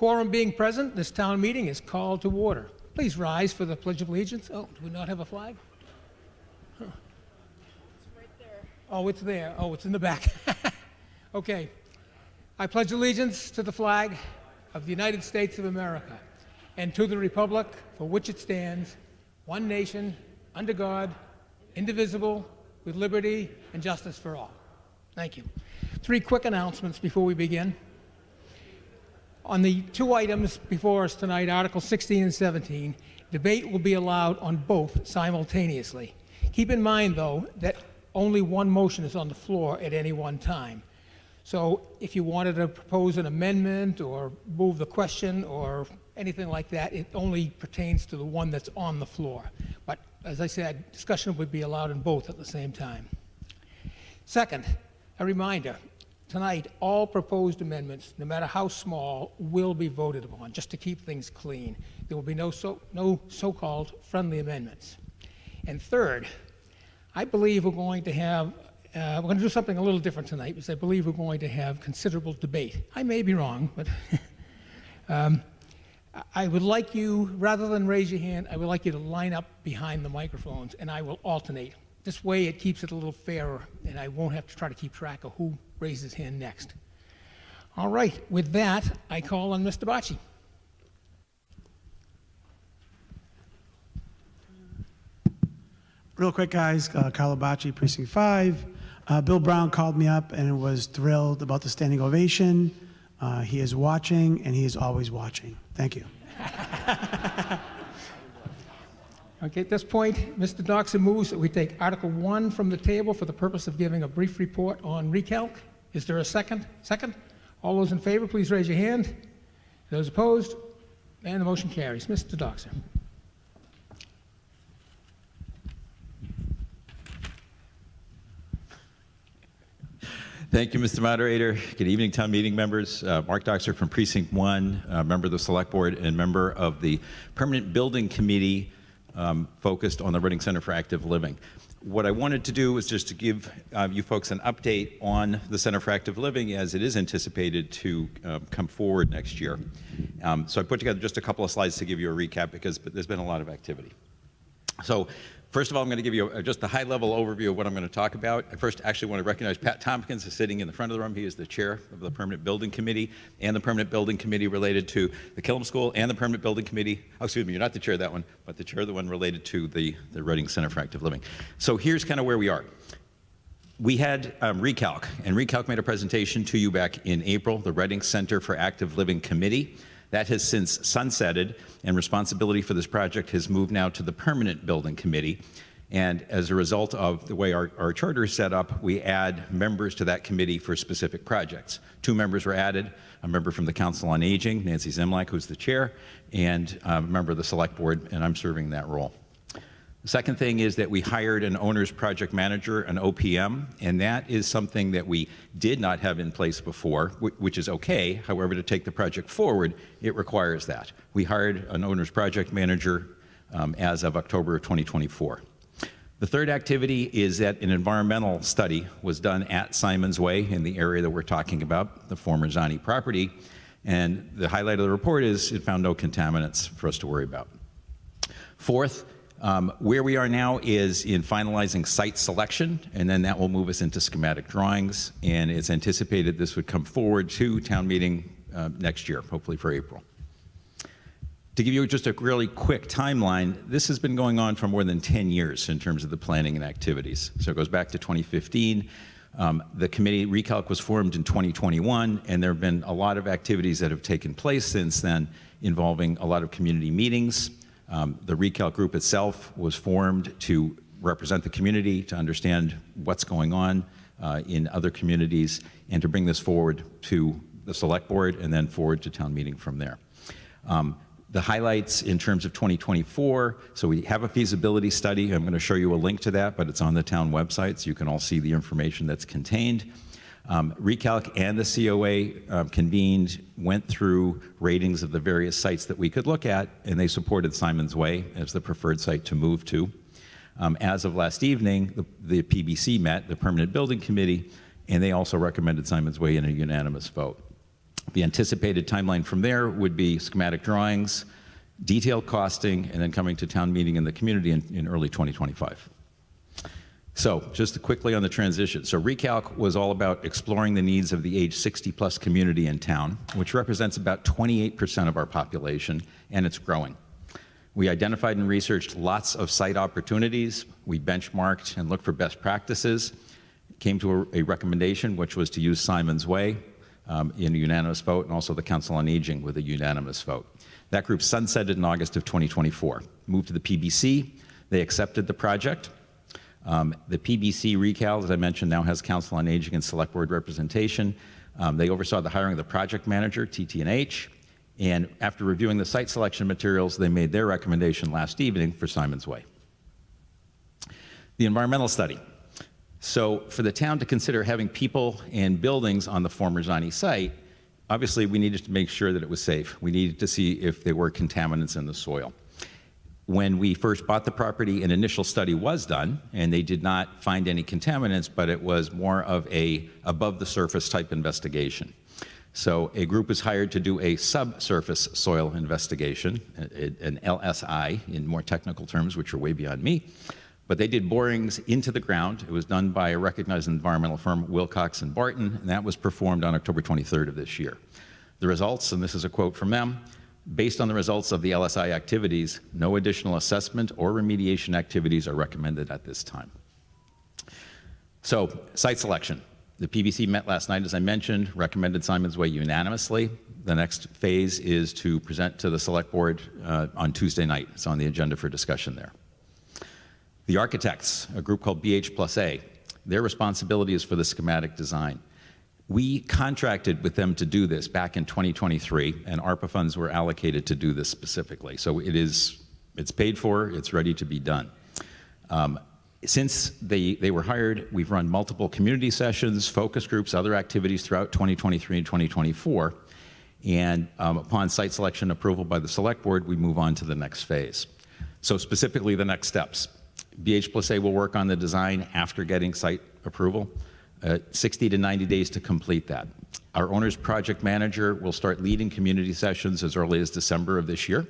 quorum being present, this town meeting is called to order. Please rise for the Pledge of Allegiance. Oh, do we not have a flag? Huh. It's right there. Oh, it's there. Oh, it's in the back. Okay. I pledge allegiance to the flag of the United States of America and to the republic for which it stands, one nation, under God, indivisible, with liberty and justice for all. Thank you. 3 quick announcements before we begin. On the 2 items before us tonight, Articles 16 and 17, debate will be allowed on both simultaneously. Keep in mind, though, that only one motion is on the floor at any one time. So if you wanted to propose an amendment or move the question or anything like that, it only pertains to the one that's on the floor. But as I said, discussion would be allowed in both at the same time. Second, a reminder, tonight all proposed amendments, no matter how small, will be voted upon, just to keep things clean. There will be no so-called friendly amendments. And third, I believe we're going to do something a little different tonight, because I believe we're going to have considerable debate. I may be wrong, but I would like you, rather than raise your hand, I would like you to line up behind the microphones, and I will alternate. This way it keeps it a little fairer, and I won't have to try to keep track of who raises his hand next. All right, with that, I call on Mr. Bocci. Real quick, guys, Carlo Bocci, Precinct 5. Bill Brown called me up and was thrilled about the standing ovation. He is watching, and he is always watching. Thank you. Okay, at this point, Mr. Doxer moves that we take Article 1 from the table for the purpose of giving a brief report on recalc. Is there a second? Second? All those in favor, please raise your hand. Those opposed? And the motion carries. Mr. Doxer. Thank you, Mr. Moderator. Good evening, town meeting members. Mark Doxer from Precinct 1, member of the Select Board and member of the Permanent Building Committee focused on the Reading Center for Active Living. What I wanted to do was just to give you folks an update on the Center for Active Living as it is anticipated to come forward next year. So I put together just a couple of slides to give you a recap because there's been a lot of activity. So first of all, I'm going to give you just a high-level overview of what I'm going to talk about. I first actually want to recognize Pat Tompkins is sitting in the front of the room. He is the chair of the Permanent Building Committee and the Permanent Building Committee related to the Killam School and the Permanent Building Committee. Oh, excuse me, you're not the chair of that one, but the chair of the one related to the Reading Center for Active Living. So here's kind of where we are. We had Recalc, and Recalc made a presentation to you back in April, the Reading Center for Active Living Committee. That has since sunsetted, and responsibility for this project has moved now to the Permanent Building Committee. And as a result of the way our charter is set up, we add members to that committee for specific projects. 2 members were added, a member from the Council on Aging, Nancy Zemlak, who's the chair, and a member of the Select Board, and I'm serving that role. The second thing is that we hired an owner's project manager, an OPM, and that is something that we did not have in place before, which is okay. However, to take the project forward, it requires that. We hired an owner's project manager as of October of 2024. The third activity is that an environmental study was done at Simons Way in the area that we're talking about, the former Zani property, and the highlight of the report is it found no contaminants for us to worry about. Fourth, where we are now is in finalizing site selection, and then that will move us into schematic drawings, and it's anticipated this would come forward to town meeting next year, hopefully for April. To give you just a really quick timeline, this has been going on for more than 10 years in terms of the planning and activities. So it goes back to 2015. The committee, Recalc, was formed in 2021, and there have been a lot of activities that have taken place since then involving a lot of community meetings. The Recalc group itself was formed to represent the community, to understand what's going on in other communities, and to bring this forward to the Select Board and then forward to town meeting from there. The highlights in terms of 2024, so we have a feasibility study. I'm going to show you a link to that, but it's on the town website, so you can all see the information that's contained. Recalc and the COA convened, went through ratings of the various sites that we could look at, and they supported Simons Way as the preferred site to move to. As of last evening, the PBC met, the Permanent Building Committee, and they also recommended Simons Way in a unanimous vote. The anticipated timeline from there would be schematic drawings, detailed costing, and then coming to town meeting in the community in early 2025. So just quickly on the transition. So Recalc was all about exploring the needs of the age 60-plus community in town, which represents about 28% of our population, and it's growing. We identified and researched lots of site opportunities. We benchmarked and looked for best practices. Came to a recommendation, which was to use Simon's Way in a unanimous vote, and also the Council on Aging with a unanimous vote. That group sunsetted in August of 2024. Moved to the PBC. They accepted the project. The PBC Recal, as I mentioned, now has Council on Aging and Select Board representation. They oversaw the hiring of the project manager, TT&H, and after reviewing the site selection materials, they made their recommendation last evening for Simon's Way. The environmental study. So for the town to consider having people and buildings on the former Zani site, obviously we needed to make sure that it was safe. We needed to see if there were contaminants in the soil. When we first bought the property, an initial study was done, and they did not find any contaminants, but it was more of a above-the-surface type investigation. So a group was hired to do a subsurface soil investigation, an LSI in more technical terms, which are way beyond me. But they did borings into the ground. It was done by a recognized environmental firm, Wilcox and Barton, and that was performed on October 23rd of this year. The results, and this is a quote from them, based on the results of the LSI activities, no additional assessment or remediation activities are recommended at this time. So, site selection. The PBC met last night, as I mentioned, recommended Simon's Way unanimously. The next phase is to present to the Select Board on Tuesday night. It's on the agenda for discussion there. The architects, a group called BH+A, their responsibility is for the schematic design. We contracted with them to do this back in 2023, and ARPA funds were allocated to do this specifically. So it's paid for, it's ready to be done. Since they were hired, we've run multiple community sessions, focus groups, other activities throughout 2023 and 2024. And upon site selection approval by the Select Board, we move on to the next phase. So specifically the next steps. BH+A will work on the design after getting site approval. 60 to 90 days to complete that. Our owner's project manager will start leading community sessions as early as December of this year.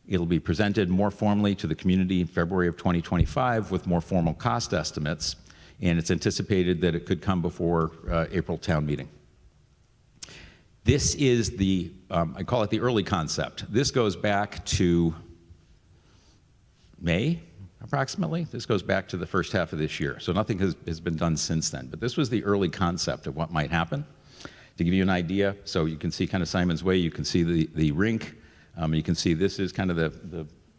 It'll be presented more formally to the community in February of 2025 with more formal cost estimates, and it's anticipated that it could come before April town meeting. This is the, I call it the early concept. This goes back to May, approximately. This goes back to the first half of this year. So nothing has been done since then. But this was the early concept of what might happen. To give you an idea, so you can see kind of Simon's Way, you can see the rink. You can see this is kind of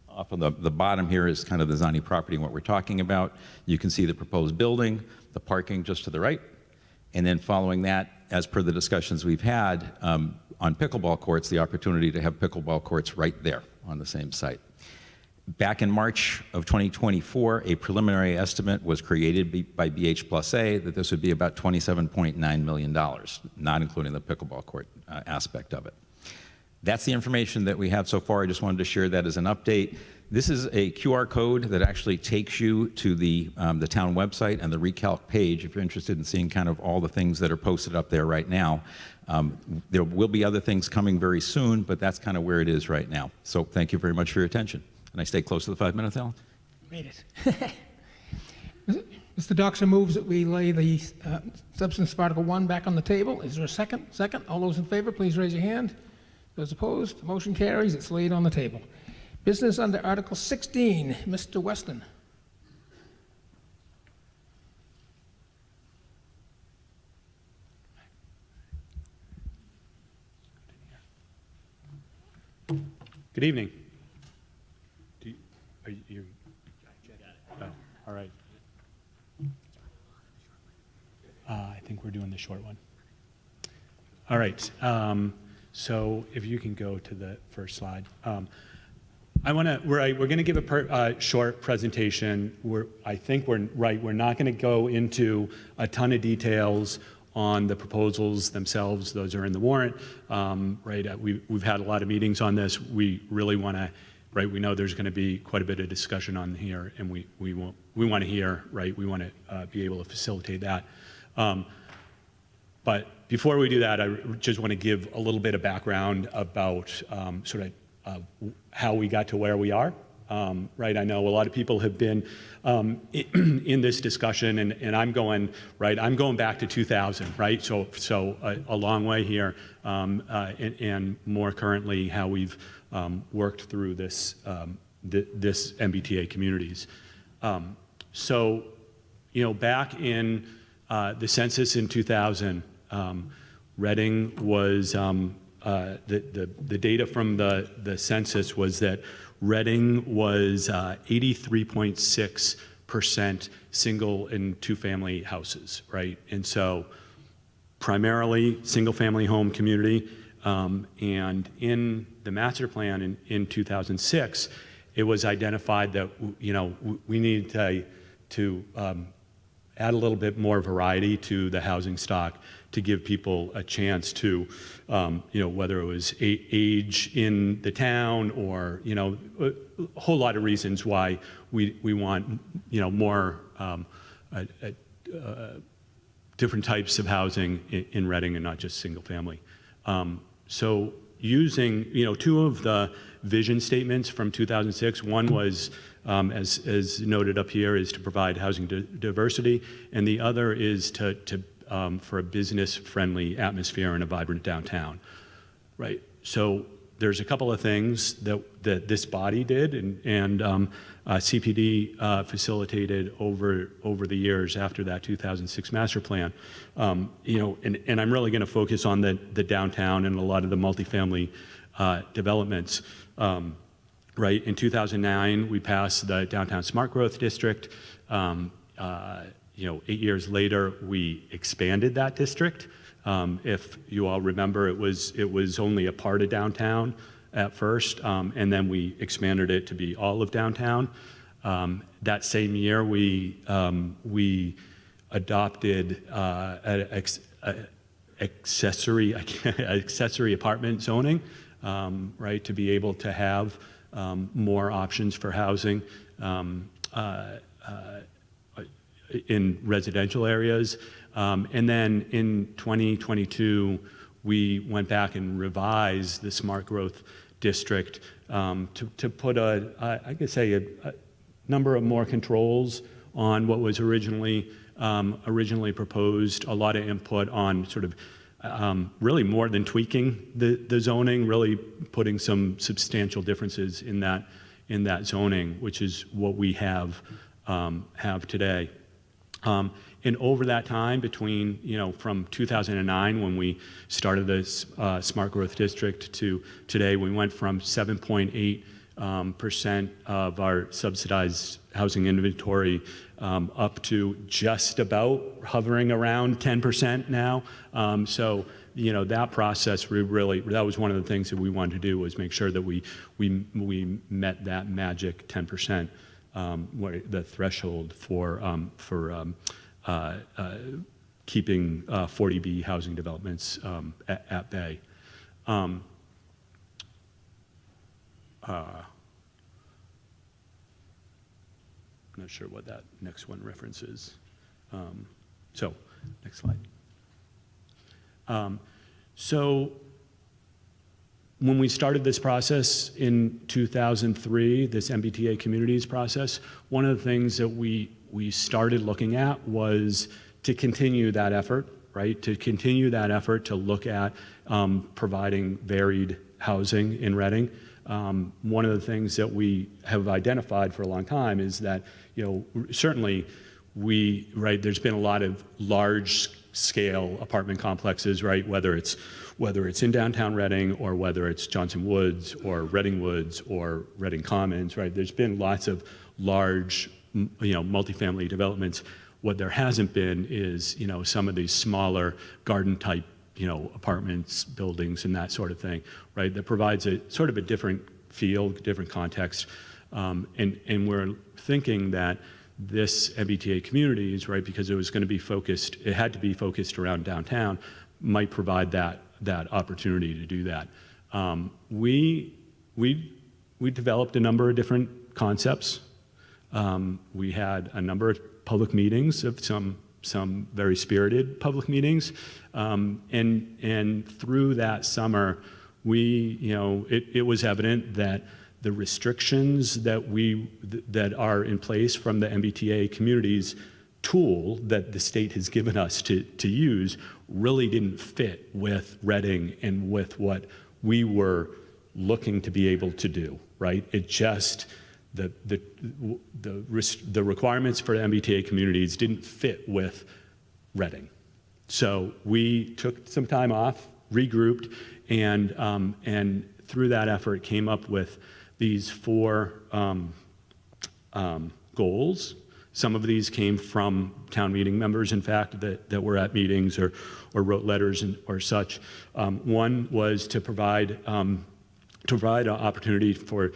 up on the bottom here is kind of the Zani property and what we're talking about. You can see the proposed building, the parking just to the right. And then following that, as per the discussions we've had on pickleball courts, the opportunity to have pickleball courts right there on the same site. Back in March of 2024, a preliminary estimate was created by BH+A that this would be about $27.9 million, not including the pickleball court aspect of it. That's the information that we have so far. I just wanted to share that as an update. This is a QR code that actually takes you to the town website and the Recalc page if you're interested in seeing kind of all the things that are posted up there right now. There will be other things coming very soon, but that's kind of where it is right now. So thank you very much for your attention. Can I stay close to the 5 minutes, Alan? Made it. Mr. Doxer moves that we lay the substance of Article 1 back on the table. Is there a second? Second. All those in favor, please raise your hand. Those opposed, the motion carries. It's laid on the table. Business under Article 16. Mr. Weston. Good evening. Are you? Oh, all right. I think we're doing the short one. All right. So if you can go to the first slide. We're going to give a short presentation. I think we're right. We're not going to go into a ton of details on the proposals themselves. Those are in the warrant. Right. We've had a lot of meetings on this. We really want to. Right, we know there's going to be quite a bit of discussion on here, and we want to hear. Right, we want to be able to facilitate that. But Before we do that, I just want to give a little bit of background about how we got to where we are. Right, I know a lot of people have been in this discussion, and I'm going back to 2000, right? So a long way here, and more currently how we've worked through this this MBTA communities. So, back in the census in 2000, Reading was the data from the census was that Reading was 83.6% single and two-family houses, right? And so primarily single-family home community. And in the master plan in 2006, it was identified that we needed to add a little bit more variety to the housing stock to give people a chance to, whether it was age in the town or, a whole lot of reasons why we want, more different types of housing in Reading and not just single family. So using, two of the vision statements from 2006, one was, as noted up here, is to provide housing diversity, and the other is for a business-friendly atmosphere and a vibrant downtown, right? So there's a couple of things that this body did, and CPD facilitated over the years after that 2006 master plan. And I'm really going to focus on the downtown and a lot of the multifamily developments. Right, in 2009, we passed the Downtown Smart Growth District. 8 years later, we expanded that district. If you all remember, it was only a part of downtown at first, and then we expanded it to be all of downtown. That same year, we adopted accessory apartment zoning, right, to be able to have more options for housing in residential areas. And then in 2022, we went back and revised the Smart Growth District to put a number of more controls on what was originally proposed, a lot of input on sort of really more than tweaking the zoning, really putting some substantial differences in that zoning, which is what we have today. And over that time, between from 2009 when we started this Smart Growth District to today, we went from 7.8% of our subsidized housing inventory up to just about hovering around 10% now. So that process, that was one of the things that we wanted to do, was make sure that we met that magic 10%, the threshold for keeping 40B housing developments at bay. I'm not sure what that next one references. So, next slide. So, when we started this process in 2003, this MBTA communities process, one of the things that we started looking at was to continue that effort, right? To continue that effort to look at providing varied housing in Reading. One of the things that we have identified for a long time is that, certainly there's been a lot of large scale apartment complexes, right? Whether it's in downtown Reading or whether it's Johnson Woods or Reading Woods or Reading Commons, right? There's been lots of large, multifamily developments. What there hasn't been is, some of these smaller garden type, apartments, buildings, and that sort of thing, right? That provides a sort of a different feel, different context. And we're thinking that this MBTA communities, right, because it was going to be focused, it had to be focused around downtown, might provide that opportunity to do that. We developed a number of different concepts. We had a number of public meetings of some some very spirited public meetings. And through that summer, it was evident that the restrictions that are in place from the MBTA communities tool that the state has given us to use really didn't fit with Reading and with what we were looking to be able to do, right? It just, the requirements for MBTA communities didn't fit with Reading. So we took some time off, regrouped, and through that effort came up with these 4 goals. Some of these came from town meeting members, in fact, that were at meetings or wrote letters or such. One was to provide an opportunity for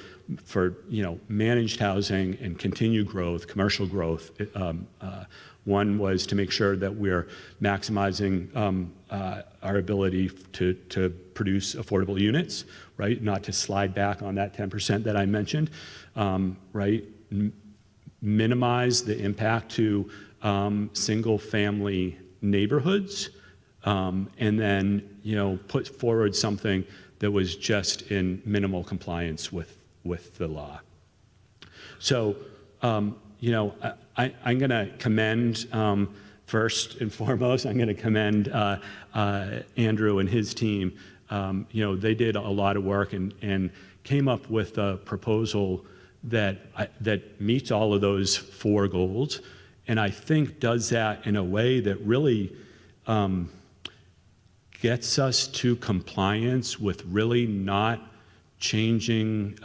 managed housing and continued growth, commercial growth. One was to make sure that we're maximizing our ability to produce affordable units, right? Not to slide back on that 10% that I mentioned, right? Minimize the impact to single-family neighborhoods, and then put forward something that was just in minimal compliance with the law. So I'm going to commend, first and foremost, I'm going to commend Andrew and his team. They did a lot of work and came up with a proposal that meets all of those 4 goals, and I think does that in a way that really gets us to compliance with really not changing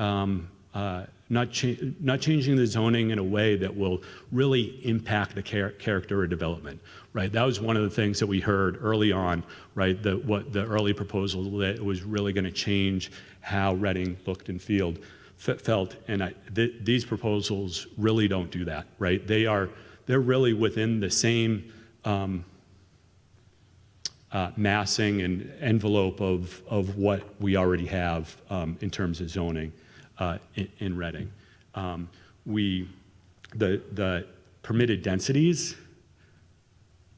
not changing the zoning in a way that will really impact the character of development, right? That was one of the things that we heard early on, right? What the early proposal that was really going to change how Reading looked and felt, and these proposals really don't do that, right? They're really within the same massing and envelope of what we already have in terms of zoning in Reading. The permitted densities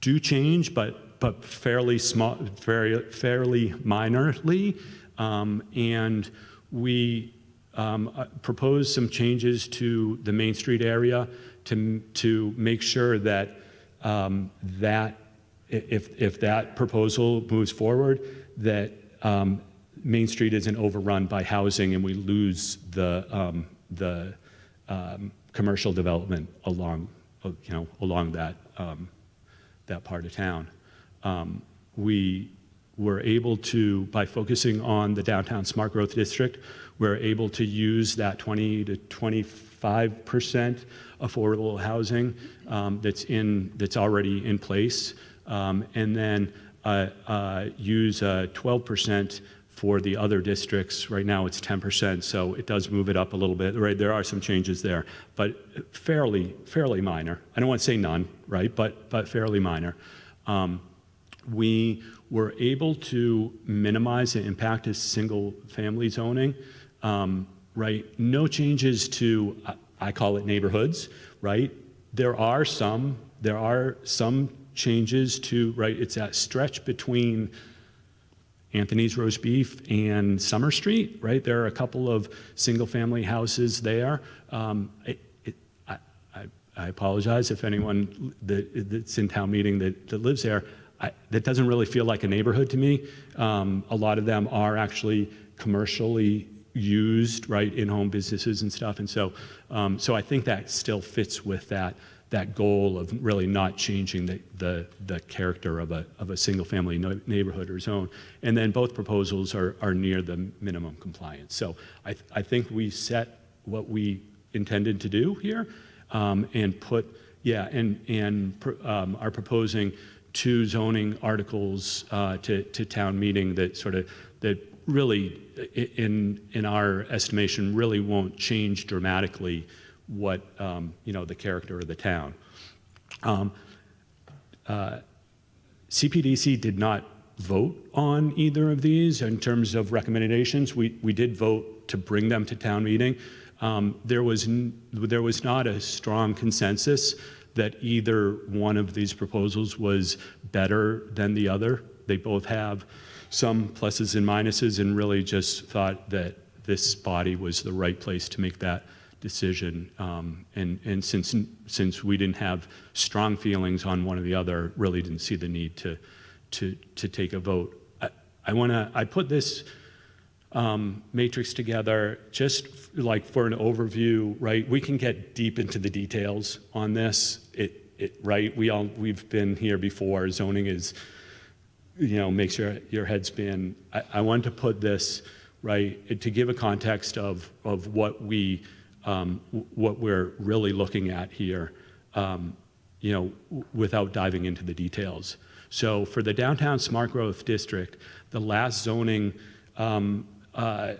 do change, but fairly small, fairly minorly, and we propose some changes to the Main Street area to make sure that if that proposal moves forward, that Main Street isn't overrun by housing and we lose the commercial development along that part of town. We were able to, by focusing on the downtown smart growth district, we're able to use that 20 to 25% affordable housing that's already in place, and then use 12% for the other districts. Right now it's 10%, so it does move it up a little bit. Right, there are some changes there, but fairly minor. I don't want to say none, right? But fairly minor. We were able to minimize the impact of single-family zoning. Right, no changes to, I call it neighborhoods. Right, there are some changes to, right, it's that stretch between Anthony's Roast Beef and Summer Street, right? There are a couple of single-family houses there. I apologize if anyone that's in town meeting that lives there. That doesn't really feel like a neighborhood to me. A lot of them are actually commercially used, right, in-home businesses and stuff, and so I think that still fits with that goal of really not changing the character of a single-family neighborhood or zone. And then both proposals are near the minimum compliance. So I think we set what we intended to do here, and are proposing 2 zoning articles to town meeting that really, in our estimation, really won't change dramatically what the character of the town. CPDC did not vote on either of these in terms of recommendations. We did vote to bring them to town meeting. There was not a strong consensus that either one of these proposals was better than the other. They both have some pluses and minuses, and really just thought that this body was the right place to make that decision. And since we didn't have strong feelings on one or the other, really didn't see the need to take a vote. I put this matrix together just like for an overview, right? We can get deep into the details on this. Right? We've been here before. Zoning is, makes your head spin. I wanted to put this right to give a context of what we're really looking at here, without diving into the details. So for the Downtown Smart Growth District, the last zoning, the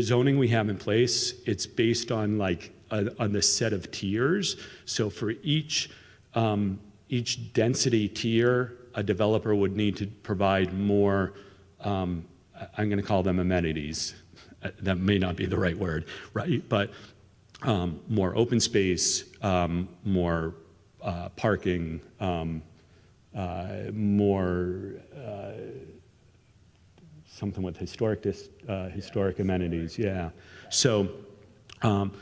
zoning we have in place, it's based on on the set of tiers. So for each density tier, a developer would need to provide more, I'm going to call them amenities. That may not be the right word, right? But more open space, more parking, more something with historic amenities, yeah. So, and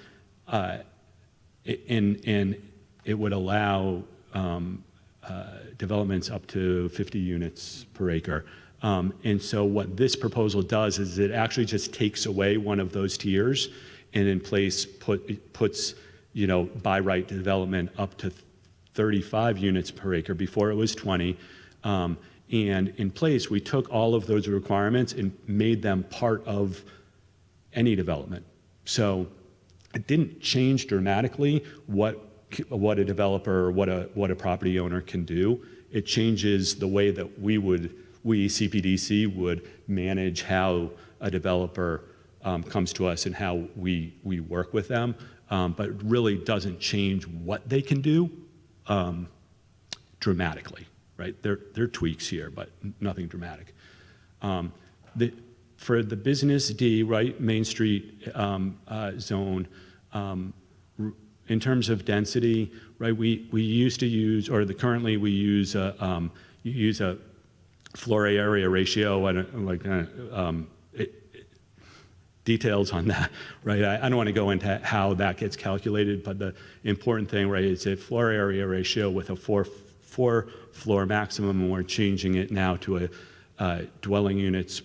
it would allow developments up to 50 units per acre. And so what this proposal does is it actually just takes away one of those tiers and in place puts, by right development up to 35 units per acre. Before it was 20. And in place, we took all of those requirements and made them part of any development. So it didn't change dramatically what a developer or what a property owner can do. It changes the way that we CPDC would manage how a developer comes to us and how we work with them, but it really doesn't change what they can do dramatically, right? There are tweaks here, but nothing dramatic. For the Business D, right, Main Street zone, in terms of density, right, we used to use, or currently we use a floor area ratio. I don't details on that, right? I don't want to go into how that gets calculated, but the important thing, right, is a floor area ratio with a four floor maximum, and we're changing it now to a dwelling units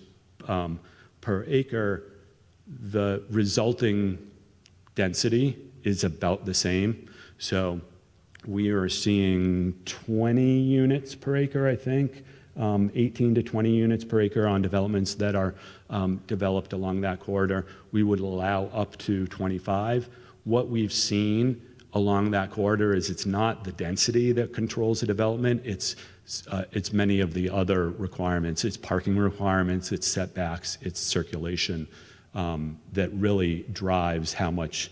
per acre. The resulting density is about the same. So we are seeing 20 units per acre, I think. 18 to 20 units per acre on developments that are developed along that corridor. We would allow up to 25. What we've seen along that corridor is it's not the density that controls the development, it's many of the other requirements. It's parking requirements, it's setbacks, it's circulation that really drives how much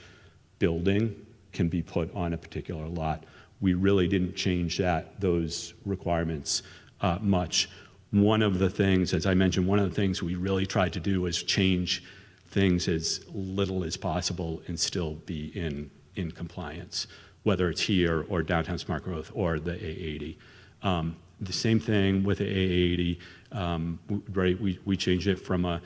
building can be put on a particular lot. We really didn't change those requirements much. One of the things, as I mentioned, one of the things we really tried to do was change things as little as possible and still be in compliance, whether it's here or Downtown Smart Growth or the A80. The same thing with the A80, right? We changed it from a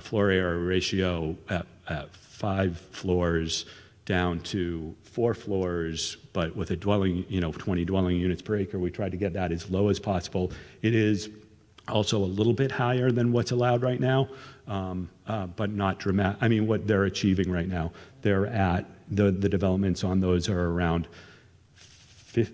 floor area ratio at 5 floors down to 4 floors, but with a dwelling, 20 dwelling units per acre. We tried to get that as low as possible. It is also a little bit higher than what's allowed right now, but not dramatic. I mean, what they're achieving right now, they're at, the developments on those are around,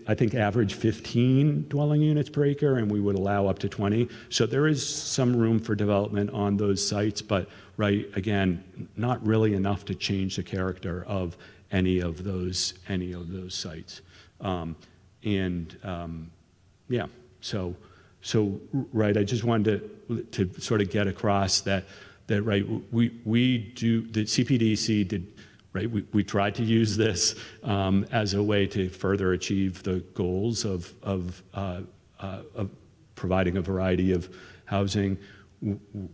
I think, average 15 dwelling units per acre, and we would allow up to 20. So there is some room for development on those sites, but right, again, not really enough to change the character of any of those sites. Yeah, so right, I just wanted to sort of get across that right, we do, the CPDC did, right, we tried to use this as a way to further achieve the goals of providing a variety of housing.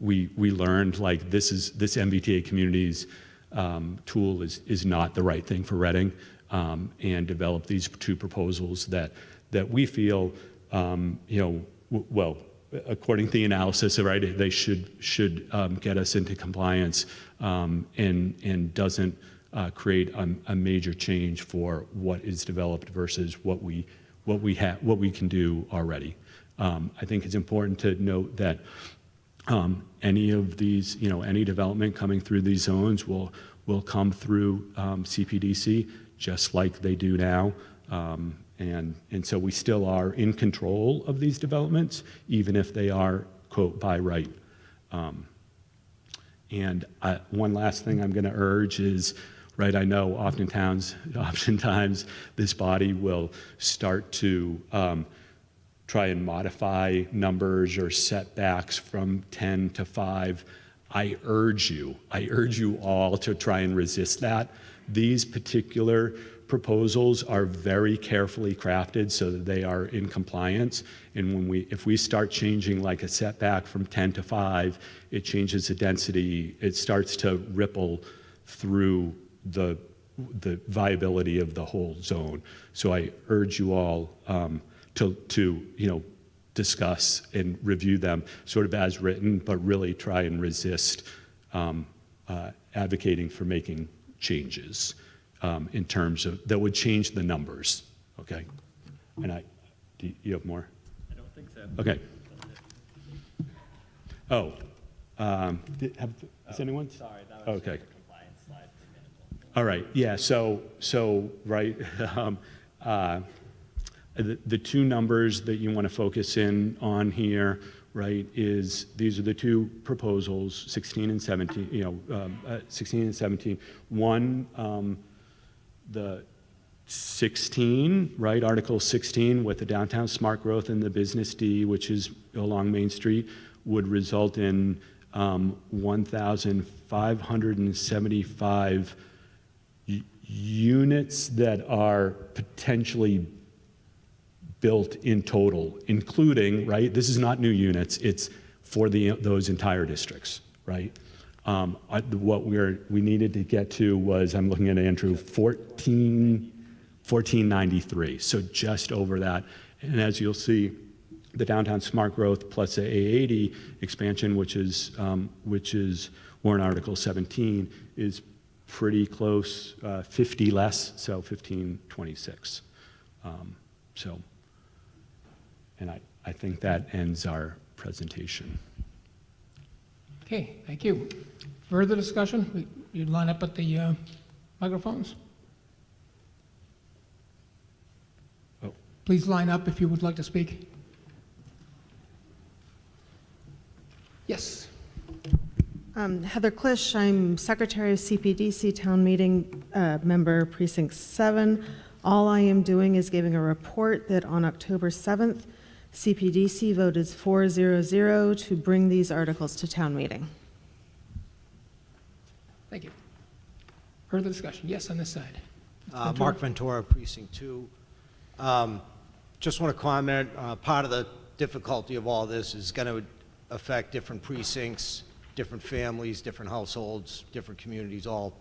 We learned like this MBTA communities tool is not the right thing for Reading. and develop these two proposals that we feel, well, according to the analysis, right, they should get us into compliance and doesn't create a major change for what is developed versus what we can do already. I think it's important to note that any of these, any development coming through these zones will come through CPDC just like they do now. And so we still are in control of these developments, even if they are, quote, by right. And one last thing I'm going to urge is, right, I know oftentimes this body will start to try and modify numbers or setbacks from 10 to 5. I urge you all to try and resist that. These particular proposals are very carefully crafted so that they are in compliance. And if we start changing like a setback from 10 to 5, it changes the density. It starts to ripple through the viability of the whole zone. So I urge you all to discuss and review them sort of as written, but really try and resist advocating for making changes in terms of that would change the numbers. Okay, and do you have more? I don't think so. Okay. Oh, is anyone? Sorry, that was okay. just a compliance slide for minimal. All right, yeah, so right, the two numbers that you want to focus in on here, right, is these are the two proposals, 16 and 17, 16 and 17. One, the 16, right, Article 16 with the downtown smart growth and the business D, which is along Main Street, would result in 1,575 units that are potentially built in total, including, right, this is not new units, it's for those entire districts, right? What we needed to get to was, I'm looking at Andrew, 1493, so just over that. And as you'll see, the downtown smart growth plus the A80 expansion, which is warrant Article 17, is pretty close, 50 less, so 1526. And I think that ends our presentation. Okay, thank you. Further discussion? You line up at the microphones. Oh. Please line up if you would like to speak. Yes. Heather Klisch, I'm Secretary of CPDC Town Meeting, member Precinct 7. All I am doing is giving a report that on October 7th, CPDC voted 4-0-0 to bring these articles to town meeting. Thank you. Further discussion? Yes, on this side. Mark Ventura, Precinct 2. Just want to comment, part of the difficulty of all this is going to affect different precincts, different families, different households, different communities, all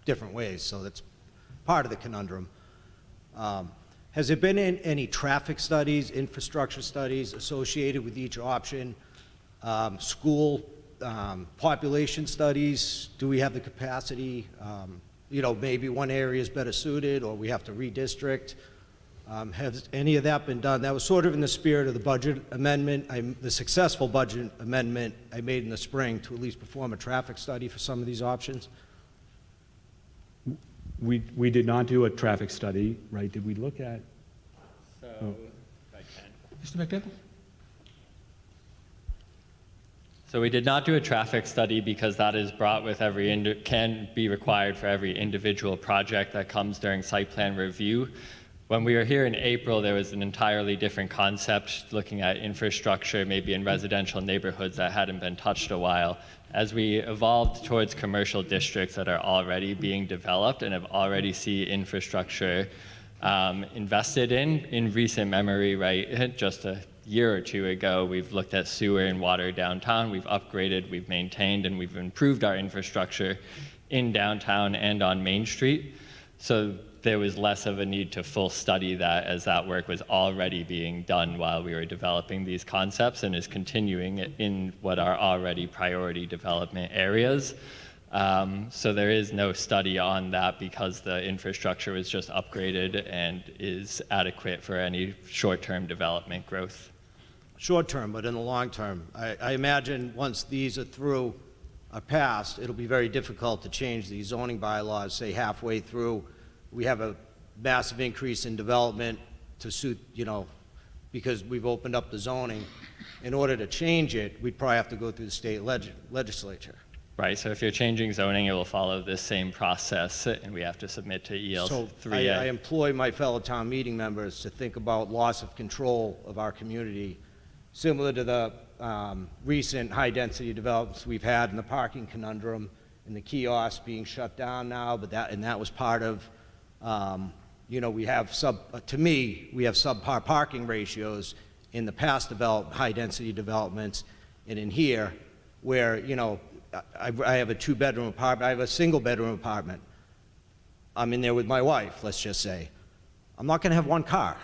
different ways. So that's part of the conundrum. Has there been any traffic studies, infrastructure studies associated with each option? School population studies? Do we have the capacity? Maybe one area is better suited, or we have to redistrict. Has any of that been done? That was sort of in the spirit of the budget amendment, the successful budget amendment I made in the spring to at least perform a traffic study for some of these options. We did not do a traffic study, right? Did we look at? So, if I can. Mr. McDaniel? So we did not do a traffic study because that is brought with can be required for every individual project that comes during site plan review. When we were here in April, there was an entirely different concept looking at infrastructure, maybe in residential neighborhoods that hadn't been touched a while. As we evolved towards commercial districts that are already being developed and have already seen infrastructure invested in recent memory, right? Just a year or two ago, we've looked at sewer and water downtown. We've upgraded, we've maintained, and we've improved our infrastructure in downtown and on Main Street. So there was less of a need to full study that, as that work was already being done while we were developing these concepts and is continuing in what are already priority development areas. So there is no study on that because the infrastructure was just upgraded and is adequate for any short-term development growth. Short term, but in the long term, I imagine once these are passed, it'll be very difficult to change the zoning bylaws, say halfway through. We have a massive increase in development to suit, because we've opened up the zoning. In order to change it, we'd probably have to go through the state legislature. Right, so if you're changing zoning, it will follow this same process, and we have to submit to So EL3A. I employ my fellow town meeting members to think about loss of control of our community, similar to the recent high-density developments we've had in the parking conundrum and the kiosk being shut down now, but that was part of, we have to me, we have subpar parking ratios in the past high-density developments, and in here, where, I have a two-bedroom apartment, I have a single-bedroom apartment. I'm in there with my wife, let's just say. I'm not gonna have one car.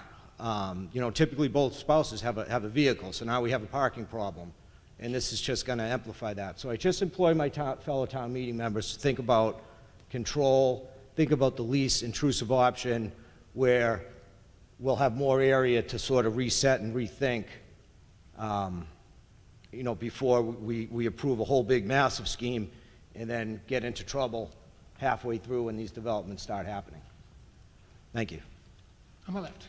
Typically both spouses have a vehicle, so now we have a parking problem, and this is just gonna amplify that. So I just employ my fellow town meeting members to think about control, think about the least intrusive option, where we'll have more area to sort of reset and rethink, before we approve a whole big massive scheme and then get into trouble halfway through when these developments start happening. Thank you. On my left.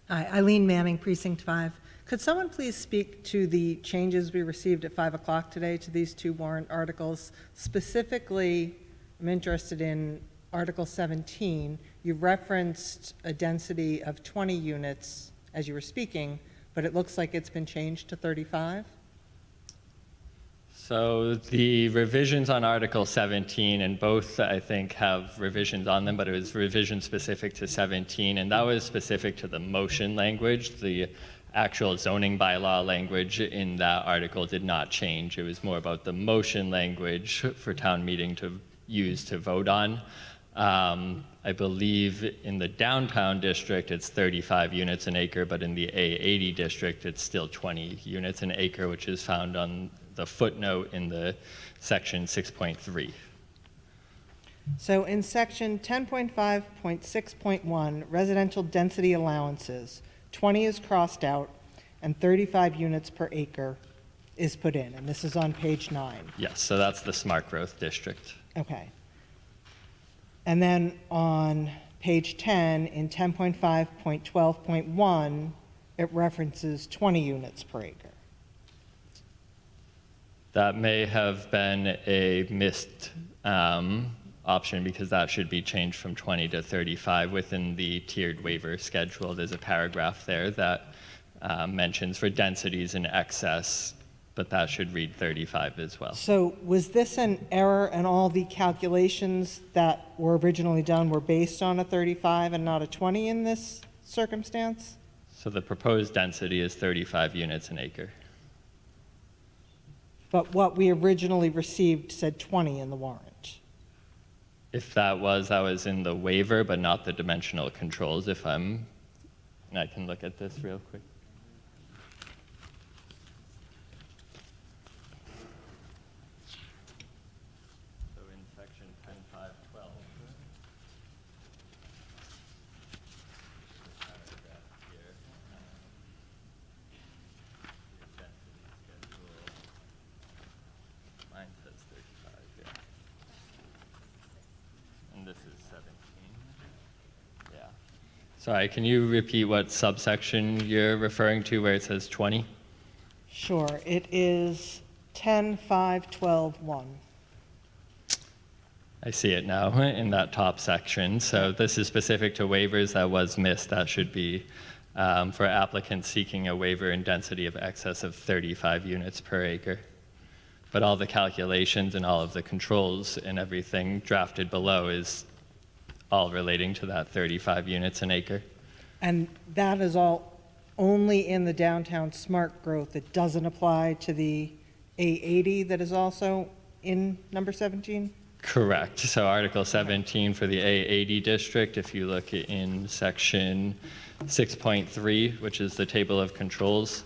Hi, Eileen Manning, Precinct 5. Could someone please speak to the changes we received at 5 o'clock today to these two warrant articles? Specifically, I'm interested in Article 17. You referenced a density of 20 units as you were speaking, but it looks like it's been changed to 35? So the revisions on Article 17, and both I think have revisions on them, but it was revision specific to 17, and that was specific to the motion language. The actual zoning bylaw language in that article did not change. It was more about the motion language for town meeting to use to vote on. I believe in the downtown district, it's 35 units an acre, but in the A80 district, it's still 20 units an acre, which is found on the footnote in the section 6.3. So in section 10.5.6.1, residential density allowances, 20 is crossed out and 35 units per acre is put in, and this is on page 9. Yes, so that's the smart growth district. Okay. And then on page 10, in 10.5.12.1, it references 20 units per acre. That may have been a missed option because that should be changed from 20 to 35 within the tiered waiver schedule. There's a paragraph there that mentions for densities in excess, but that should read 35 as well. So was this an error and all the calculations that were originally done were based on a 35 and not a 20 in this circumstance? So the proposed density is 35 units an acre. But what we originally received said 20 in the warrant. If that was in the waiver, but not the dimensional controls, and I can look at this real quick. So in section 10.5.12, paragraph here, your density schedule, mine says 35, yeah. And this is 17. Yeah. Sorry, can you repeat what subsection you're referring to where it says 20? Sure, it is 10.5.12.1. I see it now in that top section. So this is specific to waivers that was missed. That should be for applicants seeking a waiver in density of excess of 35 units per acre. But all the calculations and all of the controls and everything drafted below is all relating to that 35 units an acre. And that is all only in the downtown smart growth. It doesn't apply to the A80 that is also in number 17? Correct. So Article 17 for the A80 district, if you look in section 6.3, which is the table of controls,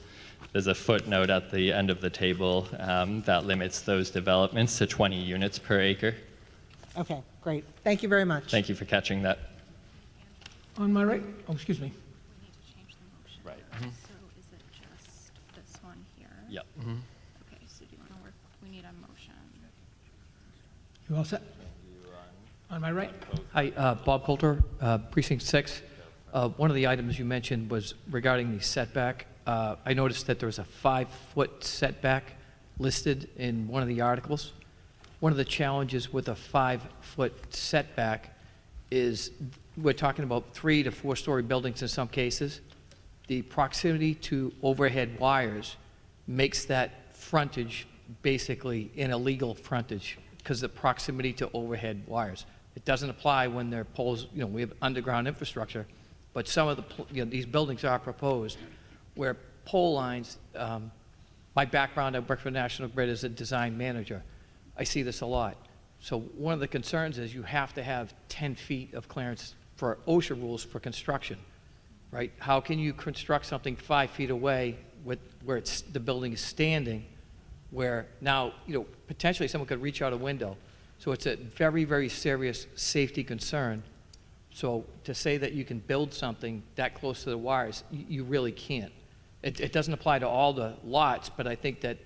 there's a footnote at the end of the table that limits those developments to 20 units per acre. Okay, great. Thank you very much. Thank you for catching that. On my right, oh, excuse me. We need to change the motion. Right. So is it just this one here? Yep. Okay, so do you want to work, we need a motion. You all set? On my right? Hi, Bob Coulter, Precinct 6. One of the items you mentioned was regarding the setback. I noticed that there was a 5-foot setback listed in one of the articles. One of the challenges with a 5-foot setback is we're talking about 3 to 4-story buildings in some cases. The proximity to overhead wires makes that frontage basically an illegal frontage because of the proximity to overhead wires. It doesn't apply when they're poles, we have underground infrastructure, but some of the, these buildings are proposed where pole lines, my background, I work for National Grid as a design manager. I see this a lot. So one of the concerns is you have to have 10 feet of clearance for OSHA rules for construction, right? How can you construct something 5 feet away where the building is standing, where now, potentially someone could reach out a window. So it's a very, very serious safety concern. So to say that you can build something that close to the wires, you really can't. It doesn't apply to all the lots, but I think that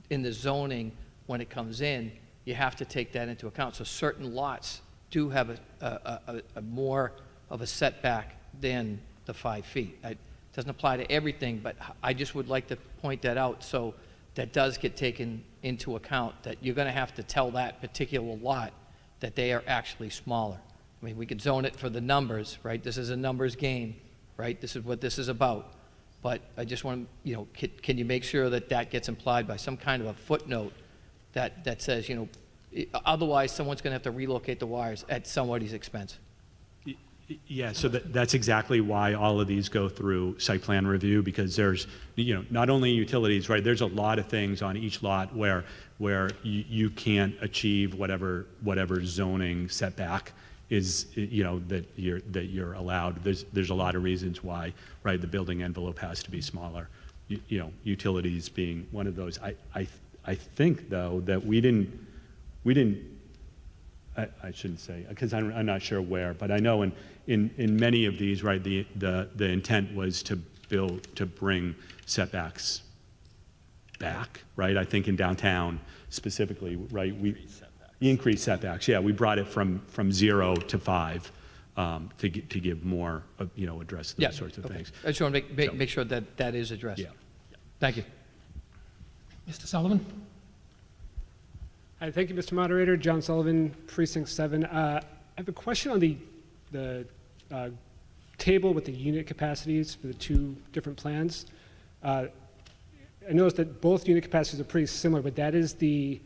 in the zoning, when it comes in, you have to take that into account. So certain lots do have a more of a setback than the 5 feet. It doesn't apply to everything, but I just would like to point that out so that does get taken into account, that you're going to have to tell that particular lot that they are actually smaller. I mean, we could zone it for the numbers, right? This is a numbers game, right? This is what this is about. But I just want to, can you make sure that that gets implied by some kind of a footnote that says, otherwise someone's going to have to relocate the wires at somebody's expense. Yeah, so that's exactly why all of these go through site plan review, because there's, not only utilities, right? There's a lot of things on each lot where you can't achieve whatever zoning setback is, that you're allowed. There's a lot of reasons why, right? The building envelope has to be smaller. Utilities being one of those. I think though that we didn't. I shouldn't say, because I'm not sure where, but I know in many of these, right, the intent was to bring setbacks back, right? I think in downtown specifically, right, we increased setbacks. Yeah, we brought it from 0 to 5 to give more, address those sorts of things. I just want to make sure that that is addressed. Yeah. Thank you. Mr. Sullivan? Hi, thank you, Mr. Moderator. John Sullivan, Precinct 7. I have a question on the table with the unit capacities for the two different plans. I noticed that both unit capacities are pretty similar, but that is the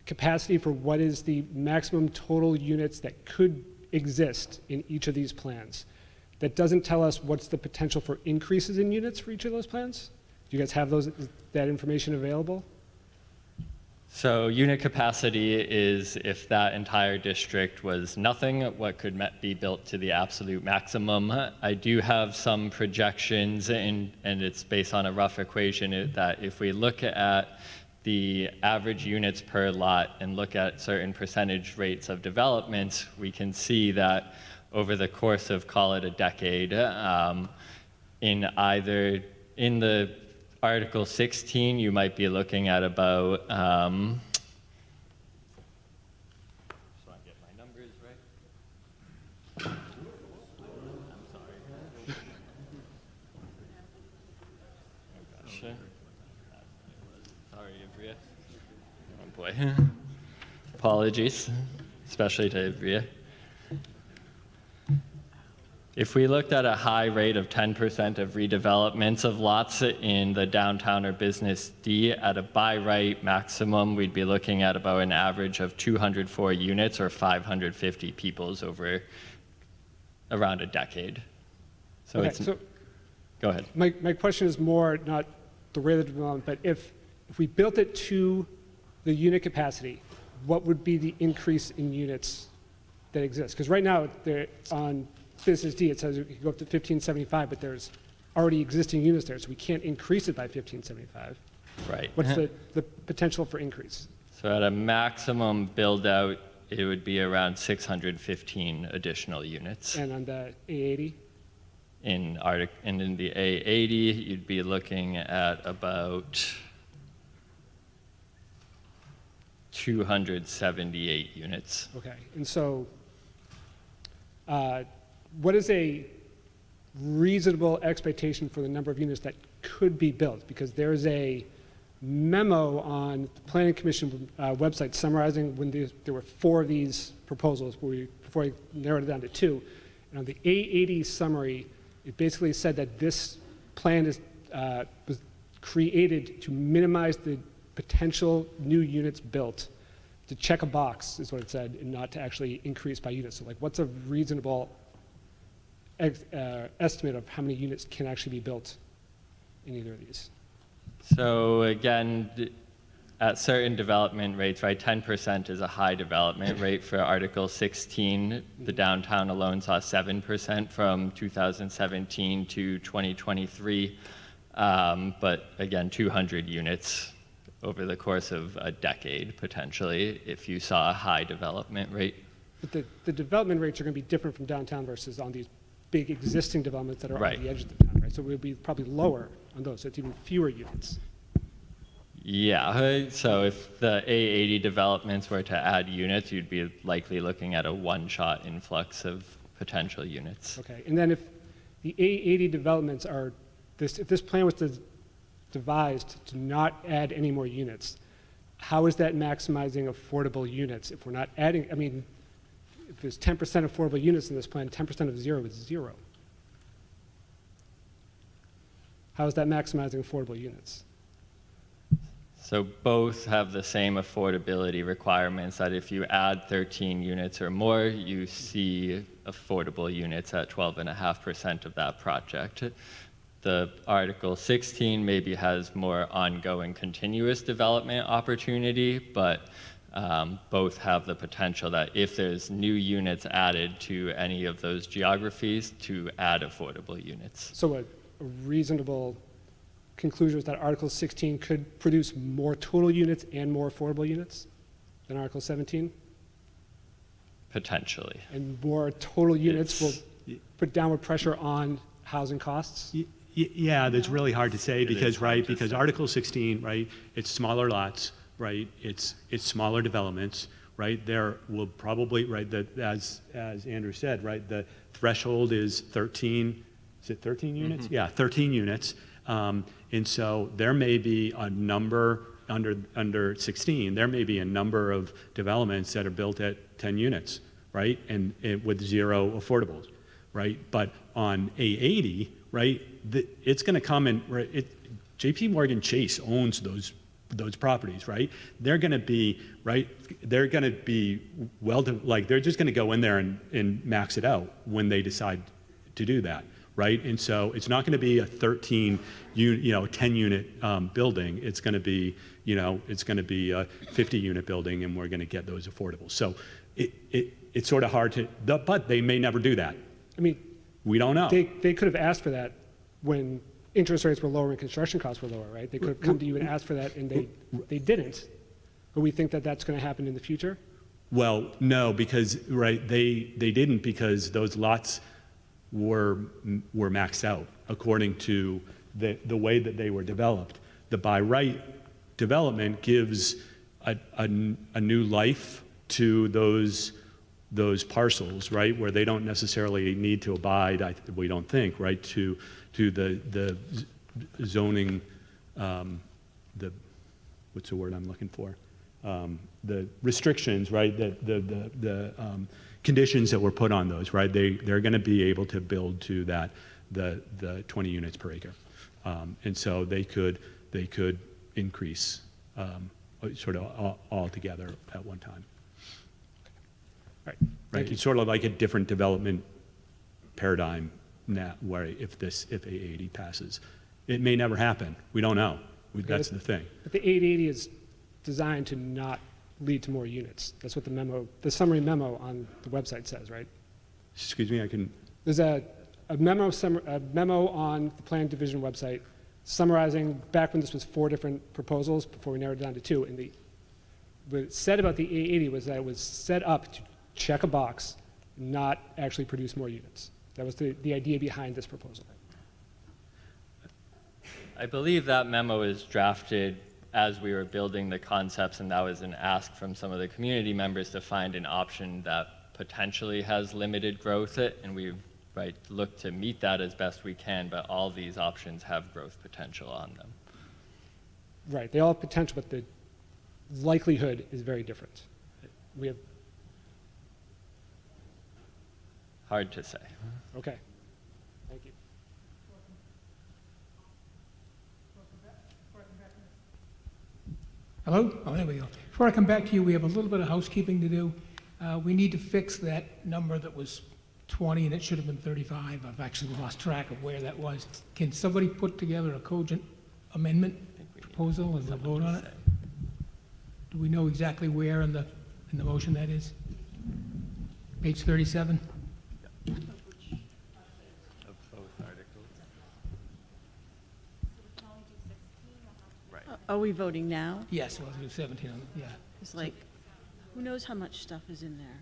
capacity for what is the maximum total units that could exist in each of these plans. That doesn't tell us what's the potential for increases in units for each of those plans. Do you guys have that information available? So unit capacity is if that entire district was nothing, what could be built to the absolute maximum. I do have some projections, and it's based on a rough equation that if we look at the average units per lot and look at certain percentage rates of development, we can see that over the course of, call it a decade, in the Article 16, you might be looking at about, just want to get my numbers right. I'm sorry. Oh gosh. Sorry, Ivrea. Oh boy. Apologies, especially to Ivrea. If we looked at a high rate of 10% of redevelopments of lots in the downtown or business D at a by right maximum, we'd be looking at about an average of 204 units or 550 peoples over around a decade. So Okay, it's, so go ahead. my question is more not the rate of development, but if we built it to the unit capacity, what would be the increase in units that exist? Because right now, on Business D, it says you can go up to 1575, but there's already existing units there, so we can't increase it by 1575. Right. What's the potential for increase? So at a maximum build out, it would be around 615 additional units. And on the A80? In the A80, you'd be looking at about 278 units. Okay, and so what is a reasonable expectation for the number of units that could be built? Because there's a memo on the Planning Commission website summarizing when there were 4 of these proposals before I narrowed it down to 2. And on the A80 summary, it basically said that this plan was created to minimize the potential new units built, to check a box is what it said, and not to actually increase by units. So like, what's a reasonable estimate of how many units can actually be built in either of these? So again, at certain development rates, right, 10% is a high development rate for Article 16. The downtown alone saw 7% from 2017 to 2023. But again, 200 units over the course of a decade, potentially, if you saw a high development rate. But the development rates are going to be different from downtown versus on these big existing developments that are Right. on the edge of the town, right? So it would be probably lower on those, so it's even fewer units. Yeah, so if the A80 developments were to add units, you'd be likely looking at a one-shot influx of potential units. Okay, and then if the A80 developments are, if this plan was devised to not add any more units, how is that maximizing affordable units? If we're not adding, I mean, if there's 10% affordable units in this plan, 10% of 0 is 0. How is that maximizing affordable units? So both have the same affordability requirements, that if you add 13 units or more, you see affordable units at 12.5% of that project. The Article 16 maybe has more ongoing continuous development opportunity, but both have the potential that if there's new units added to any of those geographies, to add affordable units. So a reasonable conclusion is that Article 16 could produce more total units and more affordable units than Article 17? Potentially. And more total units will put downward pressure on housing costs? Yeah, that's really hard to say because, right, because Article 16, right, it's smaller lots, right, it's smaller developments, right, there will probably, right, that as Andrew said, right, the threshold is 13, is it 13 units? Yeah, 13 units. And so there may be a number under 16, there may be a number of developments that are built at 10 units, right, and with 0 affordables, right? But on A80, right, it's going to come in. Right, J.P. Morgan Chase owns those properties, right? They're going to be right. They're going to be like they're just going to go in there and max it out when they decide to do that. Right, and so it's not going to be a 10 unit building. It's going to be, it's going to be a 50 unit building, and we're going to get those affordable. So it's sort of hard to, but they may never do that. I mean, we don't know. They could have asked for that when interest rates were lower and construction costs were lower, right? They could have come to you and asked for that, and they didn't. But we think that that's going to happen in the future? Well, no, because right, they didn't, because those lots were maxed out according to the way that they were developed. The by right development gives a new life to those parcels, right, where they don't necessarily need to abide, we don't think, right, to the zoning, what's the word I'm looking for? The restrictions, right, the conditions that were put on those, right? They're going to be able to build to that the 20 units per acre, and so they could increase sort of all together at one time. Right. Right. It's sort of like a different development paradigm now, where if A80 passes, it may never happen. We don't know. That's the thing. But the 880 is designed to not lead to more units. That's what the summary memo on the website says, right? Excuse me, I can, There's a memo on the Plan Division website summarizing back when this was 4 different proposals before we narrowed it down to 2. And what it said about the A80 was that it was set up to check a box, not actually produce more units. That was the idea behind this proposal. I believe that memo is drafted as we were building the concepts, and that was an ask from some of the community members to find an option that potentially has limited growth, and we've looked to meet that as best we can, but all these options have growth potential on them. Right, they all have potential, but the likelihood is very different. We have, Hard to say. okay, thank you. Hello? Oh, there we go. Before I come back to you, we have a little bit of housekeeping to do. We need to fix that number that was 20 and it should have been 35. I've actually lost track of where that was. Can somebody put together a cogent amendment proposal and we'll vote on it? Do we know exactly where in the motion that is? Page 37? Of both articles. Right. Are we voting now? Yes, we'll do 17 on, yeah. It's like, who knows how much stuff is in there?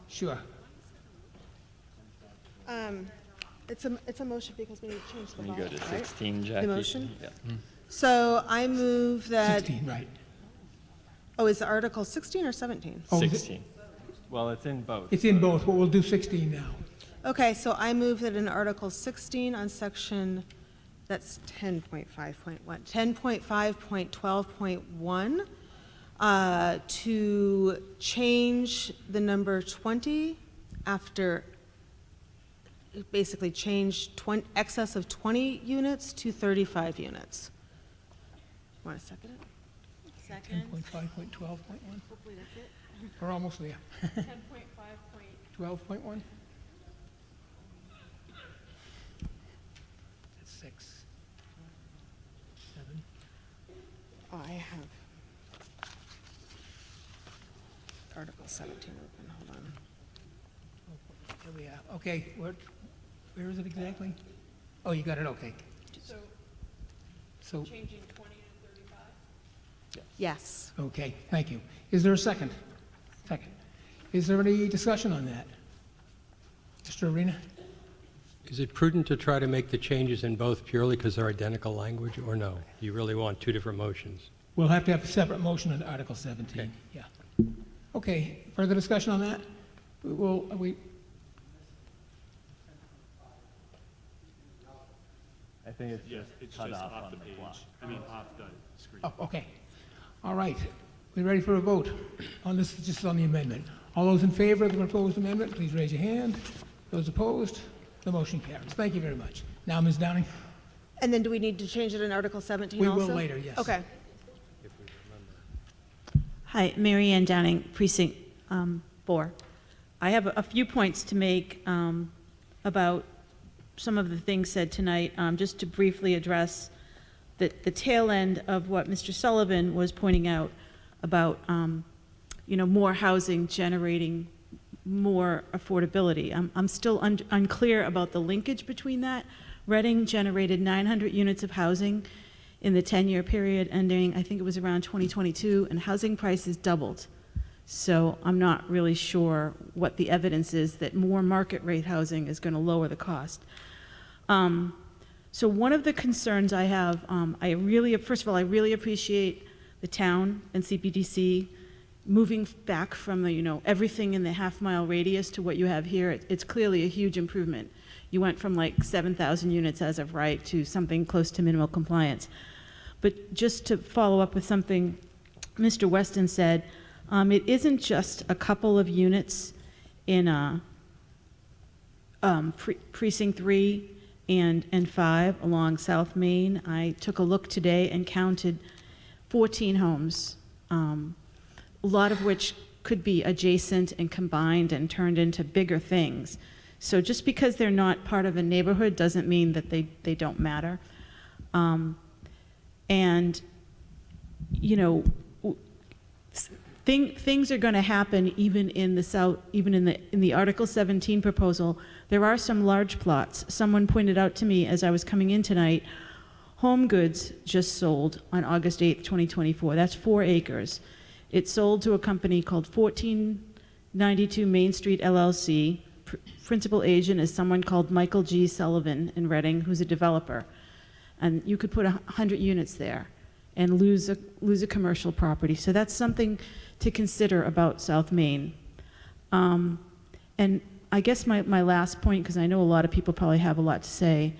Sure. It's a motion because we need to change the Can you go bylaw, to right? 16, Jackie? The motion? Yeah. So I move that, 16, right. oh, is the article 16 or 17? Oh, is it- 16. Well, it's in both. It's in both, but we'll do 16 now. Okay, so I move that in Article 16 on section, that's 10.5.1, 10.5.12.1, to change the number 20 after, basically change excess of 20 units to 35 units. Want to second it? Second. 10.5.12.1? Hopefully that's it. We're almost there. 12.1? That's 6, 7. I have Article 17 open, hold on. Here we are. Okay, where is it exactly? Oh, you got it, okay. So, Yes. okay, thank you. Is there a second? Second. Is there any discussion on that? Mr. Arena? Is it prudent to try to make the changes in both purely because they're identical language, or no? You really want 2 different motions? We'll have to have a separate motion on Article 17. Okay. Yeah. Okay, further discussion on that? I think it's just cut off on the block. I mean, off the screen. Oh, okay. All right. We ready for a vote on this, just on the amendment? All those in favor of the proposed amendment, please raise your hand. Those opposed, the motion carries. Thank you very much. Now, Ms. Downing? And then do we need to change it in Article 17 We also? will later, yes. Okay. Hi, Mary Ann Downing, Precinct 4. I have a few points to make about some of the things said tonight, just to briefly address the tail end of what Mr. Sullivan was pointing out about, more housing generating more affordability. I'm still unclear about the linkage between that. Reading generated 900 units of housing in the 10-year period ending, I think it was around 2022, and housing prices doubled. So I'm not really sure what the evidence is that more market rate housing is going to lower the cost. So one of the concerns I have, first of all, I really appreciate the town and CPDC moving back from the, everything in the half-mile radius to what you have here. It's clearly a huge improvement. You went from like 7,000 units as of right to something close to minimal compliance. But just to follow up with something Mr. Weston said, it isn't just a couple of units in Precinct 3 and 5 along South Main. I took a look today and counted 14 homes, a lot of which could be adjacent and combined and turned into bigger things. So just because they're not part of a neighborhood doesn't mean that they don't matter. And, things are going to happen even in the South, even in the Article 17 proposal. There are some large plots. Someone pointed out to me as I was coming in tonight, Home Goods just sold on August 8th, 2024. That's 4 acres. It sold to a company called 1492 Main Street LLC. Principal agent is someone called Michael G. Sullivan in Reading, who's a developer. And you could put 100 units there and lose a commercial property. So that's something to consider about South Main. And I guess my last point, because I know a lot of people probably have a lot to say,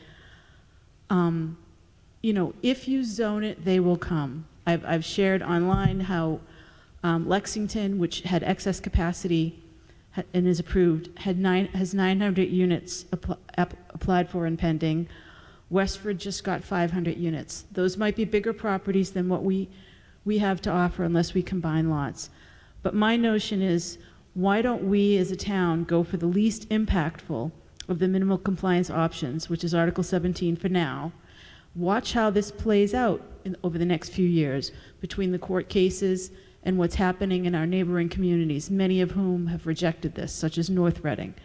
you know, if you zone it, they will come. I've shared online how Lexington, which had excess capacity and is approved, has 900 units applied for and pending. Westford just got 500 units. Those might be bigger properties than what we have to offer unless we combine lots. But my notion is, why don't we as a town go for the least impactful of the minimal compliance options, which is Article 17 for now, watch how this plays out over the next few years between the court cases and what's happening in our neighboring communities, many of whom have rejected this, such as North Reading.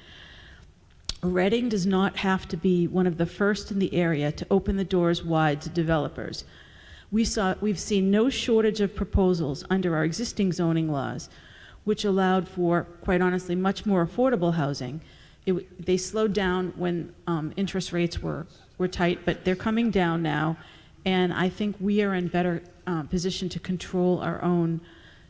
Reading does not have to be one of the first in the area to open the doors wide to developers. We've seen no shortage of proposals under our existing zoning laws, which allowed for, quite honestly, much more affordable housing. They slowed down when interest rates were tight, but they're coming down now, and I think we are in better position to control our own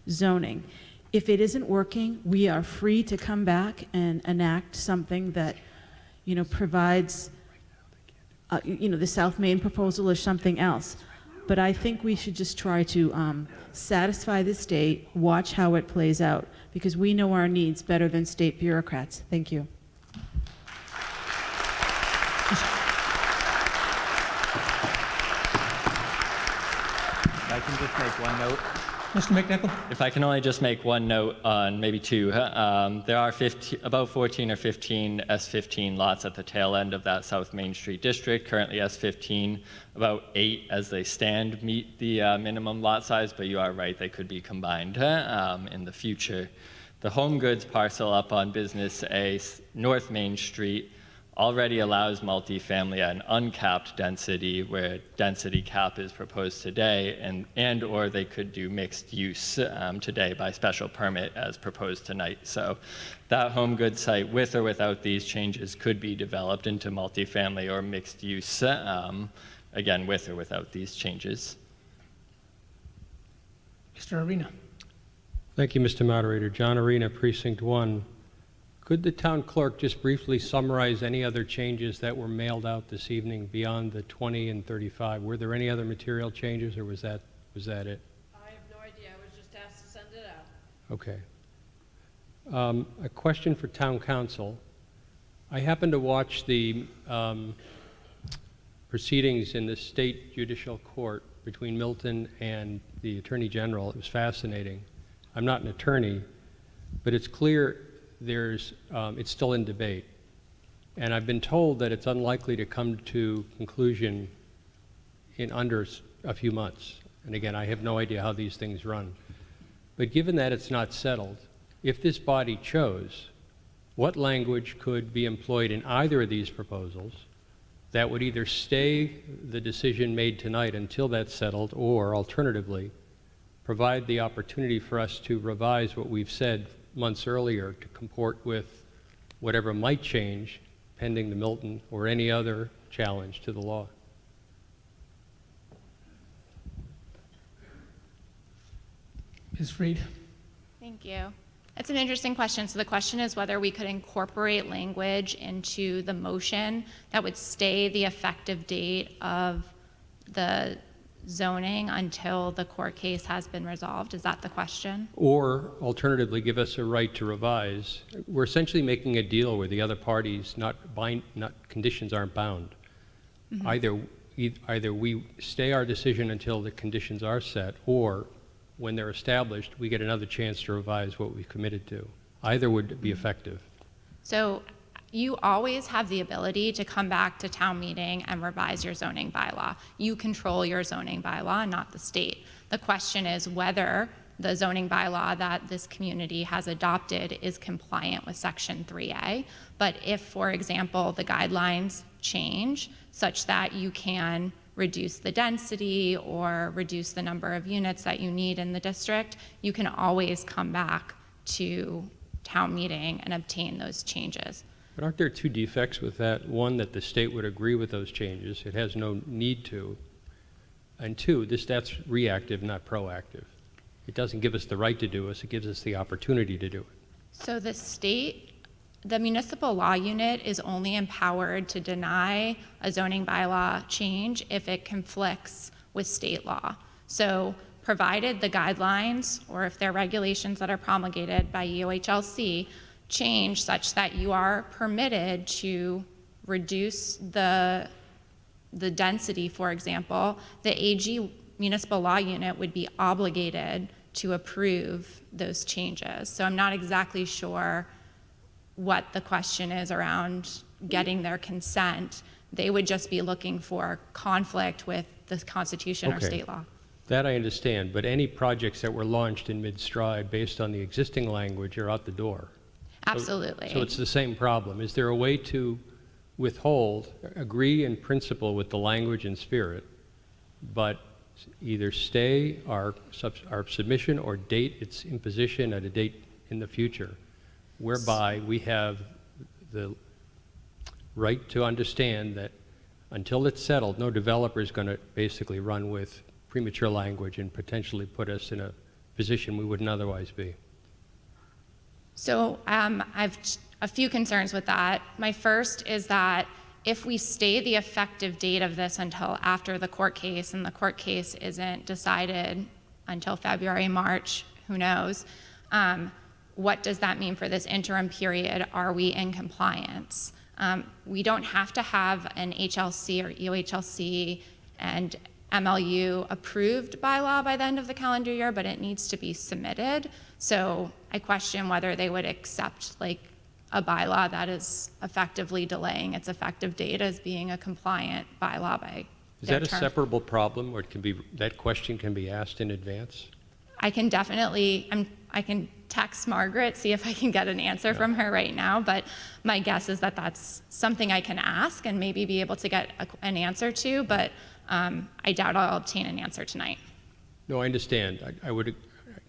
zoning. If it isn't working, we are free to come back and enact something that, you know, provides, you know, the South Main proposal or something else. But I think we should just try to satisfy the state, watch how it plays out, because we know our needs better than state bureaucrats. Thank you. I can just make one note. Mr. McNichol? If I can only just make one note on maybe two. There are about 14 or 15 S15 lots at the tail end of that South Main Street district. Currently S15, about 8 as they stand meet the minimum lot size, but you are right, they could be combined in the future. The Home Goods parcel up on Business A, North Main Street, already allows multifamily at an uncapped density where density cap is proposed today, and or they could do mixed use today by special permit as proposed tonight. So that Home Goods site, with or without these changes, could be developed into multifamily or mixed use, again, with or without these changes. Mr. Arena? Thank you, Mr. Moderator. John Arena, Precinct 1. Could the town clerk just briefly summarize any other changes that were mailed out this evening beyond the 20 and 35? Were there any other material changes, or was that it? I have no idea. I was just asked to send it out. Okay. A question for town council. I happened to watch the proceedings in the state judicial court between Milton and the Attorney General. It was fascinating. I'm not an attorney, but it's clear it's still in debate. And I've been told that it's unlikely to come to conclusion in under a few months. And again, I have no idea how these things run. But given that it's not settled, if this body chose, what language could be employed in either of these proposals that would either stay the decision made tonight until that's settled, or alternatively, provide the opportunity for us to revise what we've said months earlier to comport with whatever might change pending the Milton or any other challenge to the law? Ms. Freed? Thank you. It's an interesting question. So the question is whether we could incorporate language into the motion that would stay the effective date of the zoning until the court case has been resolved. Is that the question? Or alternatively, give us a right to revise. We're essentially making a deal where the other parties, conditions aren't bound. Mm-hmm. Either we stay our decision until the conditions are set, or when they're established, we get another chance to revise what we've committed to. Either would be effective. So you always have the ability to come back to town meeting and revise your zoning bylaw. You control your zoning bylaw, not the state. The question is whether the zoning bylaw that this community has adopted is compliant with Section 3A. But if, for example, the guidelines change such that you can reduce the density or reduce the number of units that you need in the district, you can always come back to town meeting and obtain those changes. But aren't there two defects with that? One, that the state would agree with those changes. It has no need to. And two, that's reactive, not proactive. It doesn't give us the right to do it, it gives us the opportunity to do it. So the municipal law unit is only empowered to deny a zoning bylaw change if it conflicts with state law. So provided the guidelines, or if there are regulations that are promulgated by UHLC, change such that you are permitted to reduce the density, for example, the AG municipal law unit would be obligated to approve those changes. So I'm not exactly sure what the question is around getting their consent. They would just be looking for conflict with the Constitution or Okay. state law. That I understand, but any projects that were launched in mid-stride based on the existing language are out the door. Absolutely. So it's the same problem. Is there a way to agree in principle with the language and spirit, but either stay our submission or date its imposition at a date in the future, whereby we have the right to understand that until it's settled, no developer is going to basically run with premature language and potentially put us in a position we wouldn't otherwise be? So I've a few concerns with that. My first is that if we stay the effective date of this until after the court case, and the court case isn't decided until February, March, who knows, what does that mean for this interim period? Are we in compliance? We don't have to have an HLC or EOHLC and MLU approved by law by the end of the calendar year, but it needs to be submitted. So I question whether they would accept like a bylaw that is effectively delaying its effective date as being a compliant bylaw by Is their that a term. separable problem, or that question can be asked in advance? I can definitely, I can text Margaret, see if I can get an answer from her right now, but my guess is that that's something I can ask and maybe be able to get an answer to, but I doubt I'll obtain an answer tonight. No, I understand. I would,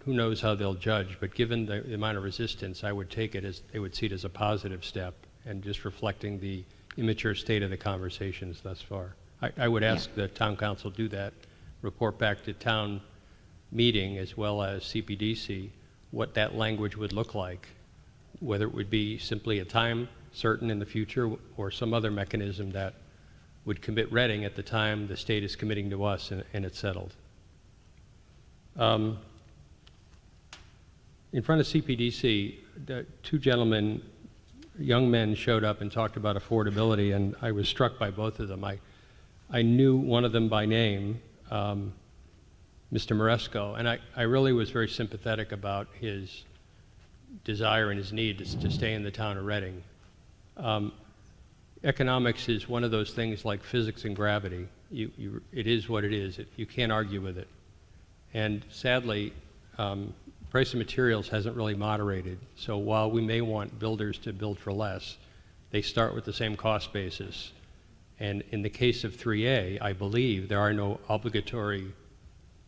who knows how they'll judge, but given the amount of resistance, I would take it as, they would see it as a positive step and just reflecting the immature state of the conversations thus far. I would ask the town council do that, report back to town meeting as well as CPDC what that language would look like, whether it would be simply a time certain in the future or some other mechanism that would commit Reading at the time the state is committing to us and it's settled. In front of CPDC, the two gentlemen, young men, showed up and talked about affordability, and I was struck by both of them. I knew one of them by name, Mr. Moresco, and I really was very sympathetic about his desire and his need to stay in the town of Reading. Economics is one of those things like physics and gravity. It is what it is. You can't argue with it. And sadly, price of materials hasn't really moderated. So while we may want builders to build for less, they start with the same cost basis. And in the case of 3A, I believe there are no obligatory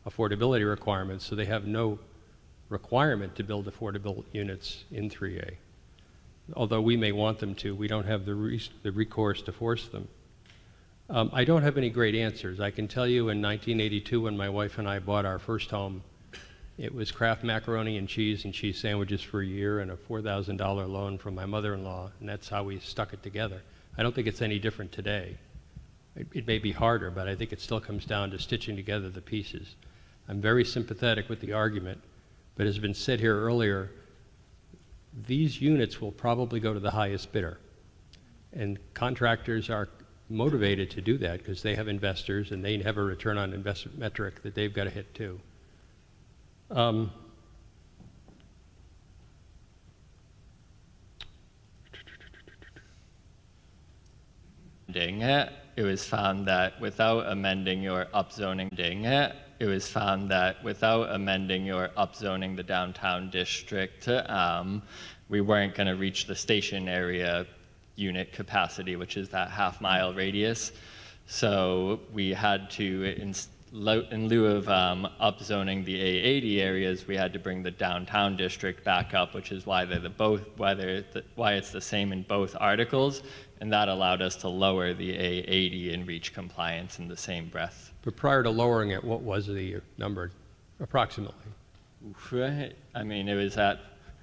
affordability requirements, so they have no requirement to build affordable units in 3A. Although we may want them to, we don't have the recourse to force them. I don't have any great answers. I can tell you in 1982 when my wife and I bought our first home, it was Kraft macaroni and cheese sandwiches for a year and a $4,000 loan from my mother-in-law, and that's how we stuck it together. I don't think it's any different today. It may be harder, but I think it still comes down to stitching together the pieces. I'm very sympathetic with the argument, but as has been said here earlier, these units will probably go to the highest bidder. And contractors are motivated to do that because they have investors and they have a return on investment metric that they've got to hit too. It was found that without amending your upzoning, it was found that without amending or upzoning the downtown district, we weren't going to reach the station area unit capacity, which is that half-mile radius. So we had to, in lieu of upzoning the A80 areas, we had to bring the downtown district back up, which is why why it's the same in both articles, and that allowed us to lower the A80 and reach compliance in the same breath. But prior to lowering it, what was the number approximately? I mean, it was at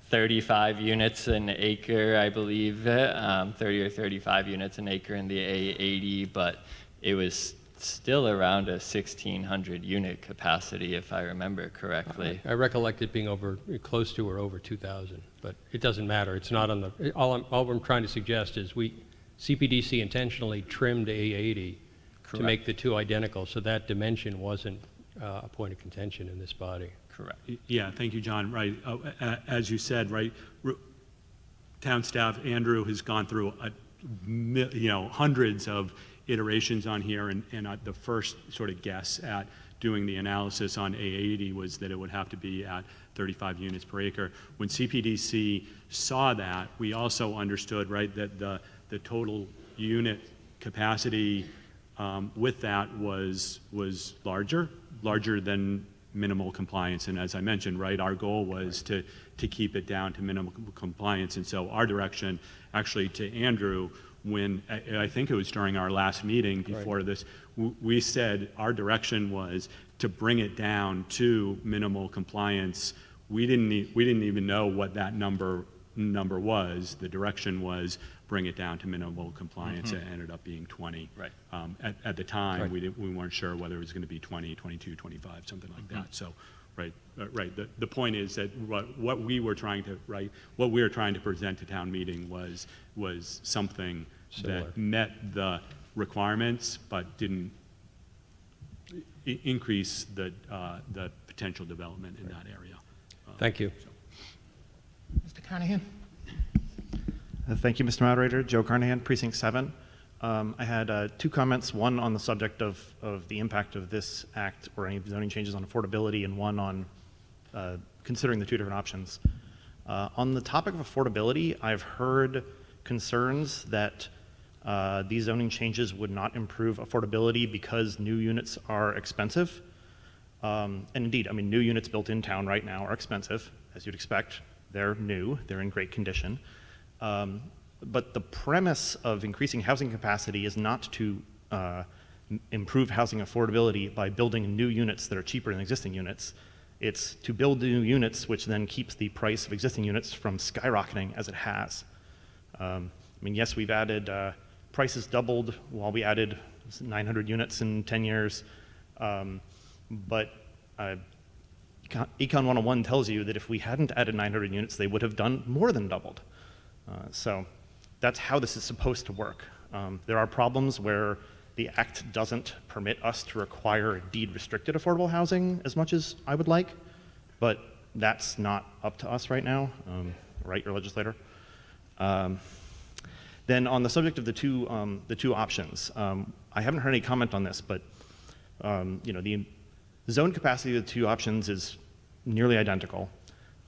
35 units an acre, I believe, 30 or 35 units an acre in the A80, but it was still around a 1,600 unit capacity, if I remember correctly. I recollect it being close to or over 2,000, but it doesn't matter. It's not on the, all I'm trying to suggest is CPDC intentionally trimmed A80 to make the two identical, so that dimension wasn't a point of contention in this body. Correct. Yeah, thank you, John. Right, as you said, right, town staff, Andrew has gone through hundreds of iterations on here, and the first sort of guess at doing the analysis on A80 was that it would have to be at 35 units per acre. When CPDC saw that, we also understood, right, that the total unit capacity with that was larger than minimal compliance. And as I mentioned, right, our goal was to keep it down to minimal compliance. And so our direction, actually, to Andrew, when I think it was during our last meeting before this, we said our direction was to bring it down to minimal compliance. We didn't even know what that number was. The direction was bring it down to minimal compliance. It ended up being 20. Right. At the time, we weren't sure whether it was going to be 20, 22, 25, something like that. So, right. The point is that what we were trying to present to town meeting was something Similar. that met the requirements but didn't increase the potential development in that area. Thank you. Mr. Carnahan? Thank you, Mr. Moderator. Joe Carnahan, Precinct 7. I had two comments, one on the subject of the impact of this act or any zoning changes on affordability, and one on considering the two different options. On the topic of affordability, I've heard concerns that these zoning changes would not improve affordability because new units are expensive. And indeed, I mean, new units built in town right now are expensive, as you'd expect. They're new, they're in great condition. But the premise of increasing housing capacity is not to improve housing affordability by building new units that are cheaper than existing units. It's to build new units, which then keeps the price of existing units from skyrocketing as it has. I mean, yes, we've added, prices doubled while we added 900 units in 10 years. But Econ 101 tells you that if we hadn't added 900 units, they would have done more than doubled. So that's how this is supposed to work. There are problems where the act doesn't permit us to require deed-restricted affordable housing as much as I would like, but that's not up to us right now, right, your legislator? Then on the subject of the two options, I haven't heard any comment on this, but the zone capacity of the two options is nearly identical.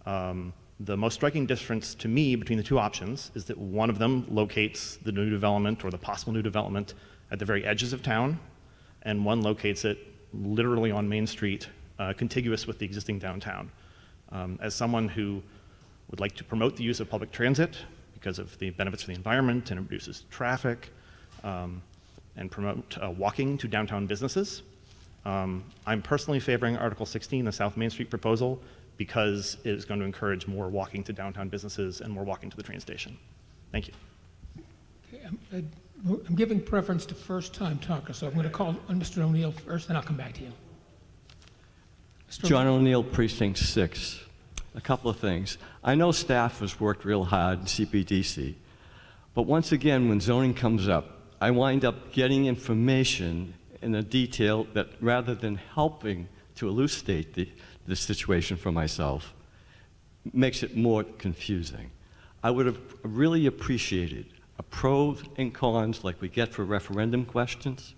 The most striking difference to me between the two options is that one of them locates the new development or the possible new development at the very edges of town, and one locates it literally on Main Street, contiguous with the existing downtown. As someone who would like to promote the use of public transit because of the benefits for the environment and it reduces traffic, and promote walking to downtown businesses, I'm personally favoring Article 16, the South Main Street proposal, because it is going to encourage more walking to downtown businesses and more walking to the train station. Thank you. Okay, I'm giving preference to first-time talkers, so I'm going to call on Mr. O'Neill first, then I'll come back to you. John O'Neill, Precinct 6. A couple of things. I know staff has worked real hard in CPDC, but once again, when zoning comes up, I wind up getting information in a detail that, rather than helping to elucidate the situation for myself, makes it more confusing. I would have really appreciated a pros and cons like we get for referendum questions.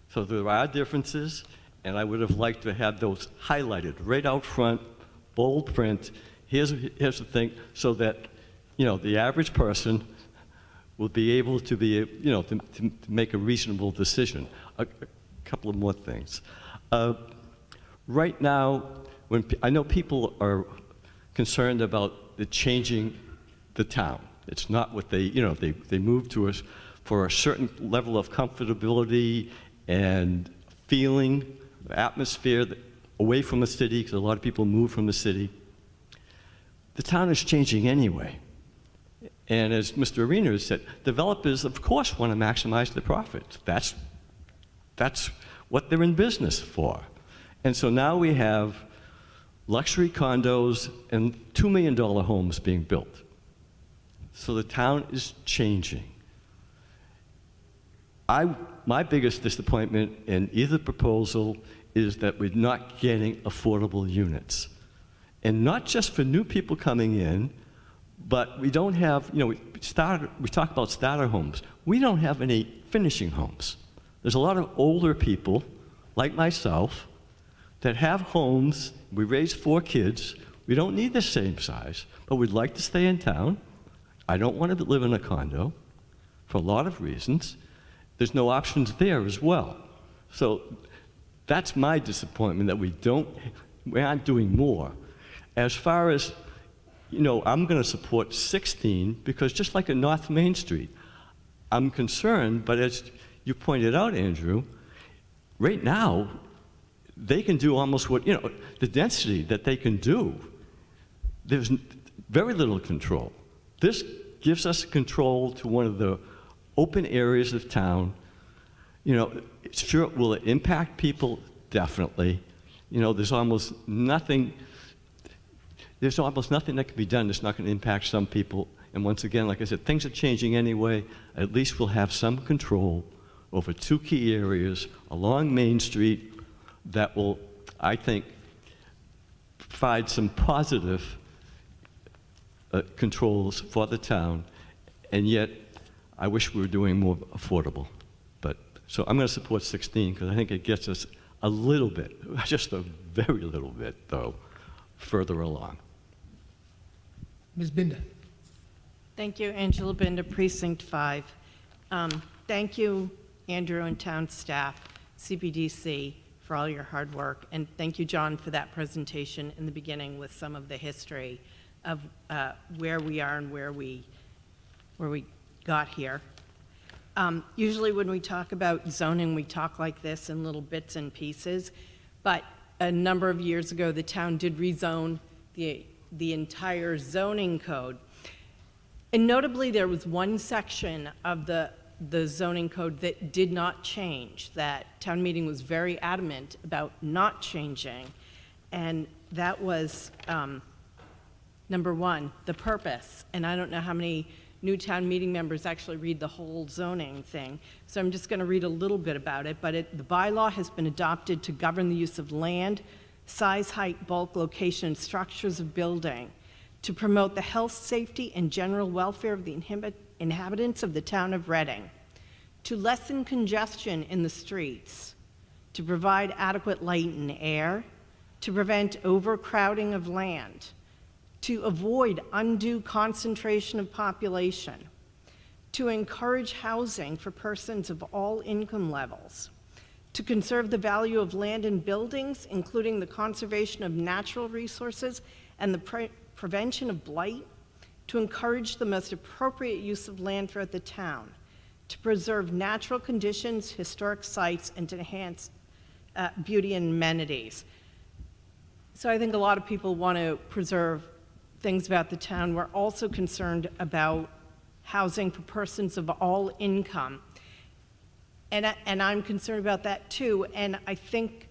So there are differences, and I would have liked to have those highlighted right out front, bold print. Here's the thing, so that, the average person will be able to be, to make a reasonable decision. A couple of more things. Right now, I know people are concerned about the changing the town. It's not what they moved to us for a certain level of comfortability and feeling, atmosphere away from the city, because a lot of people move from the city. The town is changing anyway. And as Mr. Arena has said, developers, of course, want to maximize the profits. That's what they're in business for. And so now we have luxury condos and $2 million homes being built. So the town is changing. My biggest disappointment in either proposal is that we're not getting affordable units. And not just for new people coming in, but we don't have, we talk about starter homes. We don't have any finishing homes. There's a lot of older people, like myself, that have homes. We raise 4 kids. We don't need the same size, but we'd like to stay in town. I don't want to live in a condo for a lot of reasons. There's no options there as well. So that's my disappointment, that we aren't doing more. As far as, I'm going to support 16 because just like in North Main Street, I'm concerned, but as you pointed out, Andrew, right now, they can do almost what, the density that they can do, there's very little control. This gives us control to one of the open areas of town. Sure, will it impact people? Definitely. There's almost nothing that can be done that's not going to impact some people. And once again, like I said, things are changing anyway. At least we'll have some control over 2 key areas along Main Street that will, I think, provide some positive controls for the town. And yet, I wish we were doing more affordable. So I'm going to support 16 because I think it gets us a little bit, just a very little bit, though, further along. Ms. Binder. Thank you, Angela Binder, Precinct 5. Thank you, Andrew and town staff, CPDC, for all your hard work. And thank you, John, for that presentation in the beginning with some of the history of where we are and where we got here. Usually when we talk about zoning, we talk like this in little bits and pieces, but a number of years ago, the town did rezone the entire zoning code. And notably, there was one section of the zoning code that did not change, that town meeting was very adamant about not changing, and that was number 1, the purpose. And I don't know how many new town meeting members actually read the whole zoning thing, so I'm just going to read a little bit about it. But the bylaw has been adopted to govern the use of land, size, height, bulk, location, and structures of building, to promote the health, safety, and general welfare of the inhabitants of the town of Reading, to lessen congestion in the streets, to provide adequate light and air, to prevent overcrowding of land, to avoid undue concentration of population, to encourage housing for persons of all income levels, to conserve the value of land and buildings, including the conservation of natural resources and the prevention of blight, to encourage the most appropriate use of land throughout the town, to preserve natural conditions, historic sites, and to enhance beauty and amenities. So I think a lot of people want to preserve things about the town. We're also concerned about housing for persons of all income. And I'm concerned about that too. And I think,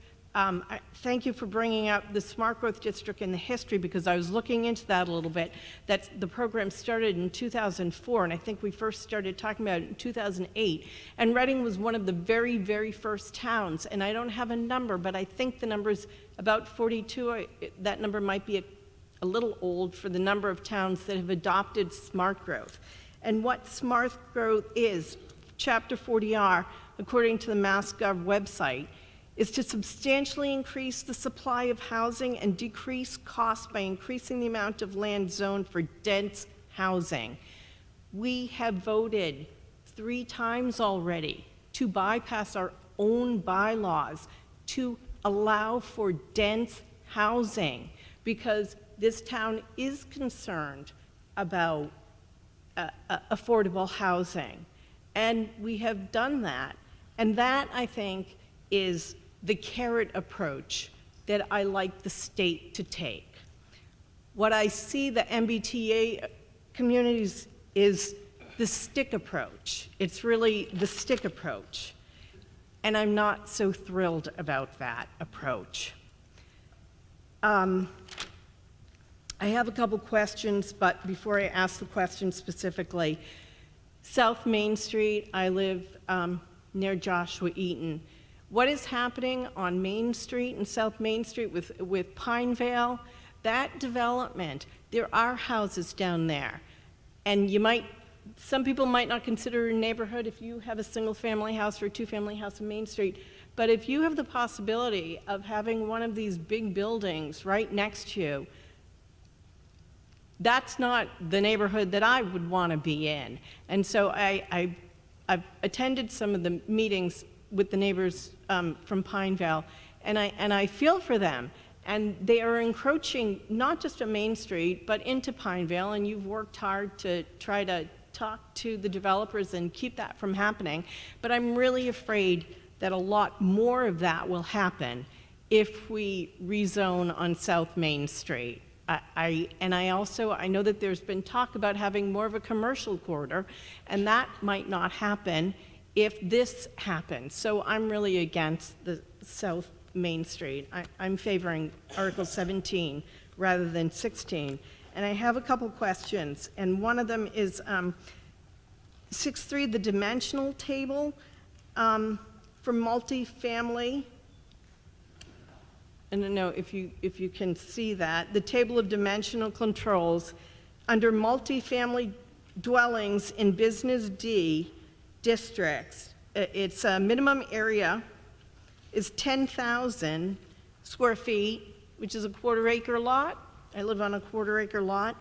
thank you for bringing up the Smart Growth District and the history, because I was looking into that a little bit. That the program started in 2004, and I think we first started talking about it in 2008. And Reading was one of the very, very first towns. And I don't have a number, but I think the number is about 42. That number might be a little old for the number of towns that have adopted smart growth. And what smart growth is, Chapter 40R, according to the MassGov website, is to substantially increase the supply of housing and decrease costs by increasing the amount of land zoned for dense housing. We have voted 3 times already to bypass our own bylaws to allow for dense housing because this town is concerned about affordable housing. And we have done that. And that, I think, is the carrot approach that I like the state to take. What I see the MBTA communities is the stick approach. It's really the stick approach. And I'm not so thrilled about that approach. I have a couple questions, but before I ask the question specifically, South Main Street, I live near Joshua Eaton. What is happening on Main Street and South Main Street with Pinevale? That development, there are houses down there. And some people might not consider it a neighborhood if you have a single-family house or a two-family house on Main Street. But if you have the possibility of having one of these big buildings right next to you, that's not the neighborhood that I would want to be in. And so I've attended some of the meetings with the neighbors from Pinevale, and I feel for them. And they are encroaching not just on Main Street, but into Pinevale, and you've worked hard to try to talk to the developers and keep that from happening. But I'm really afraid that a lot more of that will happen if we rezone on South Main Street. I know that there's been talk about having more of a commercial corridor, and that might not happen if this happens. So I'm really against the South Main Street. I'm favoring Article 17 rather than 16. And I have a couple questions, and one of them is 6.3, the dimensional table for multifamily. I don't know if you can see that. The table of dimensional controls under multifamily dwellings in Business D districts. Its minimum area is 10,000 square feet, which is a quarter-acre lot. I live on a quarter-acre lot.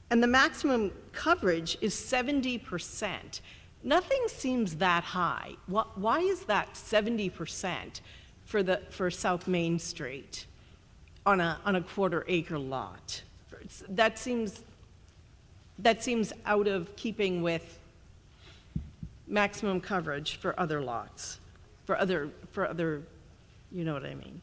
And the maximum coverage is 70%. Nothing seems that high. Why is that 70% for South Main Street on a quarter-acre lot? That seems out of keeping with maximum coverage for other lots, for other, you know what I mean?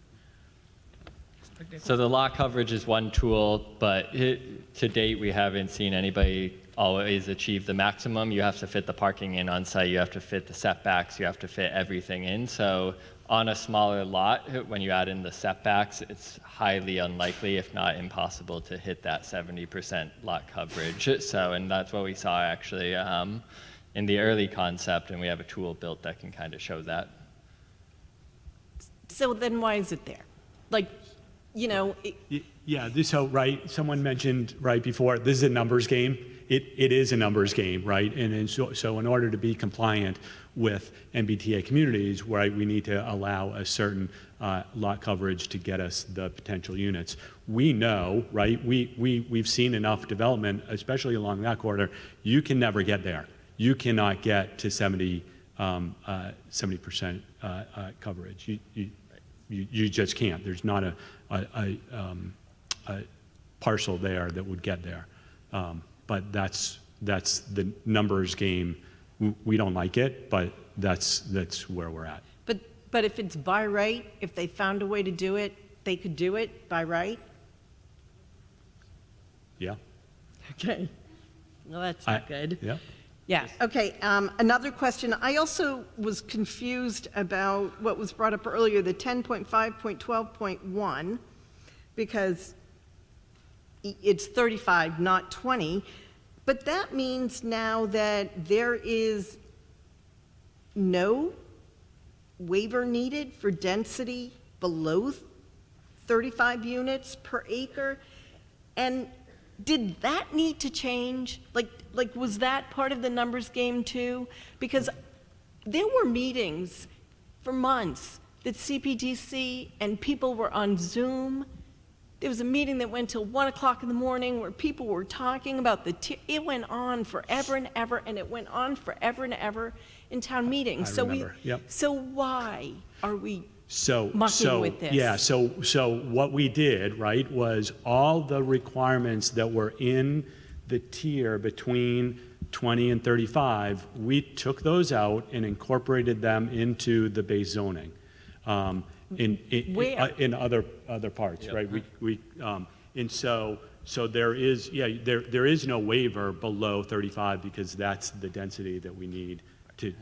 So the lot coverage is one tool, but to date, we haven't seen anybody always achieve the maximum. You have to fit the parking in on site, you have to fit the setbacks, you have to fit everything in. So on a smaller lot, when you add in the setbacks, it's highly unlikely, if not impossible, to hit that 70% lot coverage. So, and that's what we saw actually in the early concept, and we have a tool built that can kind of show that. So then why is it there? Like, you know, Yeah, so, right, someone mentioned right before, this is a numbers game. It is a numbers game, right? And so in order to be compliant with MBTA communities, right, we need to allow a certain lot coverage to get us the potential units. We know, right, we've seen enough development, especially along that corridor, you can never get there. You cannot get to 70% coverage. You just can't. There's not a parcel there that would get there. But that's the numbers game. We don't like it, but that's where we're at. But if it's by right, if they found a way to do it, they could do it by right? Yeah. Okay. Well, that's not good. Yeah. Yeah, okay. Another question. I also was confused about what was brought up earlier, the 10.5.12.1, because it's 35, not 20. But that means now that there is no waiver needed for density below 35 units per acre. And did that need to change? Like was that part of the numbers game too? Because there were meetings for months that CPDC and people were on Zoom. There was a meeting that went till 1 o'clock in the morning where people were talking about it went on forever and ever, and it went on forever and ever in town meetings. I So remember, yep. So why are we So, mucking with this? Yeah, so what we did, right, was all the requirements that were in the tier between 20 and 35, we took those out and incorporated them into the base zoning. Where? In other parts, right? And so there is, there is no waiver below 35 because that's the density that we need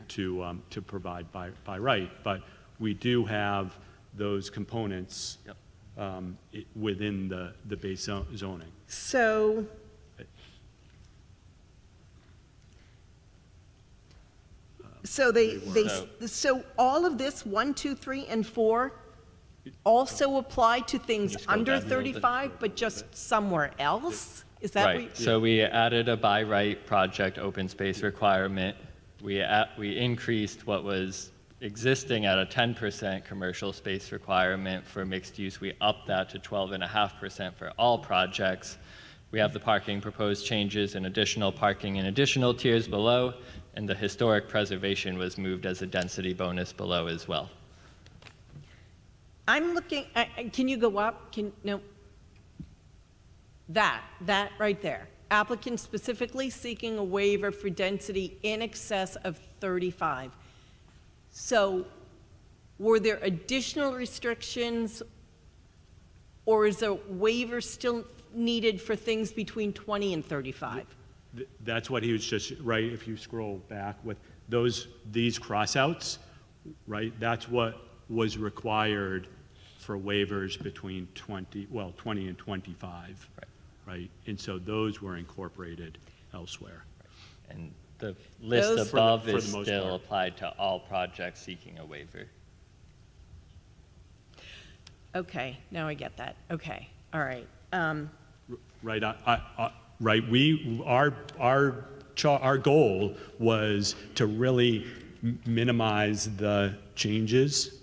to provide by right. But we do have those components within the base zoning. So all of this, 1, 2, 3, and 4, also apply to things under 35, but just somewhere else? Is that Right, so we added a by right project open space requirement. We increased what was existing at a 10% commercial space requirement for mixed use. We upped that to 12.5% for all projects. We have the parking proposed changes and additional parking in additional tiers below, and the historic preservation was moved as a density bonus below as well. I'm looking, can you go up? No. That right there. Applicant specifically seeking a waiver for density in excess of 35. So were there additional restrictions, or is a waiver still needed for things between 20 and 35? That's what he was just, right, if you scroll back with these crossouts, right, that's what was required for waivers between 20 and 25, right? And so those were incorporated elsewhere. And the list above is still applied to all projects seeking a waiver. Okay, now I get that. Okay, all right. Right, right. Our goal was to really minimize the changes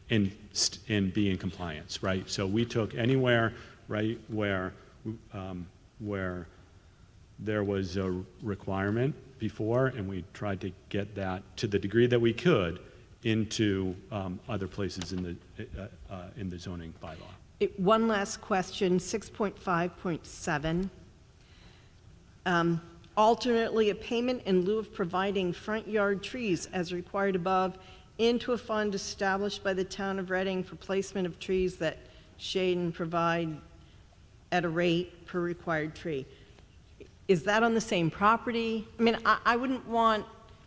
and be in compliance, right? So we took anywhere, right, where there was a requirement before, and we tried to get that to the degree that we could into other places in the zoning bylaw. One last question, 6.5.7. Alternately, a payment in lieu of providing front yard trees as required above into a fund established by the town of Reading for placement of trees that shade and provide at a rate per required tree. Is that on the same property? I mean, I wouldn't want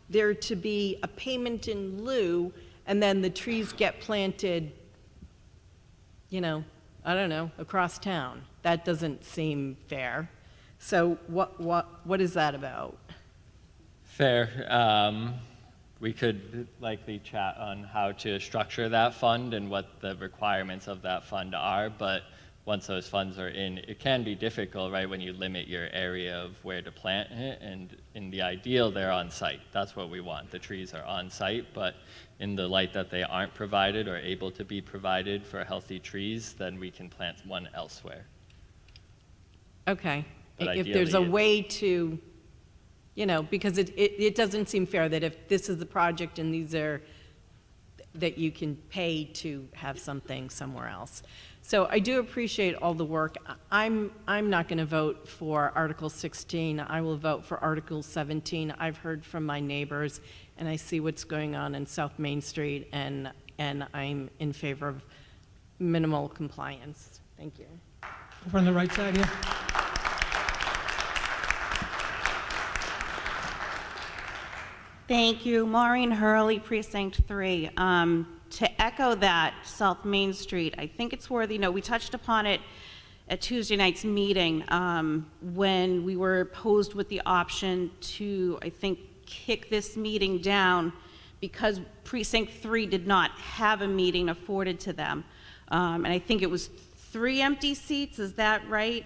there to be a payment in lieu and then the trees get planted, I don't know, across town. That doesn't seem fair. So what is that about? Fair. We could likely chat on how to structure that fund and what the requirements of that fund are, but once those funds are in, it can be difficult, right, when you limit your area of where to plant it, and in the ideal, they're on site. That's what we want. The trees are on site, but in the light that they aren't provided or able to be provided for healthy trees, then we can plant one elsewhere. Okay. But If there's a ideally, way to, because it doesn't seem fair that if this is the project and these are, that you can pay to have something somewhere else. So I do appreciate all the work. I'm not going to vote for Article 16. I will vote for Article 17. I've heard from my neighbors, and I see what's going on in South Main Street, and I'm in favor of minimal compliance. Thank you. Over on the right side here. Thank you. Maureen Hurley, Precinct 3. To echo that, South Main Street, I think it's worthy. We touched upon it at Tuesday night's meeting when we were posed with the option to, I think, kick this meeting down because Precinct 3 did not have a meeting afforded to them. And I think it was 3 empty seats, is that right?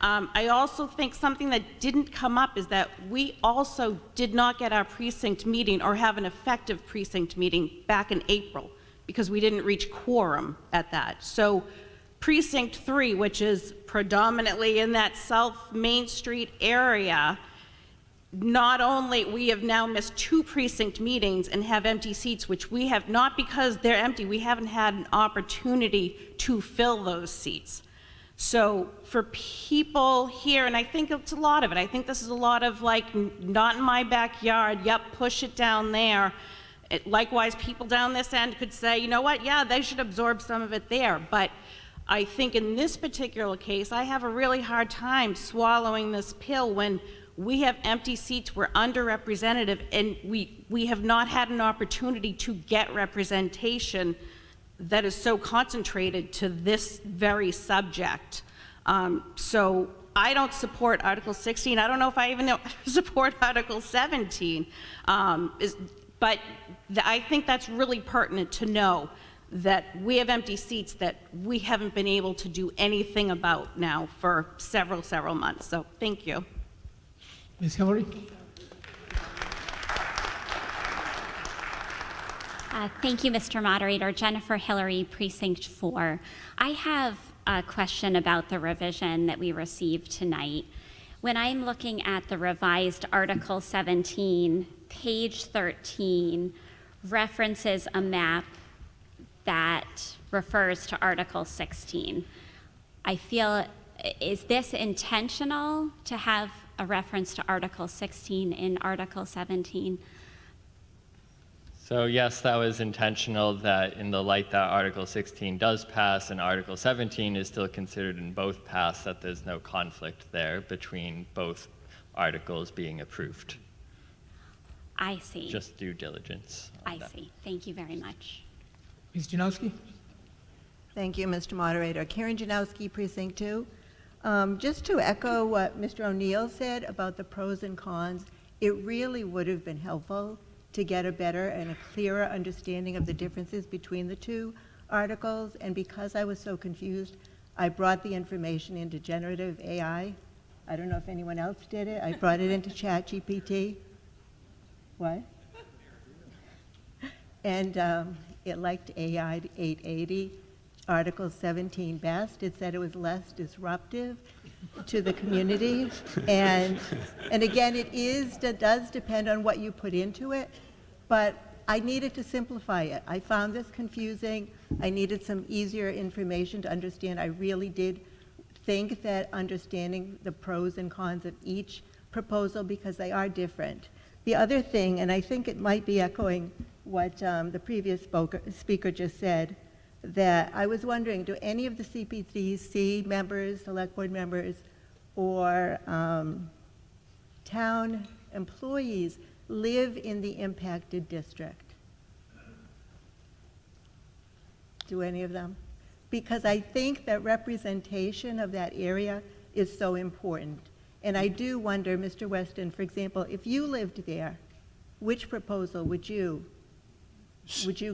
I also think something that didn't come up is that we also did not get our precinct meeting or have an effective precinct meeting back in April because we didn't reach quorum at that. So Precinct 3, which is predominantly in that South Main Street area, not only, we have now missed 2 precinct meetings and have empty seats, which we have, not because they're empty, we haven't had an opportunity to fill those seats. So for people here, and I think it's a lot of it, I think this is a lot of like, not in my backyard, yep, push it down there. Likewise, people down this end could say, you know what, yeah, they should absorb some of it there. But I think in this particular case, I have a really hard time swallowing this pill when we have empty seats, we're underrepresented, and we have not had an opportunity to get representation that is so concentrated to this very subject. So I don't support Article 16. I don't know if I even support Article 17. But I think that's really pertinent to know that we have empty seats that we haven't been able to do anything about now for several months. So thank you. Ms. Hillary? Thank you, Mr. Moderator. Jennifer Hillary, Precinct 4. I have a question about the revision that we received tonight. When I'm looking at the revised Article 17, page 13 references a map that refers to Article 16. I feel, is this intentional to have a reference to Article 16 in Article 17? So yes, that was intentional, that in the light that Article 16 does pass and Article 17 is still considered in both pass, that there's no conflict there between both articles being approved. I see. Just due diligence. I see. Thank you very much. Ms. Janowski? Thank you, Mr. Moderator. Karen Janowski, Precinct 2. Just to echo what Mr. O'Neill said about the pros and cons, it really would have been helpful to get a better and a clearer understanding of the differences between the 2 articles. And because I was so confused, I brought the information into generative AI. I don't know if anyone else did it. I brought it into ChatGPT. What? And it liked AI 880, Article 17 best. It said it was less disruptive to the community. And again, it does depend on what you put into it, but I needed to simplify it. I found this confusing. I needed some easier information to understand. I really did think that understanding the pros and cons of each proposal, because they are different. The other thing, and I think it might be echoing what the previous speaker just said, that I was wondering, do any of the CPDC members, select board members, or town employees live in the impacted district? Do any of them? Because I think that representation of that area is so important. And I do wonder, Mr. Weston, for example, if you lived there, which proposal would you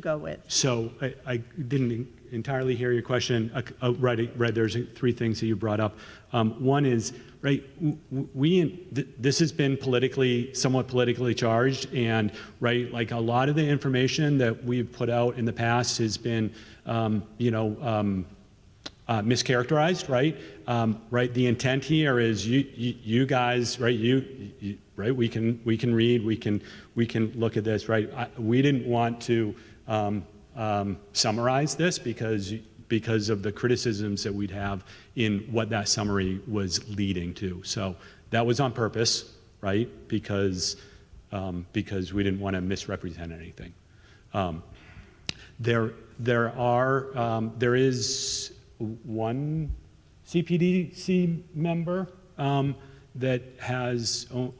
go with? So I didn't entirely hear your question. Right, there's 3 things that you brought up. One is, right, this has been somewhat politically charged, and right, like a lot of the information that we've put out in the past has been, mischaracterized, right? Right. The intent here is you guys, right? Right. We can read. We can look at this, right? We didn't want to summarize this because of the criticisms that we'd have in what that summary was leading to. So that was on purpose, right? Because we didn't want to misrepresent anything. There is one CPDC member that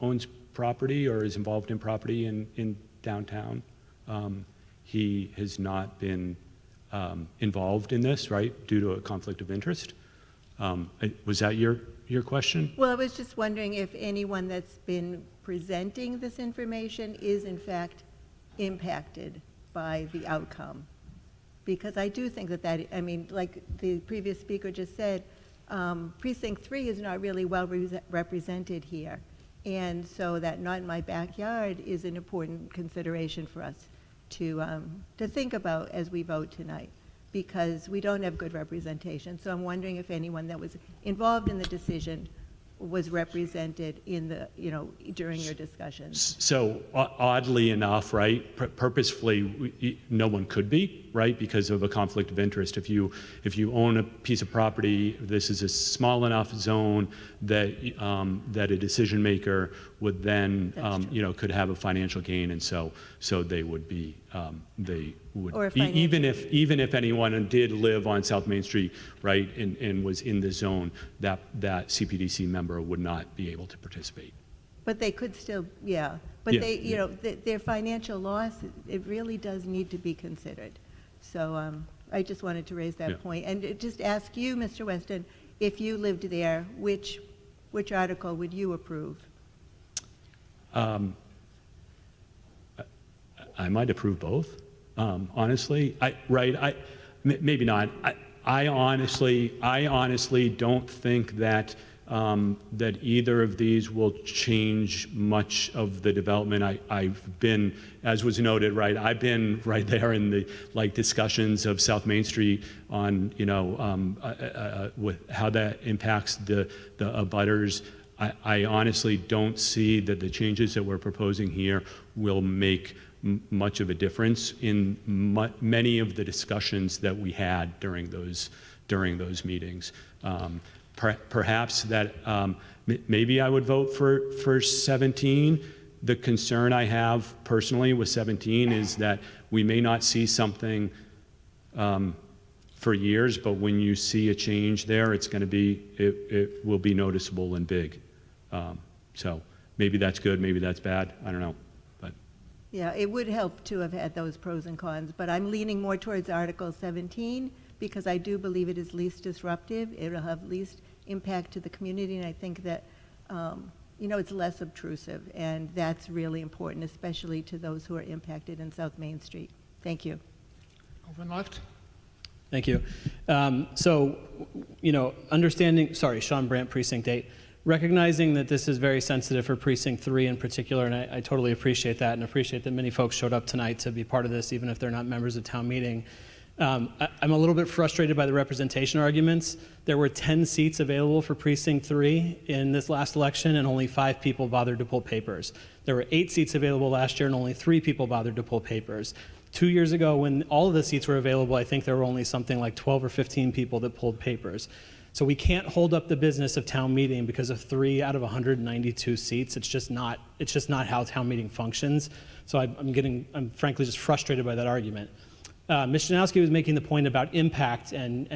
owns property or is involved in property in downtown. He has not been involved in this, right, due to a conflict of interest. Was that your question? Well, I was just wondering if anyone that's been presenting this information is in fact impacted by the outcome. Because I do think that, I mean, like the previous speaker just said, Precinct 3 is not really well represented here. And so that not in my backyard is an important consideration for us. to think about as we vote tonight, because we don't have good representation. So I'm wondering if anyone that was involved in the decision was represented in the, during your discussions. So oddly enough, right, purposefully, no one could be, right, because of a conflict of interest. If you own a piece of property, this is a small enough zone that that a decision maker would then, could have a financial gain, and so they would be, they would, Or even if anyone did live on South Main Street, right, and was in the zone, that CPDC member would not be able to participate. But they could still, yeah. But Yeah, they, yeah. their financial loss, it really does need to be considered. So I just wanted to raise that Yeah. point. And just ask you, Mr. Weston, if you lived there, which article would you approve? I might approve both, honestly. Maybe not. I honestly don't think that that either of these will change much of the development. I've been, as was noted, right, I've been right there in the discussions of South Main Street on, with how that impacts the abutters. I honestly don't see that the changes that we're proposing here will make much of a difference in many of the discussions that we had during those meetings. Perhaps that maybe I would vote for 17. The concern I have personally with 17 is that we may not see something for years, but when you see a change there, it's going to be, it will be noticeable and big. So maybe that's good, maybe that's bad, I don't know. But Yeah, it would help to have had those pros and cons, but I'm leaning more towards Article 17 because I do believe it is least disruptive. It'll have least impact to the community, and I think that, it's less obtrusive, and that's really important, especially to those who are impacted in South Main Street. Thank you. Over and left. Thank you. Sean Brandt, Precinct 8. Recognizing that this is very sensitive for Precinct 3 in particular, and I totally appreciate that, and appreciate that many folks showed up tonight to be part of this, even if they're not members of town meeting. I'm a little bit frustrated by the representation arguments. There were 10 seats available for Precinct 3 in this last election, and only 5 people bothered to pull papers. There were 8 seats available last year, and only 3 people bothered to pull papers. 2 years ago, when all of the seats were available, I think there were only something like 12 or 15 people that pulled papers. So we can't hold up the business of town meeting because of 3 out of 192 seats. It's just not how town meeting functions. So I'm frankly just frustrated by that argument. Ms. Janowski was making the point about impact and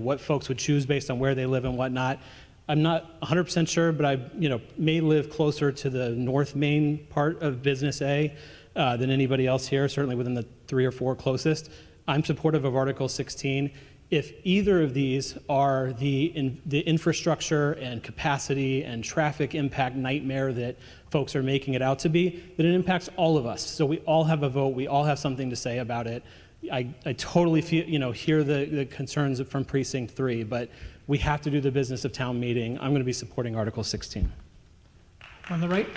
what folks would choose based on where they live and whatnot. I'm not 100% sure, but I may live closer to the North Main part of Business A than anybody else here, certainly within the 3 or 4 closest. I'm supportive of Article 16. If either of these are the infrastructure and capacity and traffic impact nightmare that folks are making it out to be, then it impacts all of us. So we all have a vote. We all have something to say about it. I totally feel, hear the concerns from Precinct 3, but we have to do the business of town meeting. I'm going to be supporting Article 16. On the right.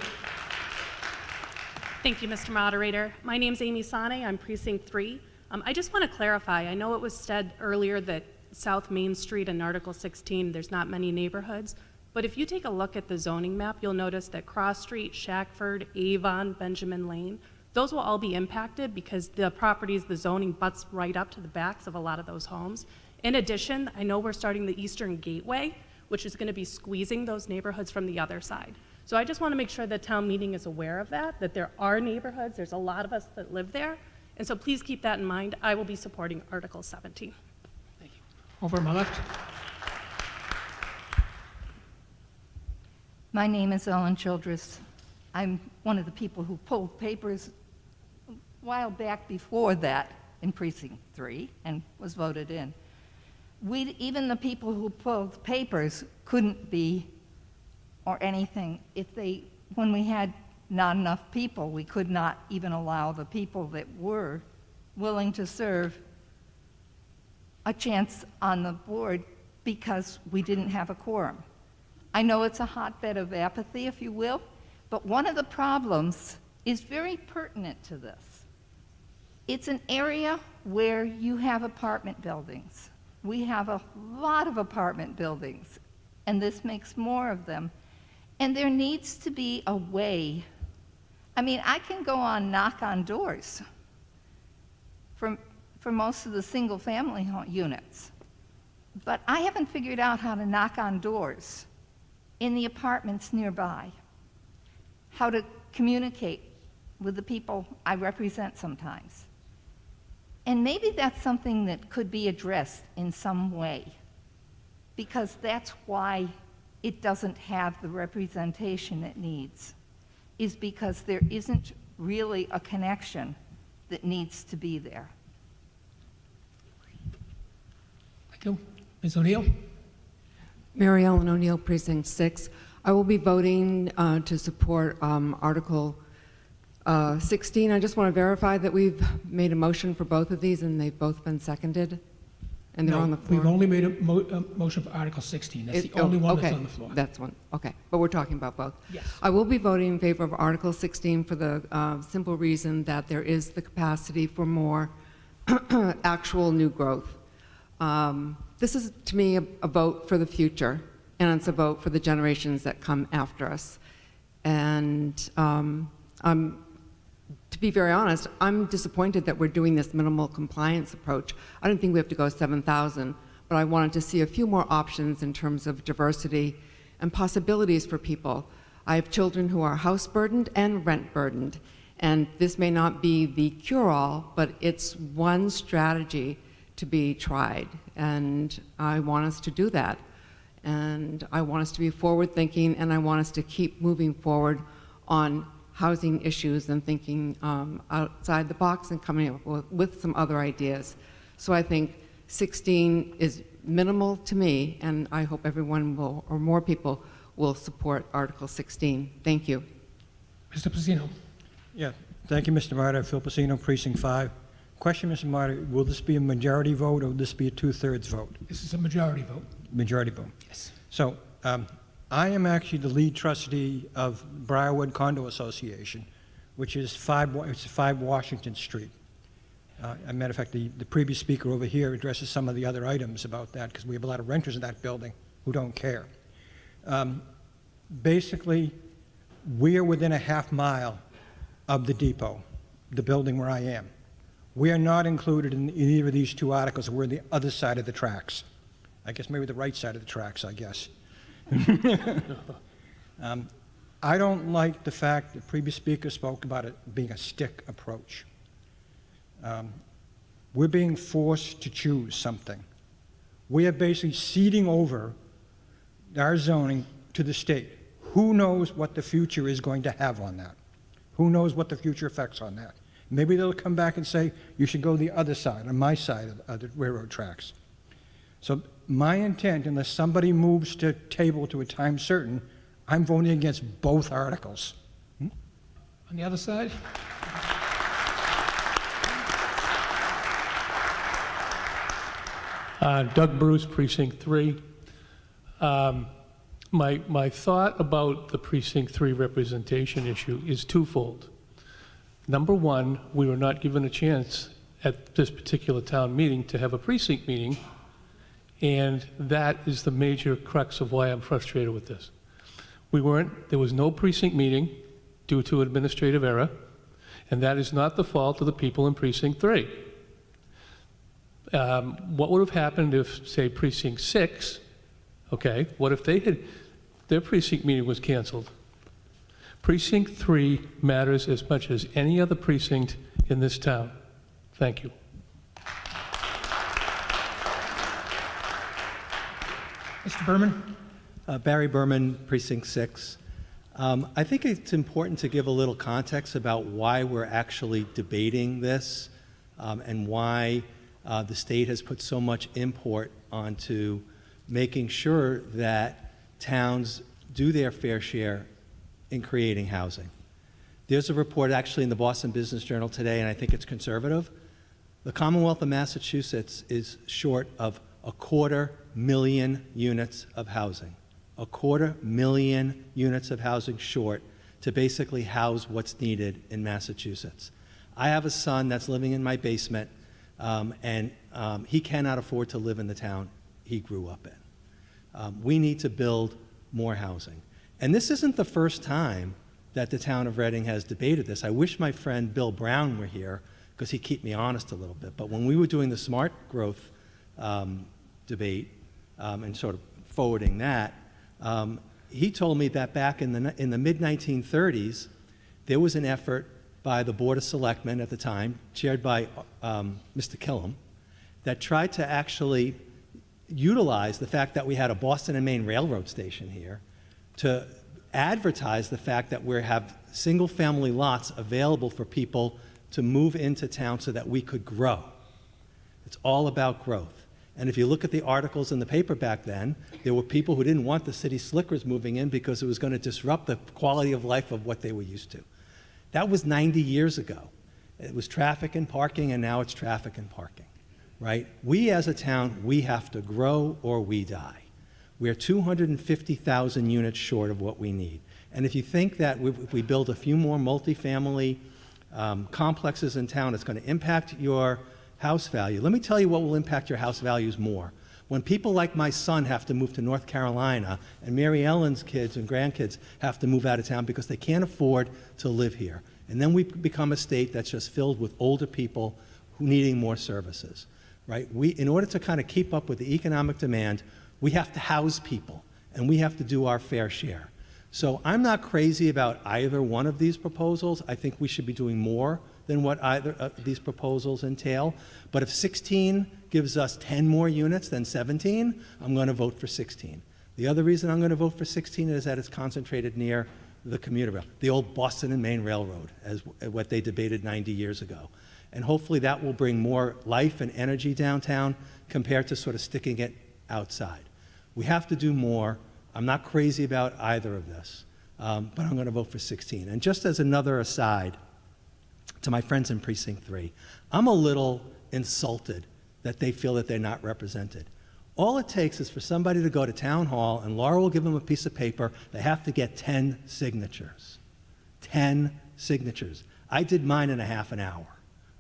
Thank you, Mr. Moderator. My name's Amy Sane. I'm Precinct 3. I just want to clarify. I know it was said earlier that South Main Street in Article 16, there's not many neighborhoods. But if you take a look at the zoning map, you'll notice that Cross Street, Shackford, Avon, Benjamin Lane, those will all be impacted because the properties, the zoning butts right up to the backs of a lot of those homes. In addition, I know we're starting the Eastern Gateway, which is going to be squeezing those neighborhoods from the other side. So I just want to make sure that town meeting is aware of that there are neighborhoods, there's a lot of us that live there. And so please keep that in mind. I will be supporting Article 17. Over on my left. My name is Ellen Childress. I'm one of the people who pulled papers a while back before that in Precinct 3 and was voted in. Even the people who pulled papers couldn't be, or anything, when we had not enough people, we could not even allow the people that were willing to serve a chance on the board because we didn't have a quorum. I know it's a hotbed of apathy, if you will, but one of the problems is very pertinent to this. it's an area where you have apartment buildings. We have a lot of apartment buildings, and this makes more of them. And there needs to be a way. I mean, I can go on knock on doors for most of the single-family units, but I haven't figured out how to knock on doors in the apartments nearby, how to communicate with the people I represent sometimes. And maybe that's something that could be addressed in some way, because that's why it doesn't have the representation it needs, is because there isn't really a connection that needs to be there. Thank you. Ms. O'Neill? Mary Ellen O'Neill, Precinct 6. I will be voting to support Article 16. I just want to verify that we've made a motion for both of these and they've both been seconded, and they're No, on the floor. we've only made a motion for Article 16. That's the only one that's on the floor. Okay, that's one, okay. But we're talking about both. Yes. I will be voting in favor of Article 16 for the simple reason that there is the capacity for more actual new growth. This is, to me, a vote for the future, and it's a vote for the generations that come after us. And to be very honest, I'm disappointed that we're doing this minimal compliance approach. I don't think we have to go 7,000, but I wanted to see a few more options in terms of diversity and possibilities for people. I have children who are house burdened and rent burdened, and this may not be the cure-all, but it's one strategy to be tried, and I want us to do that. And I want us to be forward-thinking, and I want us to keep moving forward on housing issues and thinking outside the box and coming up with some other ideas. So I think 16 is minimal to me, and I hope everyone will, or more people, will support Article 16. Thank you. Mr. Pacino? Yeah, thank you, Mr. Martyr. Phil Pacino, Precinct 5. Question, Mr. Martyr, will this be a majority vote or will this be a two-thirds vote? This is a majority vote. Majority vote. Yes. So I am actually the lead trustee of Briarwood Condo Association, which is 5 Washington Street. As a matter of fact, the previous speaker over here addresses some of the other items about that because we have a lot of renters in that building who don't care. Basically, we are within a half mile of the depot, the building where I am. We are not included in either of these two articles. We're on the other side of the tracks. I guess maybe the right side of the tracks, I guess. I don't like the fact the previous speaker spoke about it being a stick approach. We're being forced to choose something. We are basically ceding over our zoning to the state. Who knows what the future is going to have on that? Who knows what the future effects on that? Maybe they'll come back and say, you should go the other side, on my side of the railroad tracks. So my intent, unless somebody moves to table to a time certain, I'm voting against both articles. On the other side? Doug Bruce, Precinct 3. My thought about the Precinct 3 representation issue is twofold. Number one, we were not given a chance at this particular town meeting to have a precinct meeting, and that is the major crux of why I'm frustrated with this. There was no precinct meeting due to administrative error, and that is not the fault of the people in Precinct 3. What would have happened if, say, Precinct 6, okay, what if their precinct meeting was canceled? Precinct 3 matters as much as any other precinct in this town. Thank you. Mr. Berman? Barry Berman, Precinct 6. I think it's important to give a little context about why we're actually debating this and why the state has put so much import onto making sure that towns do their fair share in creating housing. There's a report actually in the Boston Business Journal today, and I think it's conservative. The Commonwealth of Massachusetts is short of 250,000 units of housing. 250,000 units of housing short to basically house what's needed in Massachusetts. I have a son that's living in my basement, and he cannot afford to live in the town he grew up in. We need to build more housing. And this isn't the first time that the town of Reading has debated this. I wish my friend Bill Brown were here, because he'd keep me honest a little bit. But when we were doing the smart growth debate and sort of forwarding that, he told me that back in the mid-1930s, there was an effort by the Board of Selectmen at the time, chaired by Mr. Killam, that tried to actually utilize the fact that we had a Boston and Maine railroad station here to advertise the fact that we have single-family lots available for people to move into town so that we could grow. It's all about growth. And if you look at the articles in the paper back then, there were people who didn't want the city slickers moving in because it was going to disrupt the quality of life of what they were used to. That was 90 years ago. It was traffic and parking, and now it's traffic and parking, right? We as a town, we have to grow or we die. We're 250,000 units short of what we need. And if you think that if we build a few more multifamily complexes in town, it's going to impact your house value. Let me tell you what will impact your house values more. When people like my son have to move to North Carolina, and Mary Ellen's kids and grandkids have to move out of town because they can't afford to live here. And then we become a state that's just filled with older people who needing more services, right? In order to kind of keep up with the economic demand, we have to house people, and we have to do our fair share. So I'm not crazy about either one of these proposals. I think we should be doing more than what either of these proposals entail. But if 16 gives us 10 more units than 17, I'm going to vote for 16. The other reason I'm going to vote for 16 is that it's concentrated near the commuter rail, the old Boston and Maine Railroad, as what they debated 90 years ago. And hopefully that will bring more life and energy downtown compared to sort of sticking it outside. We have to do more. I'm not crazy about either of this, but I'm going to vote for 16. And just as another aside, to my friends in Precinct 3, I'm a little insulted that they feel that they're not represented. All it takes is for somebody to go to town hall, and Laura will give them a piece of paper. They have to get 10 signatures. 10 signatures. I did mine in a half an hour.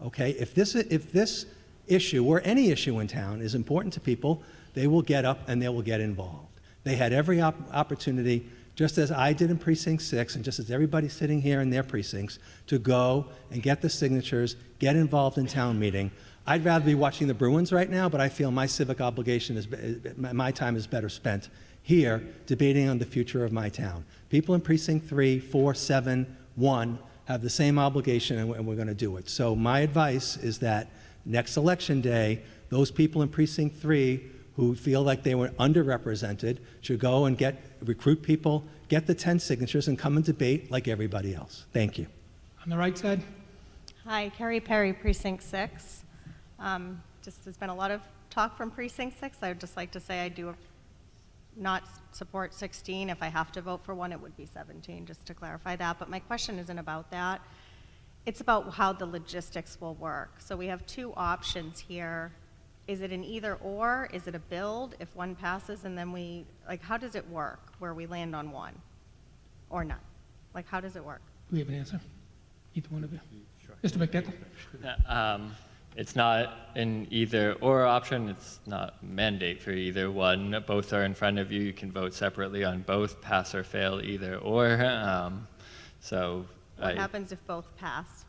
Okay? If this issue, or any issue in town, is important to people, they will get up and they will get involved. They had every opportunity, just as I did in Precinct 6, and just as everybody sitting here in their precincts, to go and get the signatures, get involved in town meeting. I'd rather be watching the Bruins right now, but I feel my civic obligation is, my time is better spent here debating on the future of my town. People in Precinct 3, 4, 7, 1 have the same obligation, and we're going to do it. So my advice is that next election day, those people in Precinct 3 who feel like they were underrepresented should go and recruit people, get the 10 signatures, and come and debate like everybody else. Thank you. On the right side? Hi, Carrie Perry, Precinct 6. There's been a lot of talk from Precinct 6. I would just like to say I do not support 16. If I have to vote for one, it would be 17, just to clarify that. But my question isn't about that. It's about how the logistics will work. So we have two options here. Is it an either or? Is it a build if one passes and then how does it work where we land on one or none? How does it work? Do we have an answer? Either one of you? Sure. Mr. McNichol? It's not an either or option. It's not a mandate for either one. Both are in front of you. You can vote separately on both, pass or fail, either or. What happens if both pass?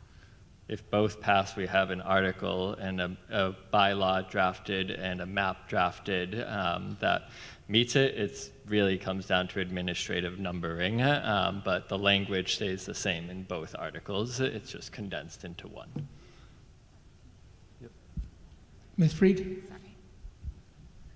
If both pass, we have an article and a bylaw drafted and a map drafted that meets it. It really comes down to administrative numbering, but the language stays the same in both articles. It's just condensed into one. Ms. Freed? Sorry.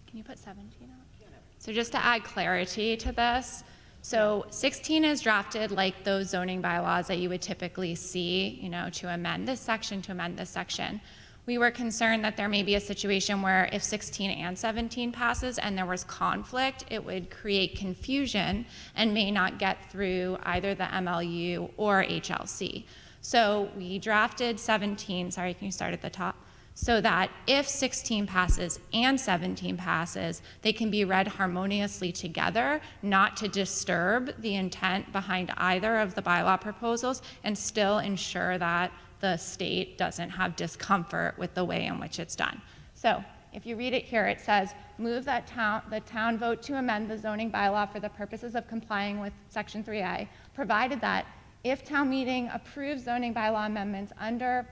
Can you put 17 up? So just to add clarity to this, so 16 is drafted like those zoning bylaws that you would typically see, to amend this section, to amend this section. We were concerned that there may be a situation where if 16 and 17 passes and there was conflict, it would create confusion and may not get through either the MLU or HLC. So we drafted 17, sorry, can you start at the top? So that if 16 passes and 17 passes, they can be read harmoniously together, not to disturb the intent behind either of the bylaw proposals, and still ensure that the state doesn't have discomfort with the way in which it's done. So if you read it here, it says, move that the town vote to amend the zoning bylaw for the purposes of complying with Section 3A, provided that if town meeting approves zoning bylaw amendments under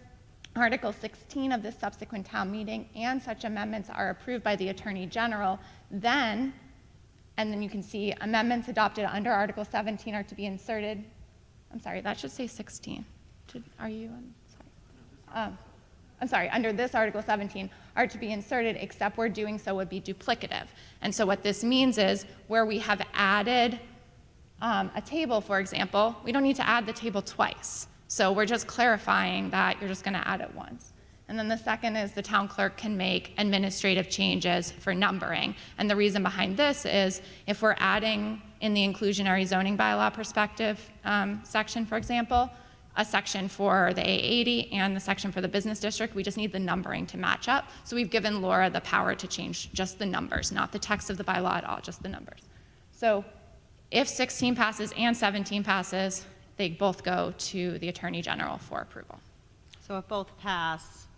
Article 16 of this subsequent town meeting and such amendments are approved by the Attorney General, then you can see amendments adopted under Article 17 are to be inserted. I'm sorry, that should say 16. Are you, I'm sorry, under this Article 17 are to be inserted, except where doing so would be duplicative. And so what this means is where we have added a table, for example, we don't need to add the table twice. So we're just clarifying that you're just going to add it once. And then the second is the town clerk can make administrative changes for numbering. And the reason behind this is if we're adding in the inclusionary zoning bylaw perspective section, for example, a section for the A80 and the section for the business district, we just need the numbering to match up. So we've given Laura the power to change just the numbers, not the text of the bylaw at all, just the numbers. So if 16 passes and 17 passes, they both go to the Attorney General for approval. So if both pass,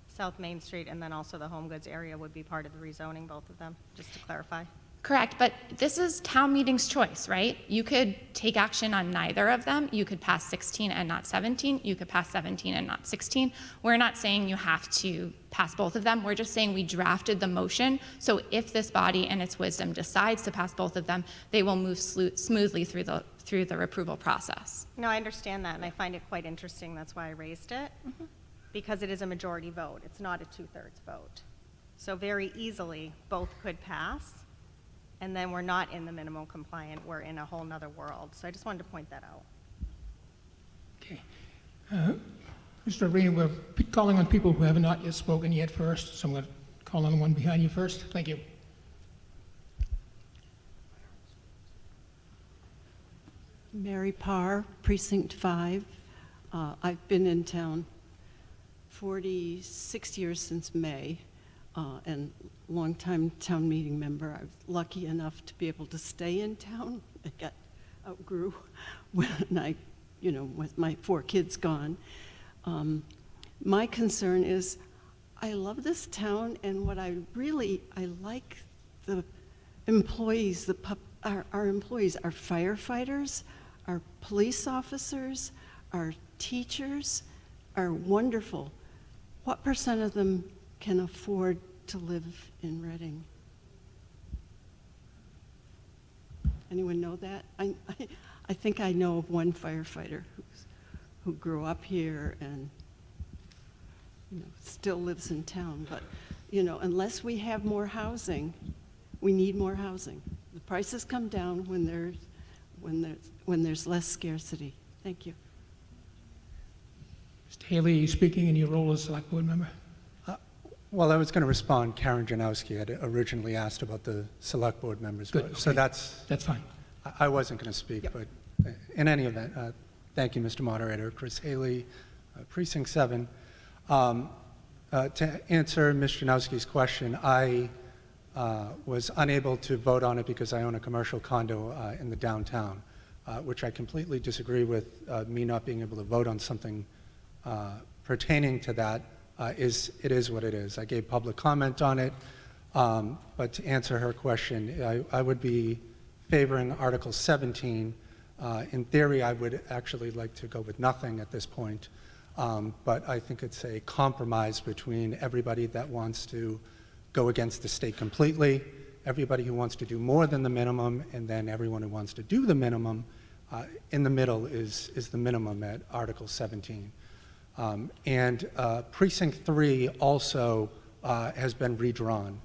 South Main Street and then also the Home Goods area would be part of the rezoning, both of them, just to clarify? Correct, but this is town meeting's choice, right? You could take action on neither of them. You could pass 16 and not 17. You could pass 17 and not 16. We're not saying you have to pass both of them. We're just saying we drafted the motion, so if this body in its wisdom decides to pass both of them, they will move smoothly through the approval process. No, I understand that, and I find it quite interesting. That's why I raised it, because it is a majority vote. It's not a 2/3 vote. So very easily, both could pass, and then we're not in the minimum compliant. We're in a whole nother world. So I just wanted to point that out. Okay. Mr. Arena, we're calling on people who have not yet spoken yet first, so I'm going to call on the one behind you first. Thank you. Mary Parr, Precinct 5. I've been in town 46 years since May, and longtime town meeting member. I was lucky enough to be able to stay in town. I outgrew when with my 4 kids gone. My concern is, I love this town, and what I like the employees, our employees, our firefighters, our police officers, our teachers are wonderful. What % of them can afford to live in Reading? Anyone know that? I think I know of one firefighter who grew up here and still lives in town. But unless we have more housing, we need more housing. The prices come down when there's less scarcity. Thank you. Mr. Haley, are you speaking in your role as Select Board member? Well, I was going to respond. Karen Janowski had originally asked about the Select Board members. Good, So okay. that's fine. I wasn't going to speak, Yep. but in any event, thank you, Mr. Moderator. Chris Haley, Precinct 7. To answer Ms. Janowski's question, I was unable to vote on it because I own a commercial condo in the downtown, which I completely disagree with. Me not being able to vote on something pertaining to that it is what it is. I gave public comment on it, but to answer her question, I would be favoring Article 17. In theory, I would actually like to go with nothing at this point, but I think it's a compromise between everybody that wants to go against the state completely, everybody who wants to do more than the minimum, and then everyone who wants to do the minimum. In the middle is the minimum at Article 17. And Precinct 3 also has been redrawn.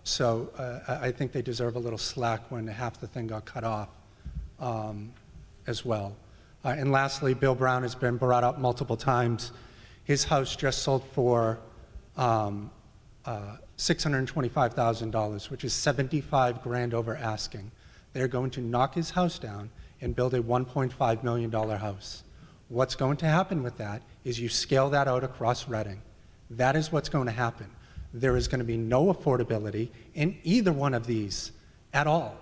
So I think they deserve a little slack when half the thing got cut off as well. And lastly, Bill Brown has been brought up multiple times. His house just sold for $625,000, which is 75 grand over asking. They're going to knock his house down and build a $1.5 million house. What's going to happen with that is you scale that out across Reading. That is what's going to happen. There is going to be no affordability in either one of these at all.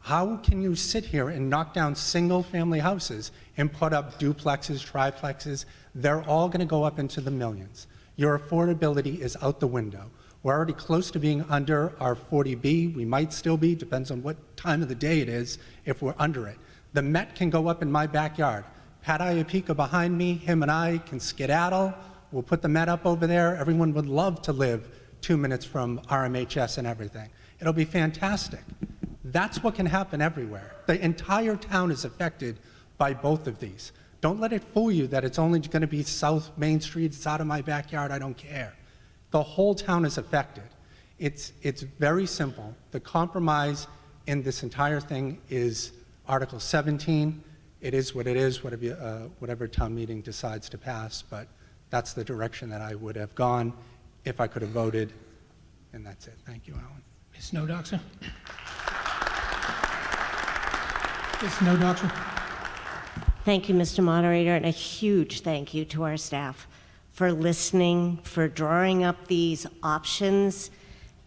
How can you sit here and knock down single-family houses and put up duplexes, triplexes? They're all going to go up into the millions. Your affordability is out the window. We're already close to being under our 40B. We might still be, depends on what time of the day it is, if we're under it. The Met can go up in my backyard. Pat Iapika behind me, him and I can skedaddle. We'll put the Met up over there. Everyone would love to live 2 minutes from RMHS and everything. It'll be fantastic. That's what can happen everywhere. The entire town is affected by both of these. Don't let it fool you that it's only going to be South Main Street, it's out of my backyard, I don't care. The whole town is affected. It's very simple. The compromise in this entire thing is Article 17. It is what it is, whatever town meeting decides to pass, but that's the direction that I would have gone if I could have voted, and that's it. Thank you, Alan. Ms. Snowdoxer? Ms. Snowdoxer? Thank you, Mr. Moderator, and a huge thank you to our staff for listening, for drawing up these options,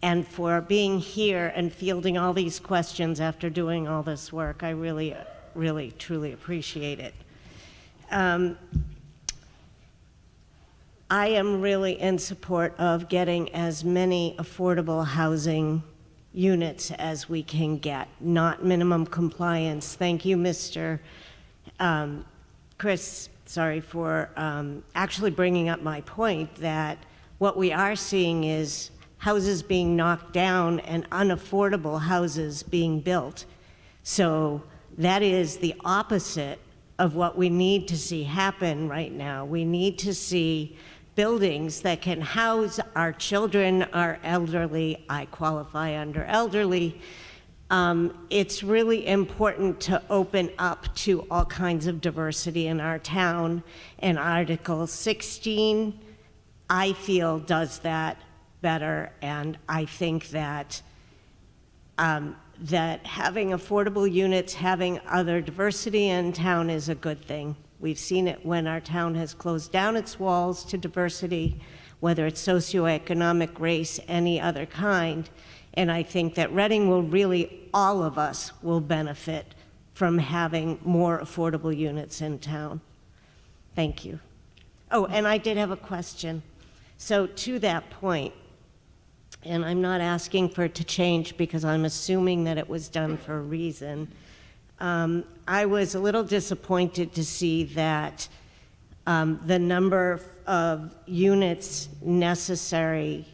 and for being here and fielding all these questions after doing all this work. I really, really, truly appreciate it. I am really in support of getting as many affordable housing units as we can get, not minimum compliance. Thank you, Mr. Chris, sorry, for actually bringing up my point that what we are seeing is houses being knocked down and unaffordable houses being built. So that is the opposite of what we need to see happen right now. We need to see buildings that can house our children, our elderly. I qualify under elderly. It's really important to open up to all kinds of diversity in our town, and Article 16, I feel, does that better, and I think that that having affordable units, having other diversity in town is a good thing. We've seen it when our town has closed down its walls to diversity, whether it's socioeconomic, race, any other kind. And I think that Reading will really, all of us will benefit from having more affordable units in town. Thank you. Oh, and I did have a question. So to that point, and I'm not asking for it to change because I'm assuming that it was done for a reason, I was a little disappointed to see that the number of units necessary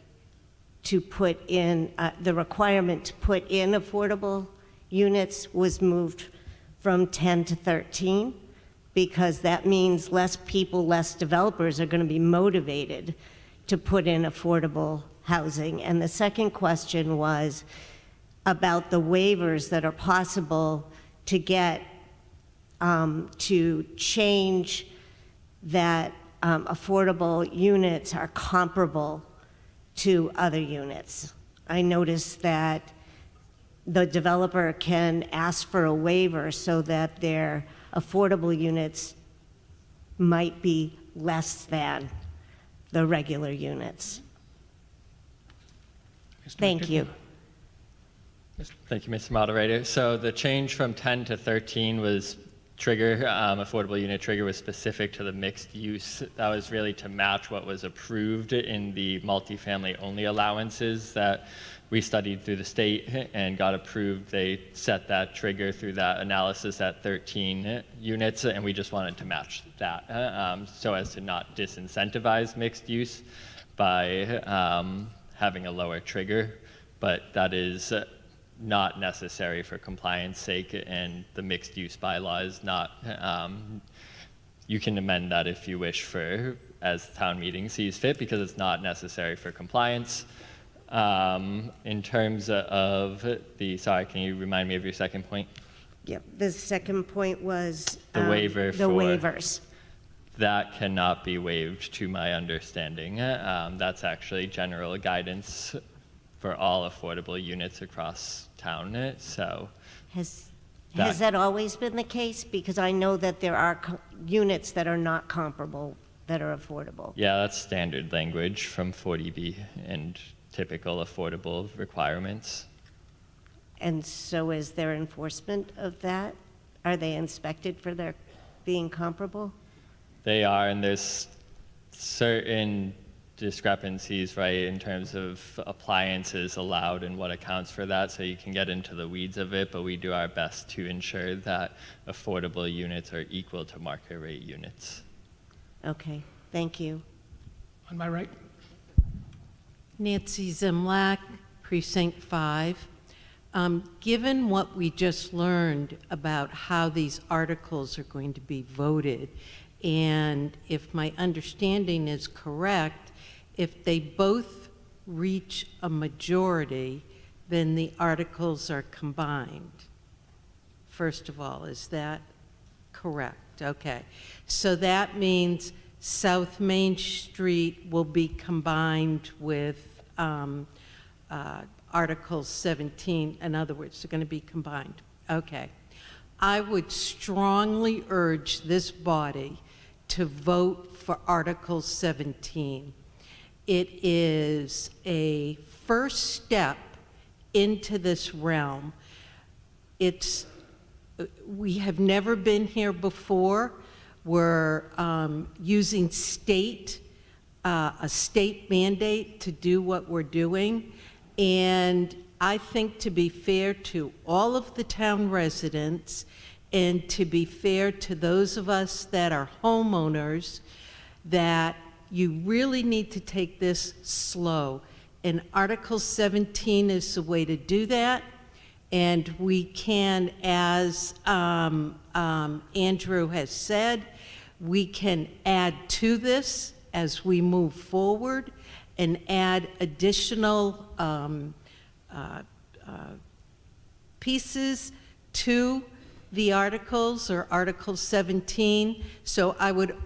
to put in, the requirement to put in affordable units was moved from 10 to 13, because that means less people, less developers are going to be motivated to put in affordable housing. And the second question was about the waivers that are possible to get to change that affordable units are comparable to other units. I noticed that the developer can ask for a waiver so that their affordable units might be less than the regular units. Thank you. Thank you, Mr. Moderator. So the change from 10 to 13 was affordable unit trigger was specific to the mixed use. That was really to match what was approved in the multifamily only allowances that we studied through the state and got approved. They set that trigger through that analysis at 13 units, and we just wanted to match that so as to not disincentivize mixed use by having a lower trigger. But that is not necessary for compliance sake, and the mixed use bylaw is not, you can amend that if you wish for, as town meeting sees fit, because it's not necessary for compliance. In terms of sorry, can you remind me of your second point? Yep, the second point was The waiver the waivers. That cannot be waived to my understanding. That's actually general guidance for all affordable units across town. So Has that always been the case? Because I know that there are units that are not comparable that are affordable. yeah, that's standard language from 40B and typical affordable requirements. And so is there enforcement of that? Are they inspected for their being comparable? They are, and there's certain discrepancies, right, in terms of appliances allowed and what accounts for that, so you can get into the weeds of it, but we do our best to ensure that affordable units are equal to market rate units. Okay, thank you. On my right. Nancy Zimlak, Precinct 5. Given what we just learned about how these articles are going to be voted, and if my understanding is correct, if they both reach a majority, then the articles are combined. First of all, is that correct? Okay. So that means South Main Street will be combined with Article 17. In other words, they're going to be combined. Okay. I would strongly urge this body to vote for Article 17. It is a first step into this realm. We have never been here before. We're using a state mandate to do what we're doing. And I think, to be fair to all of the town residents and to be fair to those of us that are homeowners, that you really need to take this slow. And Article 17 is the way to do that. And we can, as Andrew has said, we can add to this as we move forward and add additional pieces to the articles or Article 17. So I would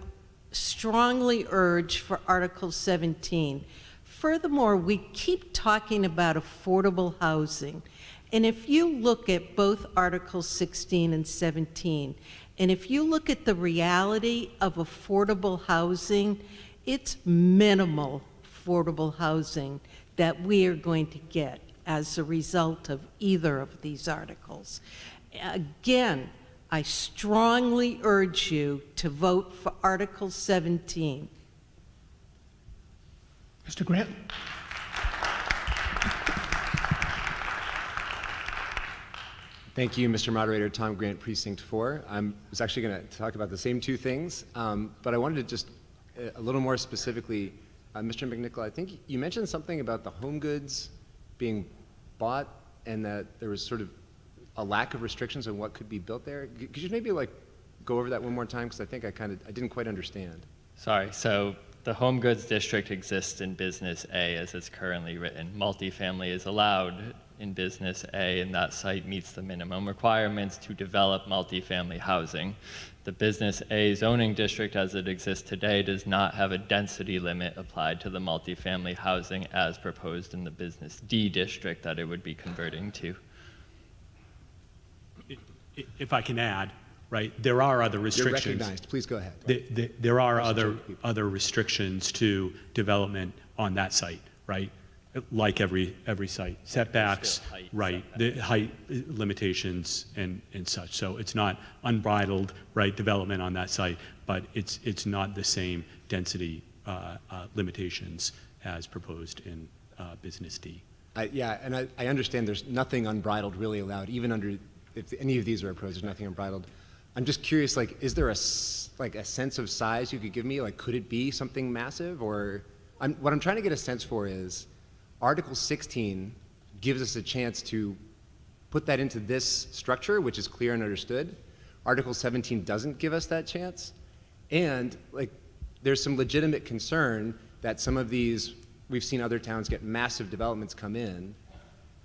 strongly urge for Article 17. Furthermore, we keep talking about affordable housing. And if you look at both Articles 16 and 17, and if you look at the reality of affordable housing, it's minimal affordable housing that we are going to get as a result of either of these articles. Again, I strongly urge you to vote for Article 17. Mr. Grant? Thank you, Mr. Moderator. Tom Grant, Precinct 4. I was actually going to talk about the same two things, but I wanted to just a little more specifically, Mr. McNichol, I think you mentioned something about the home goods being bought and that there was sort of a lack of restrictions on what could be built there. Could you maybe go over that one more time? Because I think I didn't quite understand. Sorry, so the home goods district exists in Business A as it's currently written. Multifamily is allowed in Business A, and that site meets the minimum requirements to develop multifamily housing. The Business A zoning district as it exists today does not have a density limit applied to the multifamily housing as proposed in the Business D district that it would be converting to. If I can add, right, there are other restrictions. You're recognized. Please go ahead. There are other restrictions to development on that site, right? Like every site, setbacks, right, the height limitations and such. So it's not unbridled, right, development on that site, but it's not the same density limitations as proposed in Business D. Yeah, and I understand there's nothing unbridled really allowed, even under, if any of these are approached, there's nothing unbridled. I'm just curious, is there a sense of size you could give me? Could it be something massive? Or what I'm trying to get a sense for is, Article 16 gives us a chance to put that into this structure, which is clear and understood. Article 17 doesn't give us that chance. And there's some legitimate concern that some of these, we've seen other towns get massive developments come in.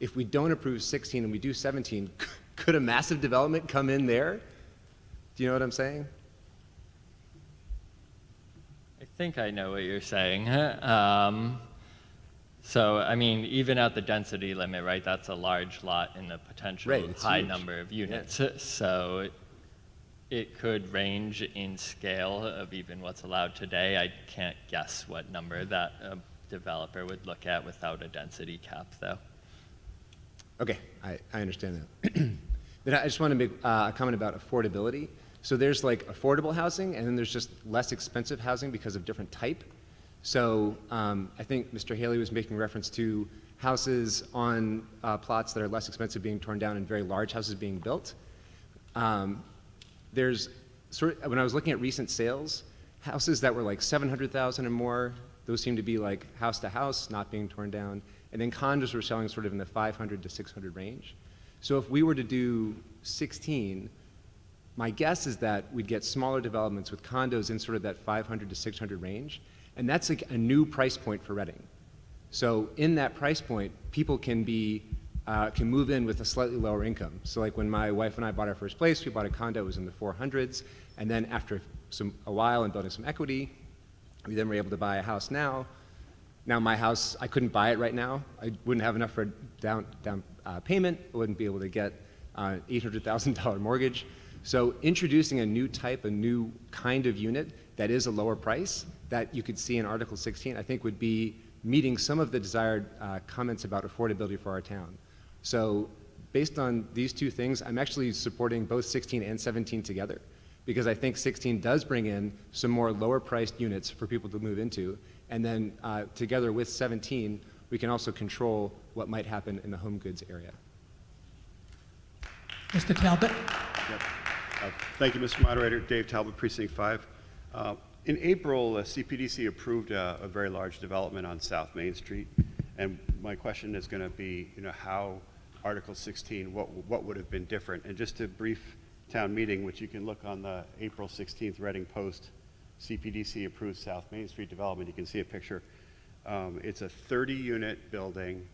If we don't approve 16 and we do 17, could a massive development come in there? Do you know what I'm saying? I think I know what you're saying. So, I mean, even at the density limit, right, that's a large lot in the potential high huge. number of units. Yeah. So it could range in scale of even what's allowed today. I can't guess what number that a developer would look at without a density cap, though. Okay, I understand that. Then I just want to make a comment about affordability. So there's like affordable housing, and then there's just less expensive housing because of different type. So I think Mr. Haley was making reference to houses on plots that are less expensive being torn down and very large houses being built. There's when I was looking at recent sales, houses that were like 700,000 or more, those seem to be like house to house, not being torn down. And then condos were selling sort of in the 500 to 600 range. So if we were to do 16, my guess is that we'd get smaller developments with condos in sort of that 500 to 600 range. And that's like a new price point for Reading. So in that price point, people can move in with a slightly lower income. So like when my wife and I bought our first place, we bought a condo, it was in the 400s. And then after a while and building some equity, we then were able to buy a house now. Now my house, I couldn't buy it right now. I wouldn't have enough for a down payment. I wouldn't be able to get an $800,000 mortgage. So introducing a new type, a new kind of unit that is a lower price that you could see in Article 16, I think would be meeting some of the desired comments about affordability for our town. So based on these two things, I'm actually supporting both 16 and 17 together, because I think 16 does bring in some more lower priced units for people to move into. And then together with 17, we can also control what might happen in the home goods area. Mr. Talbot? Yep. Thank you, Mr. Moderator. Dave Talbot, Precinct 5. In April, CPDC approved a very large development on South Main Street. And my question is going to be, how Article 16, what would have been different? And just a brief town meeting, which you can look on the April 16th Reading Post, CPDC approved South Main Street development. You can see a picture. It's a 30-unit building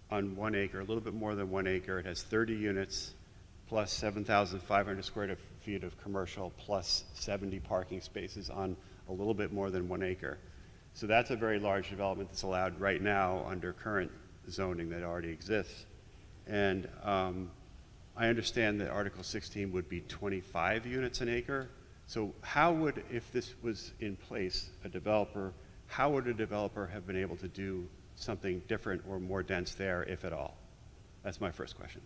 on 1 acre, a little bit more than 1 acre. It has 30 units plus 7,500 square feet of commercial plus 70 parking spaces on a little bit more than 1 acre. So that's a very large development that's allowed right now under current zoning that already exists. And I understand that Article 16 would be 25 units an acre. So how would, if this was in place, how would a developer have been able to do something different or more dense there, if at all? That's my first question.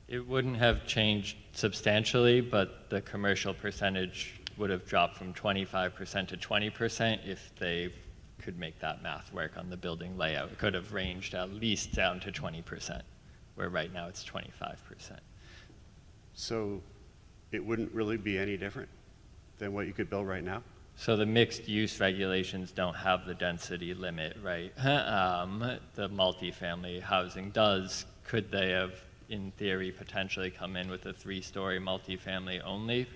It wouldn't have changed substantially, but the commercial percentage would have dropped from 25% to 20% if they could make that math work on the building layout. It could have ranged at least down to 20%, where right now it's 25%. So it wouldn't really be any different than what you could build right now? So the mixed use regulations don't have the density limit, right? The multifamily housing does. Could they have, in theory, potentially come in with a 3-story multifamily only?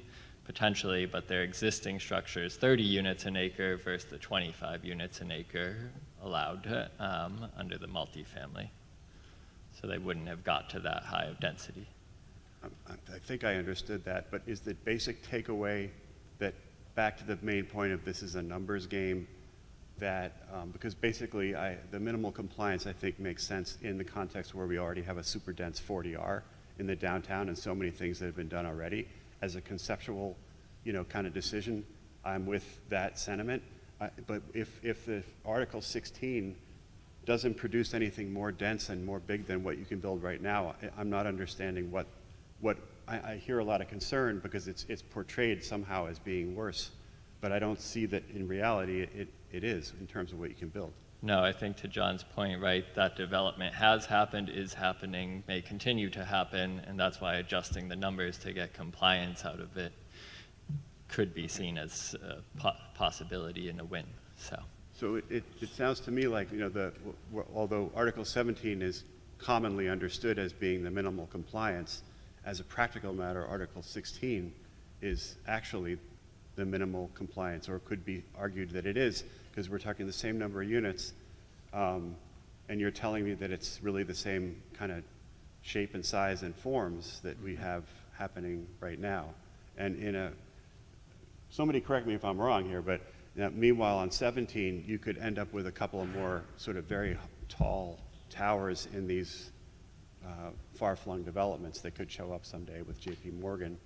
Potentially, but their existing structure is 30 units an acre versus the 25 units an acre allowed under the multifamily. So they wouldn't have got to that high of density. I think I understood that, but is the basic takeaway that, back to the main point of this is a numbers game, that, because basically the minimal compliance I think makes sense in the context where we already have a super dense 40R in the downtown and so many things that have been done already. As a conceptual, kind of decision, I'm with that sentiment. But if the Article 16 doesn't produce anything more dense and more big than what you can build right now, I'm not understanding what I hear a lot of concern because it's portrayed somehow as being worse, but I don't see that in reality it is in terms of what you can build. No, I think to John's point, right, that development has happened, is happening, may continue to happen, and that's why adjusting the numbers to get compliance out of it could be seen as a possibility and a win. So it sounds to me like, although Article 17 is commonly understood as being the minimal compliance, as a practical matter, Article 16 is actually the minimal compliance, or could be argued that it is, because we're talking the same number of units, and you're telling me that it's really the same kind of shape and size and forms that we have happening right now. And somebody correct me if I'm wrong here, but meanwhile on 17, you could end up with a couple of more sort of very tall towers in these far-flung developments that could show up someday with JP Morgan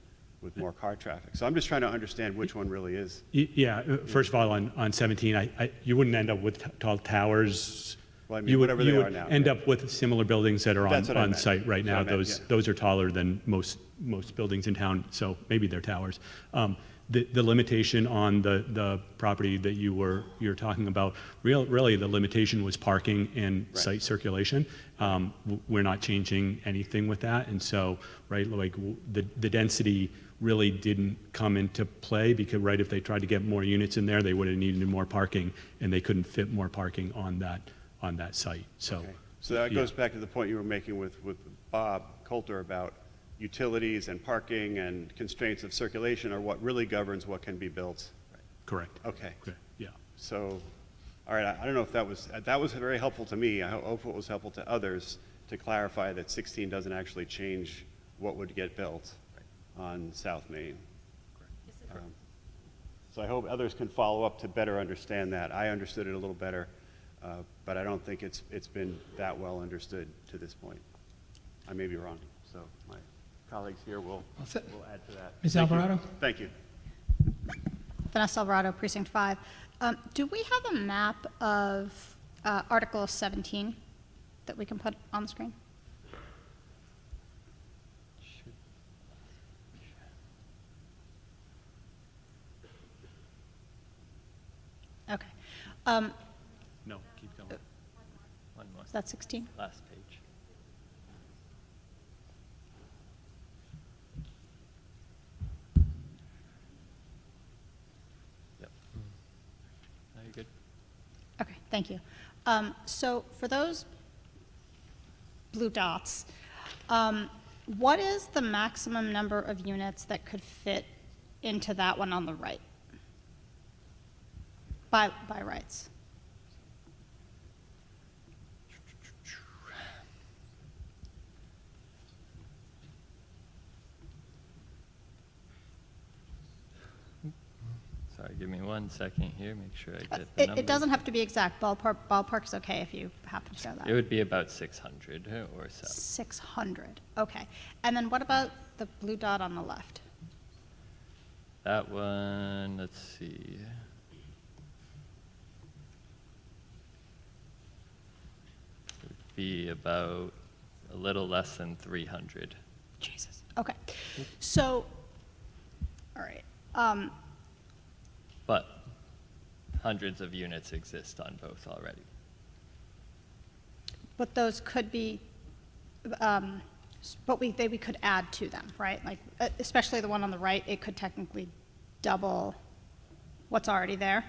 with more car traffic. So I'm just trying to understand which one really is. Yeah, first of all, on 17, you wouldn't end up with tall towers. Well, I mean, You would, whatever you they are would now. end yeah. up with similar buildings that are That's what I on meant. site right That's now. what I meant, yeah. Those are taller than most buildings in town, so maybe they're towers. The limitation on the property that you're talking about, really the limitation was parking and site circulation. We're not changing anything with that, and so, right, like the density really didn't come into play because, right, if they tried to get more units in there, they would have needed more parking, and they couldn't fit more parking on that site, so. Okay. So that yeah. goes back to the point you were making with Bob Coulter about utilities and parking and constraints of circulation are what really governs what can be built. Correct. Okay. Yeah. So, all right, I don't know if that was very helpful to me. I hope it was helpful to others to clarify that 16 doesn't actually change what would get built on South Main. So I hope others can follow up to better understand that. I understood it a little better, but I don't think it's been that well understood to this point. I may be wrong, so my colleagues here will add to that. Ms. Thank you. Alvarado? Thank you. Vanessa Alvarado, Precinct 5. Do we have a map of Article 17 that we can put on the screen? Okay. No, keep going. One more. Is that 16? Last page. Yep. No, you're good. Okay, thank you. So for those blue dots, what is the maximum number of units that could fit into that one on the right? By rights. Sorry, give me 1 second here, make sure I get the It numbers. doesn't have to be exact. Ballpark is okay if you happen to know that. It would be about 600 or so. 600, okay. And then what about the blue dot on the left? That one, let's see. It would be about a little less than 300. Jesus. Okay. So, all right. But hundreds of units exist on both already. But those could be, but we could add to them, right? Like, especially the one on the right, it could technically double what's already there.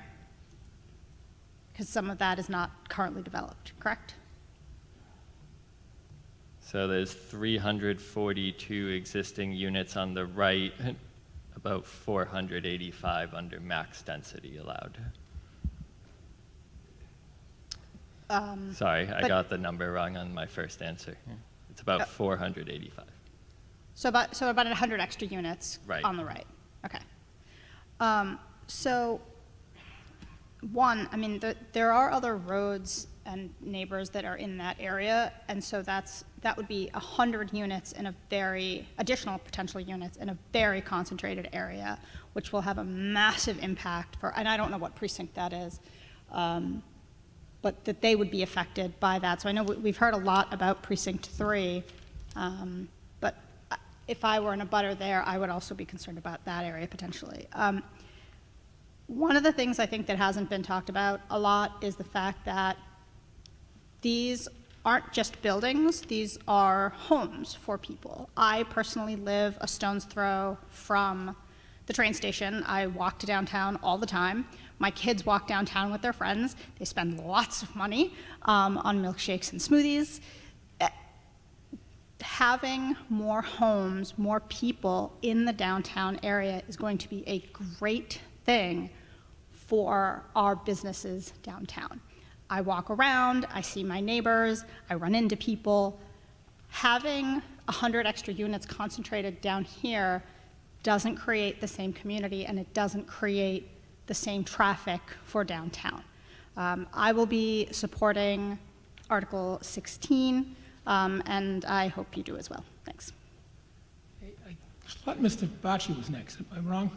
Because some of that is not currently developed, correct? So there's 342 existing units on the right, about 485 under max density allowed. Sorry, I but- got the number wrong on my first answer. It's about 485. So about 100 extra units Right. on the right. Okay. So, one, I mean, there are other roads and neighbors that are in that area, and so that would be 100 units in a additional potential units in a very concentrated area, which will have a massive impact and I don't know what precinct that is, but that they would be affected by that. So I know we've heard a lot about Precinct 3, but if I were in a butter there, I would also be concerned about that area potentially. One of the things I think that hasn't been talked about a lot is the fact that these aren't just buildings, these are homes for people. I personally live a stone's throw from the train station. I walk to downtown all the time. My kids walk downtown with their friends. They spend lots of money on milkshakes and smoothies. Having more homes, more people in the downtown area is going to be a great thing for our businesses downtown. I walk around, I see my neighbors, I run into people. Having 100 extra units concentrated down here doesn't create the same community and it doesn't create the same traffic for downtown. I will be supporting Article 16, and I hope you do as well. Thanks. I thought Mr. Bocci was next. Am I wrong?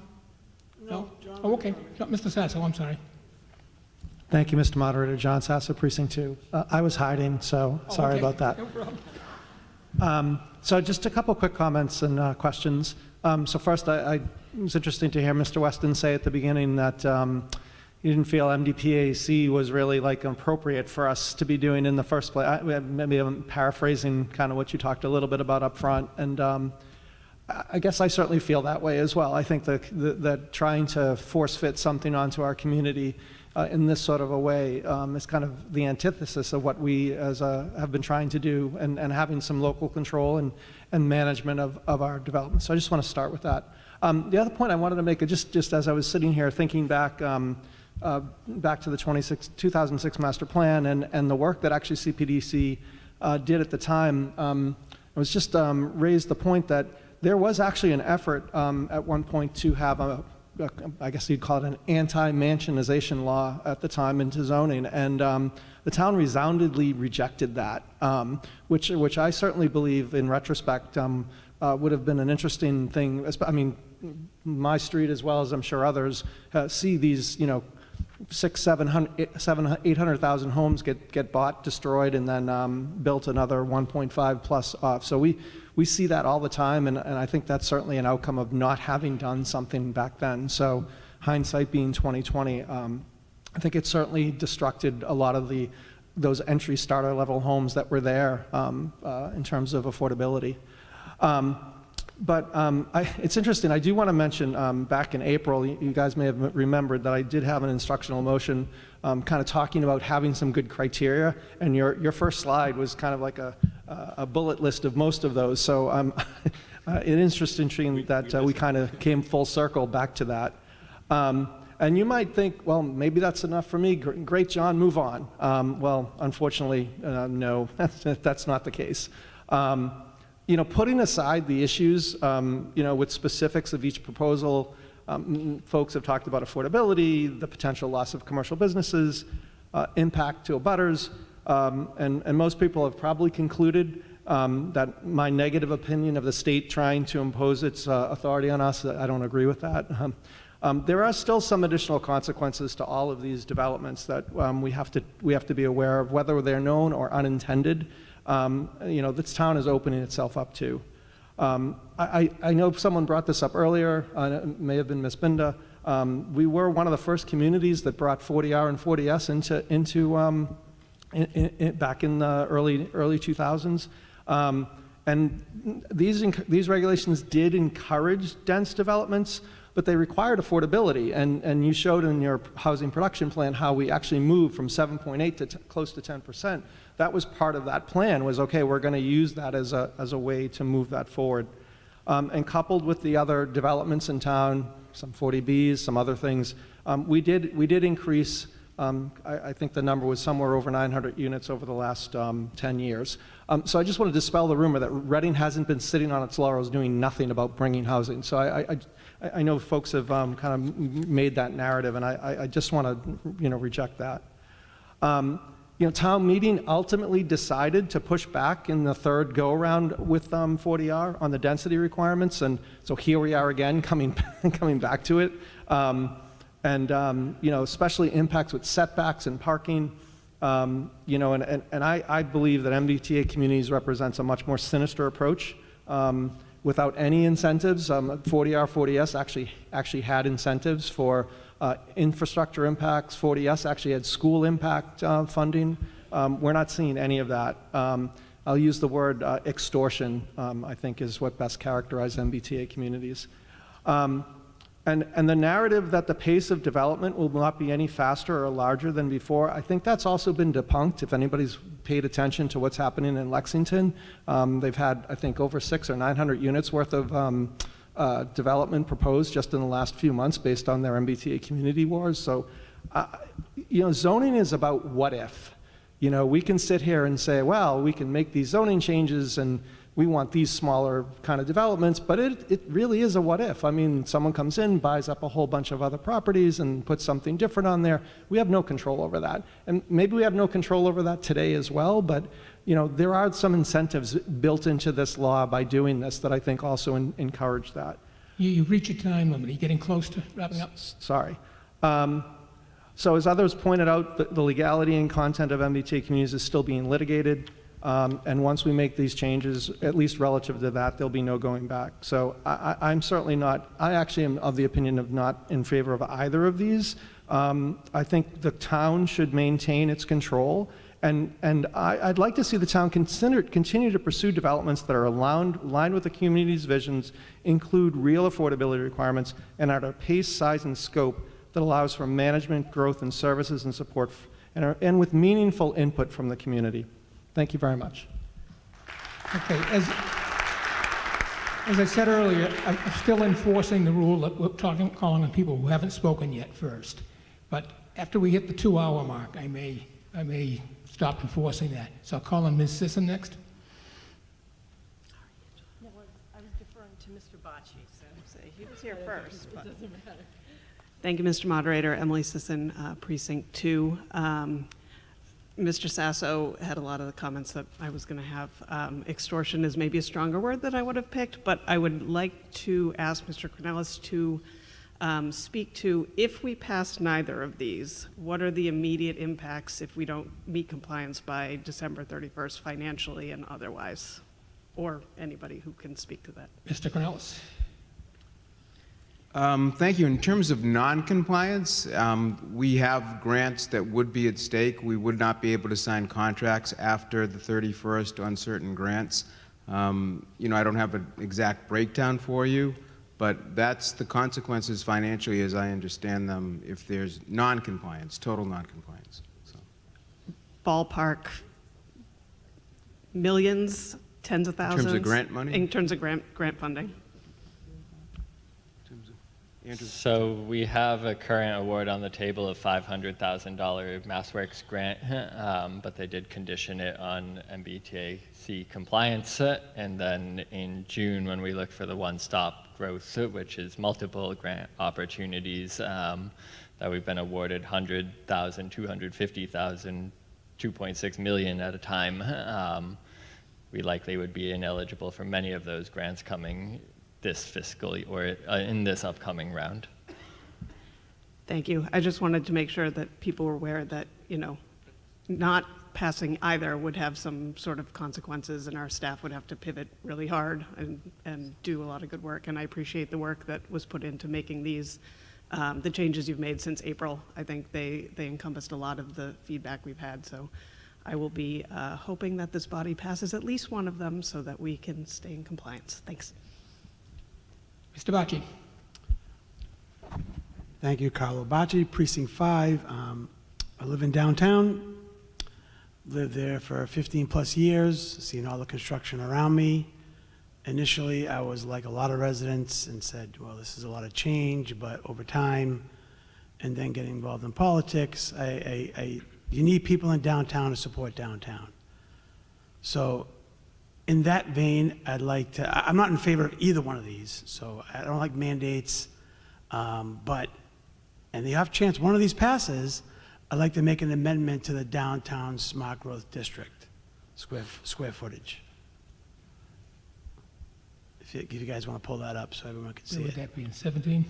No? Oh, okay. No, Mr. Sasso, I'm sorry. Thank you, Mr. Moderator. John Sassa, Precinct 2. I was hiding, so sorry okay. about that. No problem. So just a couple quick comments and questions. So first, it was interesting to hear Mr. Weston say at the beginning that he didn't feel MDPAC was really like appropriate for us to be doing in the first place. Maybe I'm paraphrasing kind of what you talked a little bit about up front, and I guess I certainly feel that way as well. I think that trying to force fit something onto our community in this sort of a way is kind of the antithesis of what we have been trying to do, and having some local control and management of our development. So I just want to start with that. The other point I wanted to make, just as I was sitting here thinking back back to the 2006 master plan and the work that actually CPDC did at the time, I was just raised the point that there was actually an effort at one point to have I guess you'd call it an anti-mansionization law at the time into zoning, and the town resoundingly rejected that, which I certainly believe in retrospect would have been an interesting thing. I mean, my street as well as I'm sure others see these, 800,000 homes get bought, destroyed, and then built another 1.5 plus off. So we see that all the time, and I think that's certainly an outcome of not having done something back then. So hindsight being 2020, I think it certainly destructed a lot of those entry starter level homes that were there in terms of affordability. But it's interesting, I do want to mention back in April, you guys may have remembered that I did have an instructional motion kind of talking about having some good criteria, and your first slide was kind of like a bullet list of most of those. So it is interesting that we kind of came full circle back to that. And you might think, well, maybe that's enough for me. Great, John, move on. Well, unfortunately, no, that's not the case. Putting aside the issues, with specifics of each proposal, folks have talked about affordability, the potential loss of commercial businesses, impact to abutters, and most people have probably concluded that my negative opinion of the state trying to impose its authority on us, I don't agree with that. There are still some additional consequences to all of these developments that we have to be aware of, whether they're known or unintended. This town is opening itself up to. I know someone brought this up earlier, it may have been Ms. Binda. We were one of the first communities that brought 40R and 40S into back in the early 2000s. And these regulations did encourage dense developments, but they required affordability. And you showed in your housing production plan how we actually moved from 7.8 to close to 10%. That was part of that plan, was, okay, we're going to use that as a way to move that forward. And coupled with the other developments in town, some 40Bs, some other things, we did increase, I think the number was somewhere over 900 units over the last 10 years. So I just want to dispel the rumor that Reading hasn't been sitting on its laurels doing nothing about bringing housing. So I know folks have kind of made that narrative, and I just want to reject that. Town meeting ultimately decided to push back in the third go-around with 40R on the density requirements, and so here we are again coming back to it. Especially impacts with setbacks and parking. And I believe that MBTA communities represents a much more sinister approach without any incentives. 40R, 40S actually had incentives for infrastructure impacts. 40S actually had school impact funding. We're not seeing any of that. I'll use the word extortion, I think is what best characterizes MBTA communities. And the narrative that the pace of development will not be any faster or larger than before, I think that's also been debunked. If anybody's paid attention to what's happening in Lexington, they've had, I think, over 600 or 900 units worth of development proposed just in the last few months based on their MBTA community wars. So, zoning is about what if. We can sit here and say, well, we can make these zoning changes and we want these smaller kind of developments, but it really is a what if. I mean, someone comes in, buys up a whole bunch of other properties and puts something different on there. We have no control over that. And maybe we have no control over that today as well, but there are some incentives built into this law by doing this that I think also encourage that. You reach your time limit. Are you getting close to wrapping up? Sorry. So as others pointed out, the legality and content of MBTA communities is still being litigated. And once we make these changes, at least relative to that, there'll be no going back. So I'm certainly not, I actually am of the opinion of not in favor of either of these. I think the town should maintain its control. And I'd like to see the town continue to pursue developments that are aligned with the community's visions, include real affordability requirements, and at a pace, size, and scope that allows for management, growth, and services and support, and with meaningful input from the community. Thank you very much. Okay, as I said earlier, I'm still enforcing the rule that we're calling on people who haven't spoken yet first. But after we hit the 2-hour mark, I may stop enforcing that. So I'll call on Ms. Sisson next. No, I was deferring to Mr. Bocci, so he was here first. But. Thank you, Mr. Moderator. Emily Sisson, Precinct 2. Mr. Sasso had a lot of the comments that I was going to have. Extortion is maybe a stronger word that I would have picked, but I would like to ask Mr. Cornelis to speak to, if we pass neither of these, what are the immediate impacts if we don't meet compliance by December 31st financially and otherwise? Or anybody who can speak to that. Mr. Cornelis. Thank you. In terms of non-compliance, we have grants that would be at stake. We would not be able to sign contracts after the 31st on certain grants. I don't have an exact breakdown for you, but that's the consequences financially as I understand them if there's non-compliance, total non-compliance. So. Ballpark, millions, tens of thousands? In terms of grant money? In terms of grant funding. So we have a current award on the table of $500,000 MassWorks grant, but they did condition it on MBTAC compliance. And then in June, when we look for the one-stop growth, which is multiple grant opportunities that we've been awarded, 100,000, 250,000, 2.6 million at a time, we likely would be ineligible for many of those grants coming this fiscal or in this upcoming round. Thank you. I just wanted to make sure that people were aware that, not passing either would have some sort of consequences, and our staff would have to pivot really hard and do a lot of good work. And I appreciate the work that was put into making these, the changes you've made since April. I think they encompassed a lot of the feedback we've had. So I will be hoping that this body passes at least one of them so that we can stay in compliance. Thanks. Mr. Bocci. Thank you, Carlo Bocci, Precinct 5. I live in downtown, lived there for 15 plus years, seen all the construction around me. Initially, I was like a lot of residents and said, well, this is a lot of change, but over time, and then getting involved in politics, you need people in downtown to support downtown. So in that vein, I'd like to, I'm not in favor of either one of these, so I don't like mandates, but in the off chance one of these passes, I'd like to make an amendment to the downtown smart growth district square footage. If you guys want to pull that up so everyone can see Would it. that be in 17?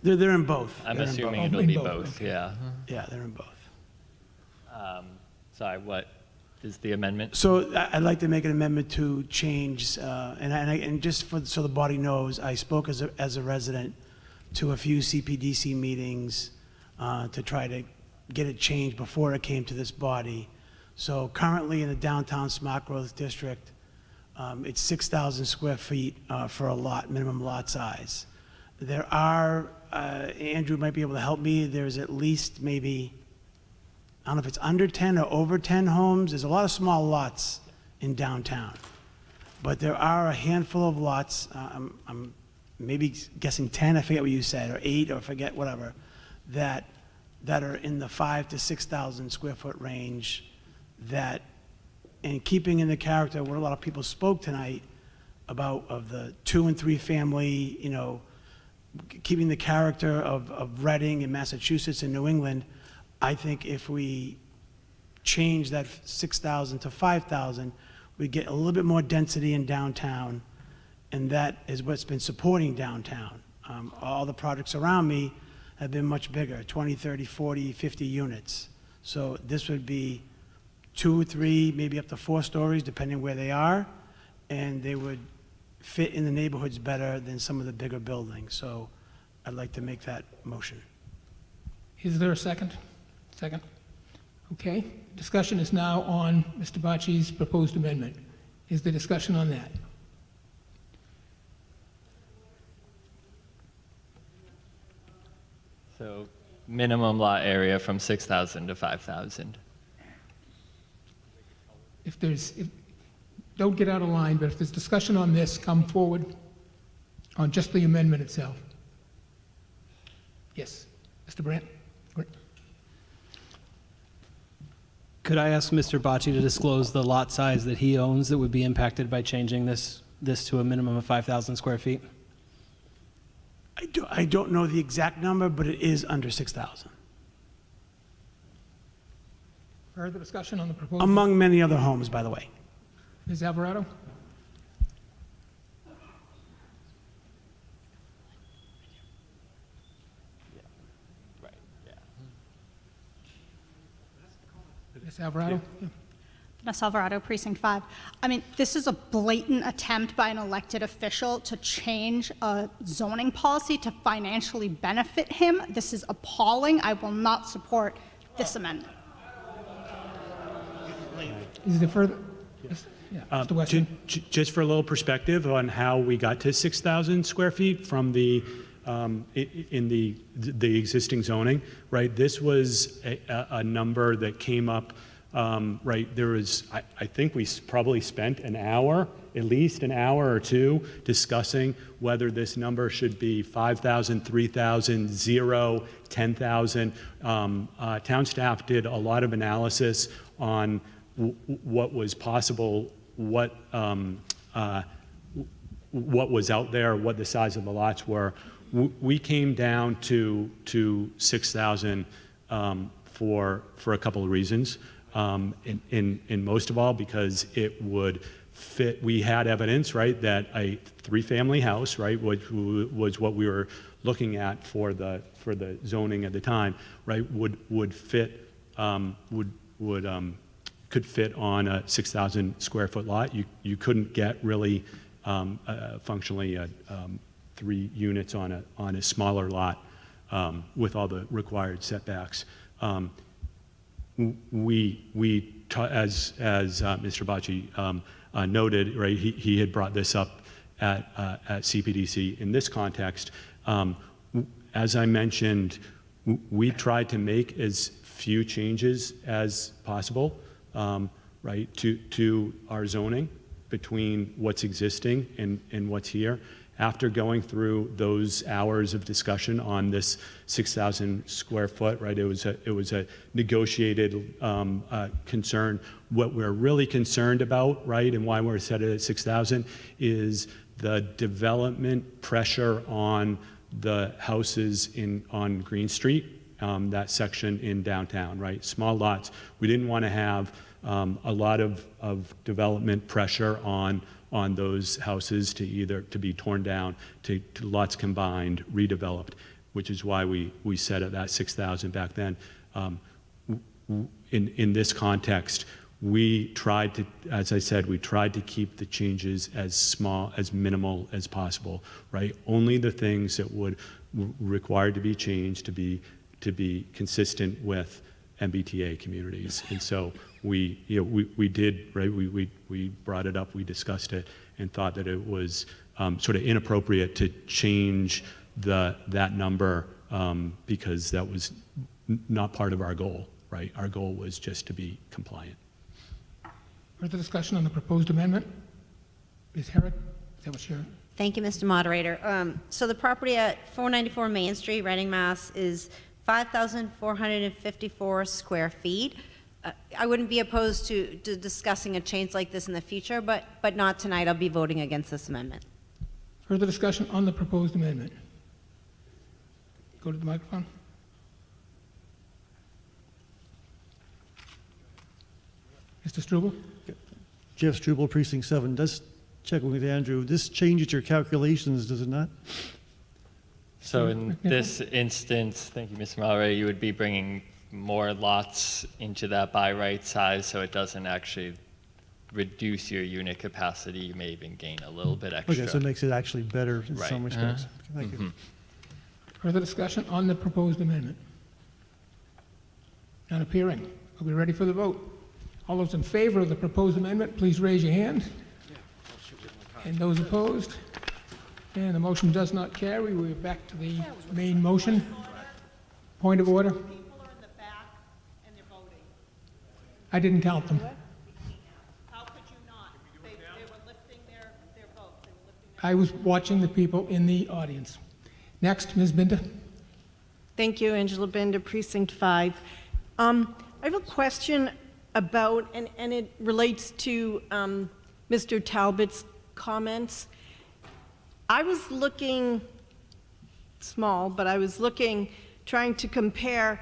They're in both. I'm They're in assuming both. it'll be both, yeah. Yeah, they're in both. Sorry, what is the amendment? So I'd like to make an amendment to change, and just so the body knows, I spoke as a resident to a few CPDC meetings to try to get it changed before it came to this body. So currently in the downtown smart growth district, it's 6,000 square feet for a lot, minimum lot size. There are, Andrew might be able to help me, there's at least maybe, I don't know if it's under 10 or over 10 homes. There's a lot of small lots in downtown. But there are a handful of lots, I'm maybe guessing 10, I forget what you said, or 8, or forget whatever, that are in the 5,000 to 6,000 square foot range that, and keeping in the character of what a lot of people spoke tonight about of the 2 and 3 family, keeping the character of Reading and Massachusetts and New England, I think if we change that 6,000 to 5,000, we get a little bit more density in downtown, and that is what's been supporting downtown. All the projects around me have been much bigger, 20, 30, 40, 50 units. So this would be 2, 3, maybe up to 4 stories, depending where they are, and they would fit in the neighborhoods better than some of the bigger buildings. So I'd like to make that motion. Is there a second? Second. Okay. Discussion is now on Mr. Bocci's proposed amendment. Is there discussion on that? So minimum lot area from 6,000 to 5,000. Don't get out of line, but if there's discussion on this, come forward on just the amendment itself. Yes, Mr. Brandt? Could I ask Mr. Bocci to disclose the lot size that he owns that would be impacted by changing this to a minimum of 5,000 square feet? I don't know the exact number, but it is under 6,000, Further discussion on the proposal? among many other homes, by the way. Ms. Alvarado? Ms. Alvarado? Yeah. Vanessa Alvarado, Precinct 5. I mean, this is a blatant attempt by an elected official to change a zoning policy to financially benefit him. This is appalling. I will not support this amendment. Is there further? Yes. Yeah, Mr. Weston? Just for a little perspective on how we got to 6,000 square feet from the in the existing zoning, right? This was a number that came up, right? There was, I think we probably spent an hour, at least an hour or two, discussing whether this number should be 5,000, 3,000, 0, 10,000. Town staff did a lot of analysis on what was possible, what was out there, what the size of the lots were. We came down to 6,000 for a couple of reasons. In most of all, because it would fit. We had evidence, right, that a 3-family house, right, which was what we were looking at for the zoning at the time, right, would fit could fit on a 6,000 square foot lot. You couldn't get really functionally 3 units on a smaller lot with all the required setbacks. As Mr. Bocci noted, right, he had brought this up at CPDC. In this context, as I mentioned, we tried to make as few changes as possible, right, to our zoning between what's existing and what's here. After going through those hours of discussion on this 6,000 square foot, right, it was a negotiated concern. What we're really concerned about, right, and why we're set at 6,000 is the development pressure on the houses on Green Street, that section in downtown, right? Small lots. We didn't want to have a lot of development pressure on those houses to be torn down, to lots combined, redeveloped, which is why we set at that 6,000 back then. In this context, we tried to, as I said, we tried to keep the changes as small, as minimal as possible, right? Only the things that would require to be changed to be consistent with MBTA communities. And so we did, right, we brought it up, we discussed it, and thought that it was sort of inappropriate to change that number because that was not part of our goal, right? Our goal was just to be compliant. Further discussion on the proposed amendment? Ms. Herrick, is that what you're? Thank you, Mr. Moderator. So the property at 494 Main Street, Reading, Mass. is 5,454 square feet. I wouldn't be opposed to discussing a change like this in the future, but not tonight. I'll be voting against this amendment. Further discussion on the proposed amendment? Go to the microphone. Mr. Struble? Jeff Struble, Precinct 7. Just checking with Andrew. This changes your calculations, does it not? So in this instance, thank you, Mr. Mallory, you would be bringing more lots into that by right size, so it doesn't actually reduce your unit capacity. You may even gain a little bit extra. Okay, so it makes it actually better in some Right. respects. Thank you. Further discussion on the proposed amendment? Not appearing. Are we ready for the vote? All those in favor of the proposed amendment, please raise your hand. And those opposed? And the motion does not carry. We're back to the main motion. Point of order? I didn't count them. I was watching the people in the audience. Next, Ms. Binder. Thank you, Angela Bender, Precinct 5. I have a question about, and it relates to Mr. Talbot's comments. I was looking, small, but I was looking, trying to compare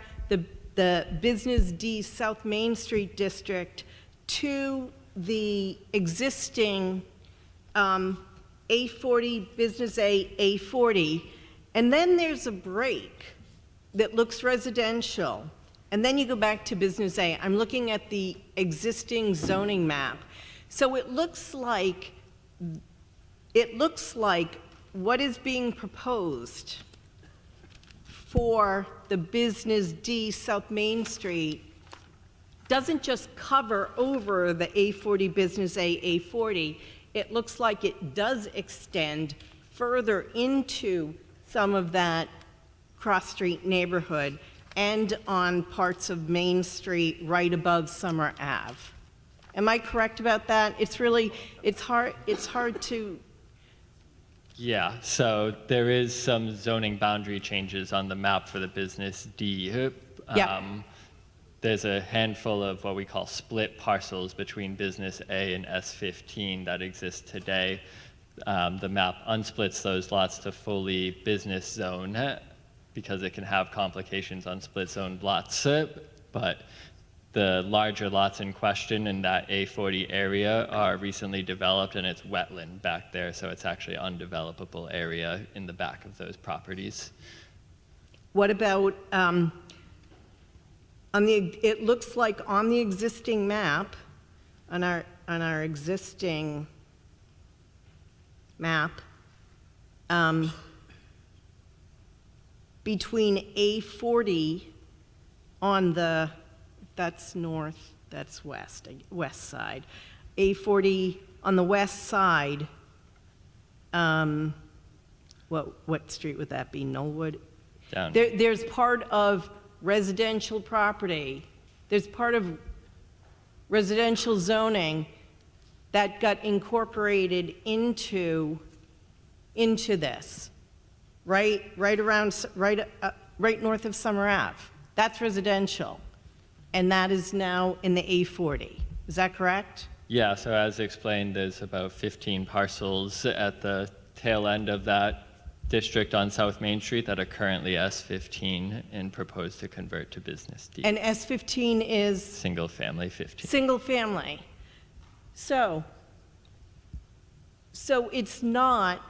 the Business D South Main Street District to the existing A40, Business A, A40, and then there's a break that looks residential, and then you go back to Business A. I'm looking at the existing zoning map. So it looks like what is being proposed for the Business D South Main Street doesn't just cover over the A40 Business A, A40. It looks like it does extend further into some of that cross-street neighborhood and on parts of Main Street right above Summer Ave. Am I correct about that? It's hard to. Yeah, so there is some zoning boundary changes on the map for the Business D. Yeah. There's a handful of what we call split parcels between Business A and S15 that exist today. The map unsplits those lots to fully business zone because it can have complications on split zone lots, but the larger lots in question in that A40 area are recently developed and it's wetland back there, so it's actually undevelopable area in the back of those properties. What about, it looks like on the existing map, on our existing map, between A40 on the, that's north, that's west side. A40 on the west side, what street would that be, Knollwood? Down. There's part of residential property, there's part of residential zoning that got incorporated into this, right north of Summer Ave. That's residential, and that is now in the A40. Is that correct? Yeah, so as explained, there's about 15 parcels at the tail end of that district on South Main Street that are currently S15 and proposed to convert to Business D. And S15 is? Single family 15. Single family. So it's not,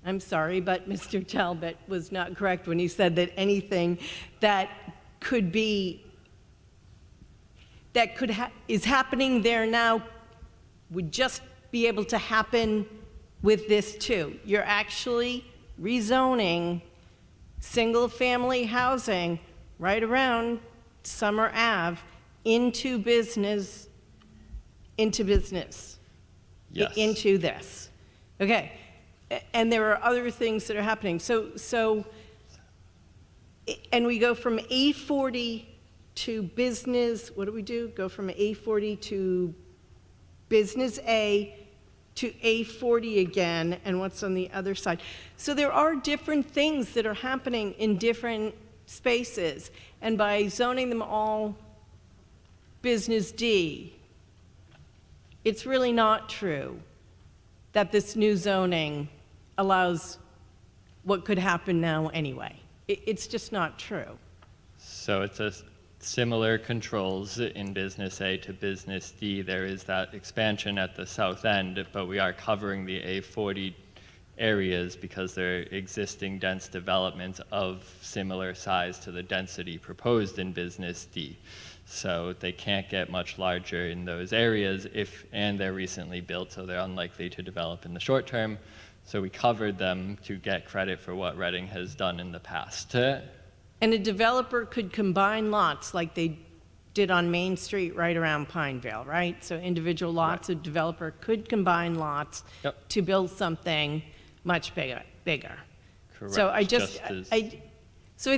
I'm sorry, but Mr. Talbot was not correct when he said that anything that is happening there now would just be able to happen with this too. You're actually rezoning single-family housing right around Summer Ave into business. Yes. Into this. Okay. And there are other things that are happening. So, and we go from A40 to business, what do we do? Go from A40 to Business A to A40 again, and what's on the other side. So there are different things that are happening in different spaces, and by zoning them all Business D, it's really not true that this new zoning allows what could happen now anyway. It's just not true. So it's a similar controls in Business A to Business D. There is that expansion at the south end, but we are covering the A40 areas because they're existing dense developments of similar size to the density proposed in Business D. So they can't get much larger in those areas and they're recently built, so they're unlikely to develop in the short term. So we covered them to get credit for what Reading has done in the past. And a developer could combine lots like they did on Main Street right around Pineville, right? So individual lots, a developer could combine lots to build something much bigger. Correct. So I as-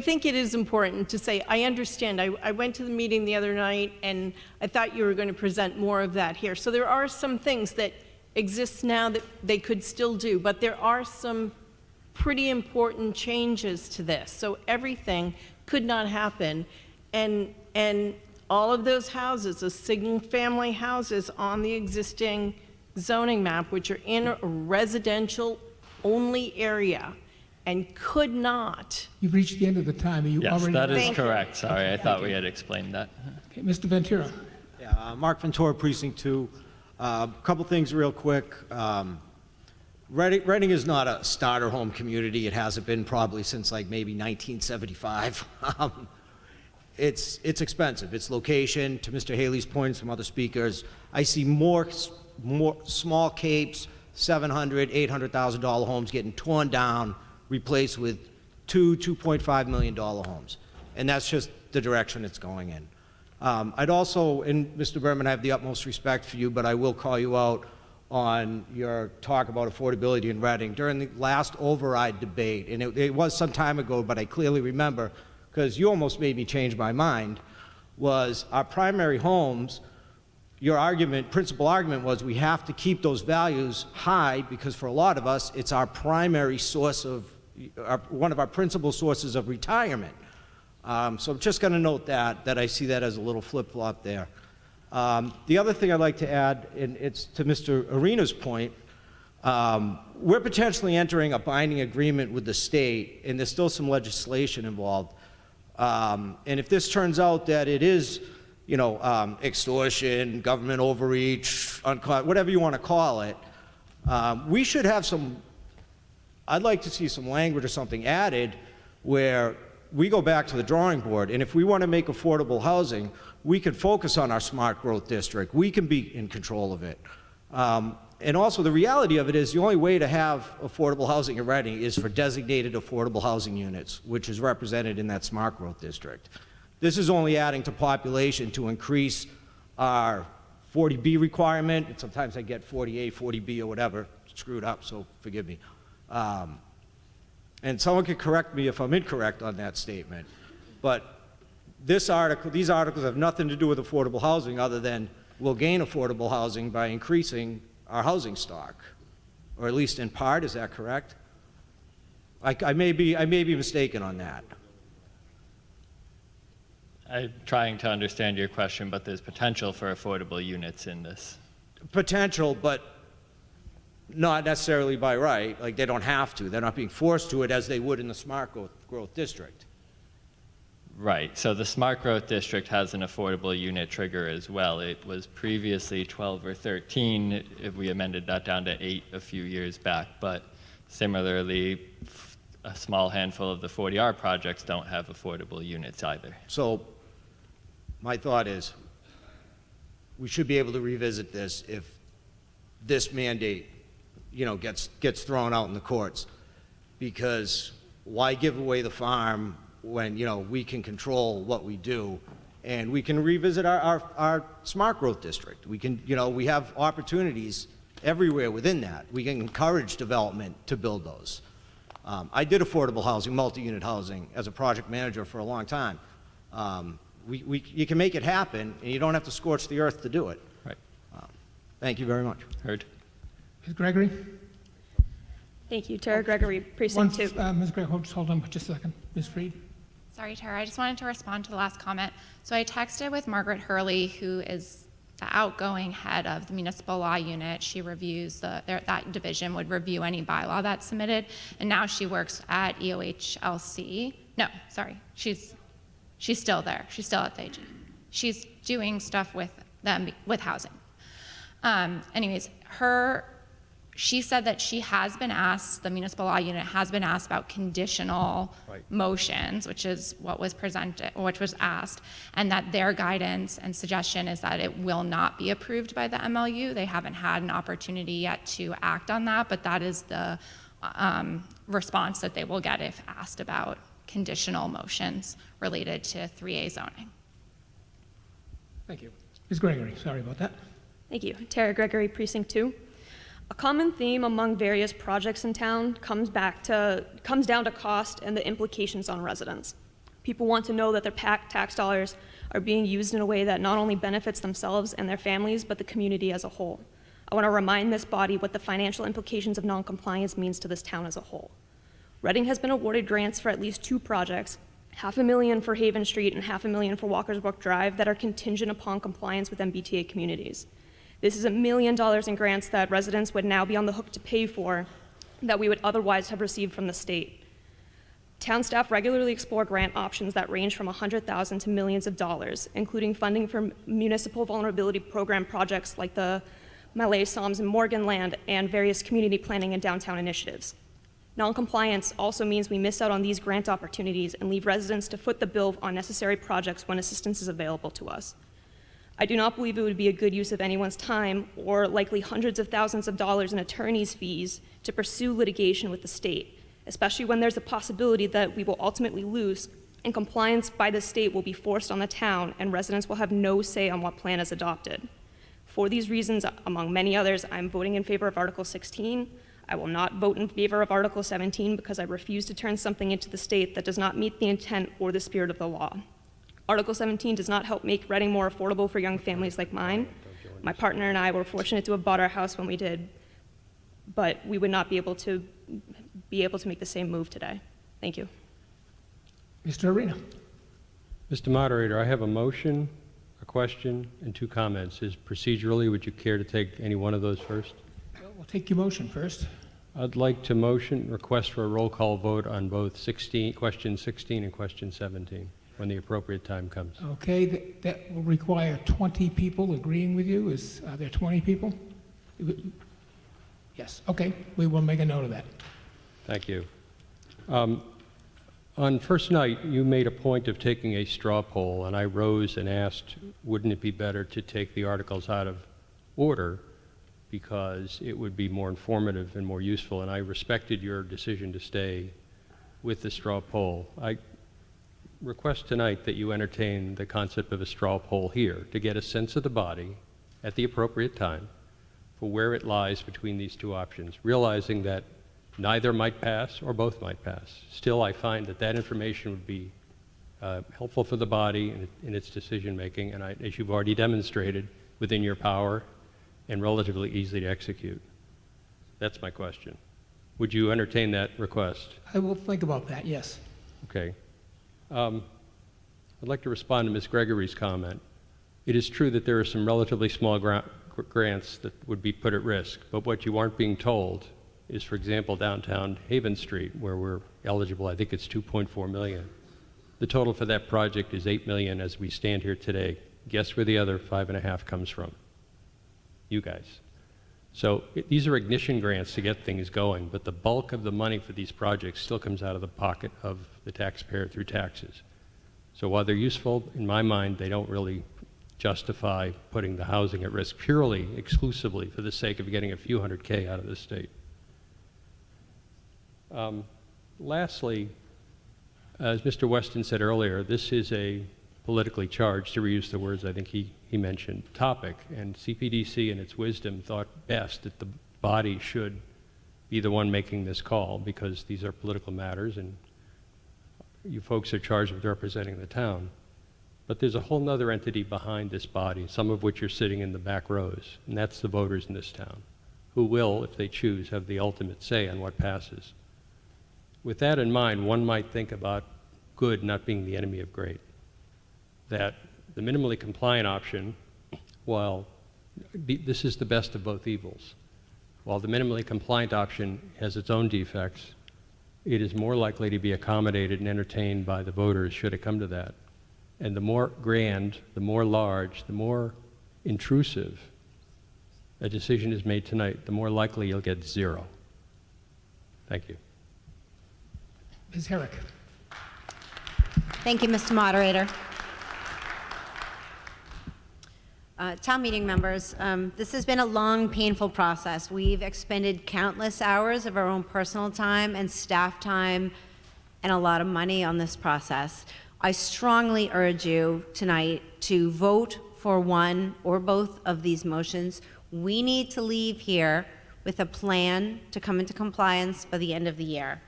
think it is important to say, I understand. I went to the meeting the other night and I thought you were going to present more of that here. So there are some things that exist now that they could still do, but there are some pretty important changes to this. So everything could not happen. And all of those houses, the single-family houses on the existing zoning map, which are in a residential-only area and could not. You've reached the end of the time. Are you Yes, already? that is correct. Sorry, I thought we had explained that. Okay, Mr. Ventura. Yeah, Mark Ventura, Precinct 2. Couple things real quick. Reading is not a starter home community. It hasn't been probably since like maybe 1975. It's expensive. Its location, to Mr. Haley's point and some other speakers, I see more small capes, $700,000, $800,000 homes getting torn down, replaced with $2.5 million homes. And that's just the direction it's going in. I'd also, and Mr. Berman, I have the utmost respect for you, but I will call you out on your talk about affordability in Reading. During the last override debate, and it was some time ago, but I clearly remember, because you almost made me change my mind, was our primary homes, your argument, principal argument was we have to keep those values high because for a lot of us, it's our primary source of, one of our principal sources of retirement. So I'm just going to note that I see that as a little flip-flop there. The other thing I'd like to add, and it's to Mr. Arena's point, we're potentially entering a binding agreement with the state, and there's still some legislation involved. And if this turns out that it is, extortion, government overreach, whatever you want to call it, we should have some, I'd like to see some language or something added where we go back to the drawing board, and if we want to make affordable housing, we can focus on our smart growth district. We can be in control of it. And also the reality of it is the only way to have affordable housing in Reading is for designated affordable housing units, which is represented in that smart growth district. This is only adding to population to increase our 40B requirement, and sometimes I get 40A, 40B, or whatever, screwed up, so forgive me. And someone can correct me if I'm incorrect on that statement, but these articles have nothing to do with affordable housing other than we'll gain affordable housing by increasing our housing stock, or at least in part. Is that correct? I may be mistaken on that. I'm trying to understand your question, but there's potential for affordable units in this. Potential, but not necessarily by right. Like, they don't have to. They're not being forced to it as they would in the smart growth district. Right. So the smart growth district has an affordable unit trigger as well. It was previously 12 or 13. If we amended that down to 8 a few years back. But similarly, a small handful of the 40R projects don't have affordable units either. So my thought is we should be able to revisit this if this mandate, gets thrown out in the courts, because why give away the farm when, we can control what we do, and we can revisit our smart growth district. We can, we have opportunities everywhere within that. We can encourage development to build those. I did affordable housing, multi-unit housing, as a project manager for a long time. You can make it happen, and you don't have to scorch the earth to do it. Right. Thank you very much. Heard. Ms. Gregory? Thank you. Tara Gregory, Precinct 2. Ms. Gregory, hold on just a second. Ms. Freed? Sorry, Tara, I just wanted to respond to the last comment. So I texted with Margaret Hurley, who is the outgoing head of the municipal law unit. She reviews that division would review any bylaw that's submitted, and now she works at EOHLC. No, sorry, she's still there. She's still at the AG. She's doing stuff with them with housing. Anyways, her she said that she has been asked, the municipal law unit has been asked about conditional motions, which is what was presented, which was asked, and that their guidance and suggestion is that it will not be approved by the MLU. They haven't had an opportunity yet to act on that, but that is the response that they will get if asked about conditional motions related to 3A zoning. Thank you. Ms. Gregory, sorry about that. Thank you. Tara Gregory, Precinct 2. A common theme among various projects in town comes down to cost and the implications on residents. People want to know that their tax dollars are being used in a way that not only benefits themselves and their families, but the community as a whole. I want to remind this body what the financial implications of noncompliance means to this town as a whole. Reading has been awarded grants for at least 2 projects, $500,000 for Haven Street and $500,000 for Walkersbrook Drive, that are contingent upon compliance with MBTA communities. This is $1 million in grants that residents would now be on the hook to pay for that we would otherwise have received from the state. Town staff regularly explore grant options that range from $100,000 to millions of dollars, including funding for municipal vulnerability program projects like the Malay Psalms and Morganland and various community planning and downtown initiatives. Noncompliance also means we miss out on these grant opportunities and leave residents to foot the bill on necessary projects when assistance is available to us. I do not believe it would be a good use of anyone's time or likely hundreds of thousands of dollars in attorney's fees to pursue litigation with the state, especially when there's a possibility that we will ultimately lose and compliance by the state will be forced on the town and residents will have no say on what plan is adopted. For these reasons, among many others, I'm voting in favor of Article 16. I will not vote in favor of Article 17 because I refuse to turn something into the state that does not meet the intent or the spirit of the law. Article 17 does not help make Reading more affordable for young families like mine. My partner and I were fortunate to have bought our house when we did, but we would not be able to make the same move today. Thank you. Mr. Arena. Mr. Moderator, I have a motion, a question, and 2 comments. Procedurally, would you care to take any one of those first? We'll take your motion first. I'd like to request for a roll call vote on both question 16 and question 17 when the appropriate time comes. Okay, that will require 20 people agreeing with you. Are there 20 people? Yes, okay, we will make a note of that. Thank you. On first night, you made a point of taking a straw poll, and I rose and asked, wouldn't it be better to take the articles out of order because it would be more informative and more useful, and I respected your decision to stay with the straw poll. I request tonight that you entertain the concept of a straw poll here to get a sense of the body at the appropriate time for where it lies between these 2 options, realizing that neither might pass or both might pass. Still, I find that information would be helpful for the body in its decision making, and as you've already demonstrated, within your power and relatively easy to execute. That's my question. Would you entertain that request? I will think about that, yes. Okay. I'd like to respond to Ms. Gregory's comment. It is true that there are some relatively small grants that would be put at risk, but what you aren't being told is, for example, downtown Haven Street, where we're eligible, I think it's $2.4 million. The total for that project is $8 million as we stand here today. Guess where the other 5.5 comes from? You guys. So these are ignition grants to get things going, but the bulk of the money for these projects still comes out of the pocket of the taxpayer through taxes. So while they're useful, in my mind, they don't really justify putting the housing at risk purely, exclusively for the sake of getting a few $100K out of the state. Lastly, as Mr. Weston said earlier, this is a politically charged, to reuse the words I think he mentioned, topic, and CPDC in its wisdom thought best that the body should be the one making this call because these are political matters and you folks are charged with representing the town. But there's a whole nother entity behind this body, some of which are sitting in the back rows, and that's the voters in this town, who will, if they choose, have the ultimate say on what passes. With that in mind, one might think about good not being the enemy of great. That the minimally compliant option, while this is the best of both evils, while the minimally compliant option has its own defects, it is more likely to be accommodated and entertained by the voters should it come to that. And the more grand, the more large, the more intrusive a decision is made tonight, the more likely you'll get 0. Thank you. Ms. Herrick. Thank you, Mr. Moderator. Town meeting members, this has been a long, painful process. We've expended countless hours of our own personal time and staff time and a lot of money on this process. I strongly urge you tonight to vote for one or both of these motions. We need to leave here with a plan to come into compliance by the end of the year.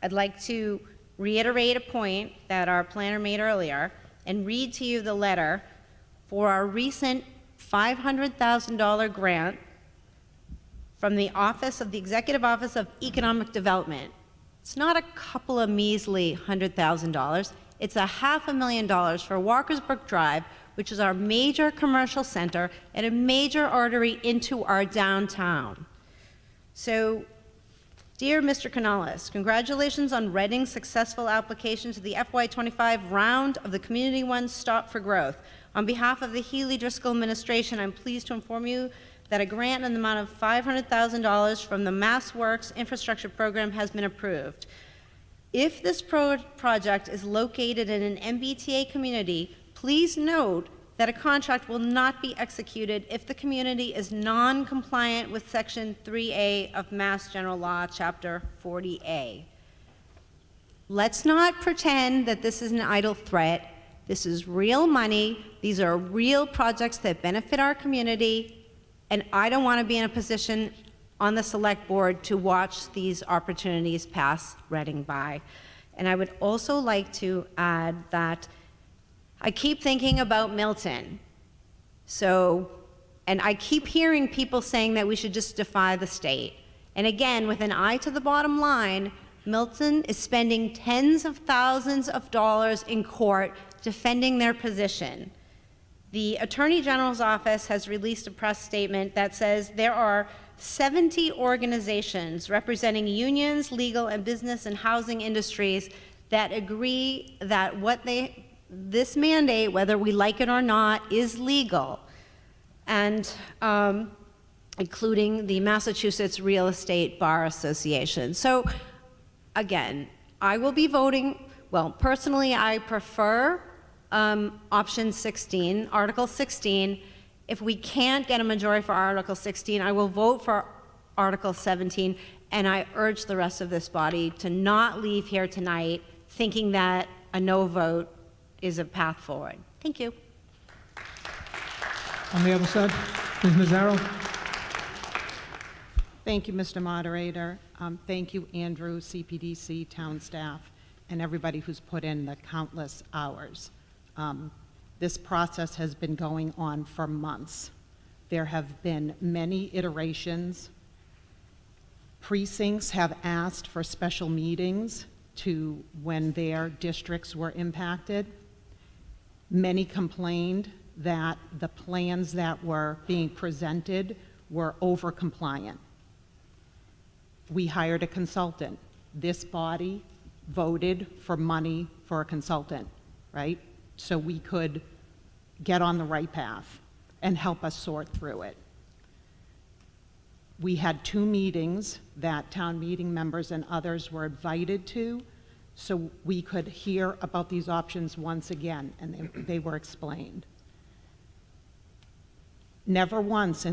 I'd like to reiterate a point that our planner made earlier and read to you the letter for our recent $500,000 grant from the Executive Office of Economic Development. It's not a couple of measly $100,000. It's $500,000 for Walkersbrook Drive, which is our major commercial center and a major artery into our downtown. So, dear Mr. Canales, congratulations on Reading's successful application to the FY25 round of the Community One Stop for Growth. On behalf of the Healy Driscoll administration, I'm pleased to inform you that a grant in the amount of $500,000 from the MassWorks infrastructure program has been approved. If this project is located in an MBTA community, please note that a contract will not be executed if the community is non-compliant with Section 3A of Mass General Law, Chapter 40A. Let's not pretend that this is an idle threat. This is real money. These are real projects that benefit our community, and I don't want to be in a position on the select board to watch these opportunities pass Reading by. And I would also like to add that I keep thinking about Milton. And I keep hearing people saying that we should just defy the state. And again, with an eye to the bottom line, Milton is spending tens of thousands of dollars in court defending their position. The Attorney General's office has released a press statement that says there are 70 organizations representing unions, legal, and business and housing industries that agree that this mandate, whether we like it or not, is legal, and including the Massachusetts Real Estate Bar Association. So again, I will be voting, well, personally, I prefer option 16, Article 16. If we can't get a majority for Article 16, I will vote for Article 17, and I urge the rest of this body to not leave here tonight thinking that a no vote is a path forward. Thank you. On the other side, Ms. Mazzaro. Thank you, Mr. Moderator. Thank you, Andrew, CPDC, town staff, and everybody who's put in the countless hours. This process has been going on for months. There have been many iterations. Precincts have asked for special meetings when their districts were impacted. Many complained that the plans that were being presented were over-compliant. We hired a consultant. This body voted for money for a consultant, right? So we could get on the right path and help us sort through it. We had 2 meetings that town meeting members and others were invited to, so we could hear about these options once again, and they were explained. Never once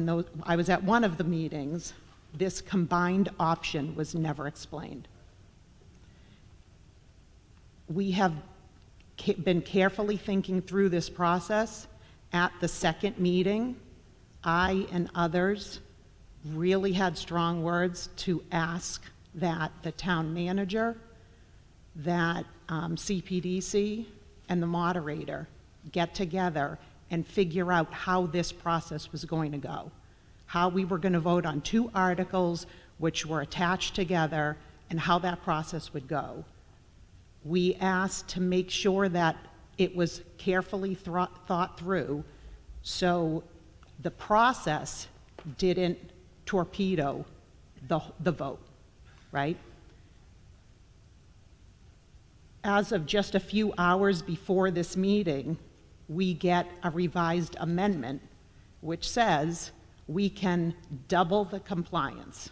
I was at one of the meetings, this combined option was never explained. We have been carefully thinking through this process. At the second meeting, I and others really had strong words to ask that the town manager, that CPDC, and the moderator get together and figure out how this process was going to go, how we were going to vote on 2 articles which were attached together, and how that process would go. We asked to make sure that it was carefully thought through, so the process didn't torpedo the vote, right? As of just a few hours before this meeting, we get a revised amendment which says we can double the compliance,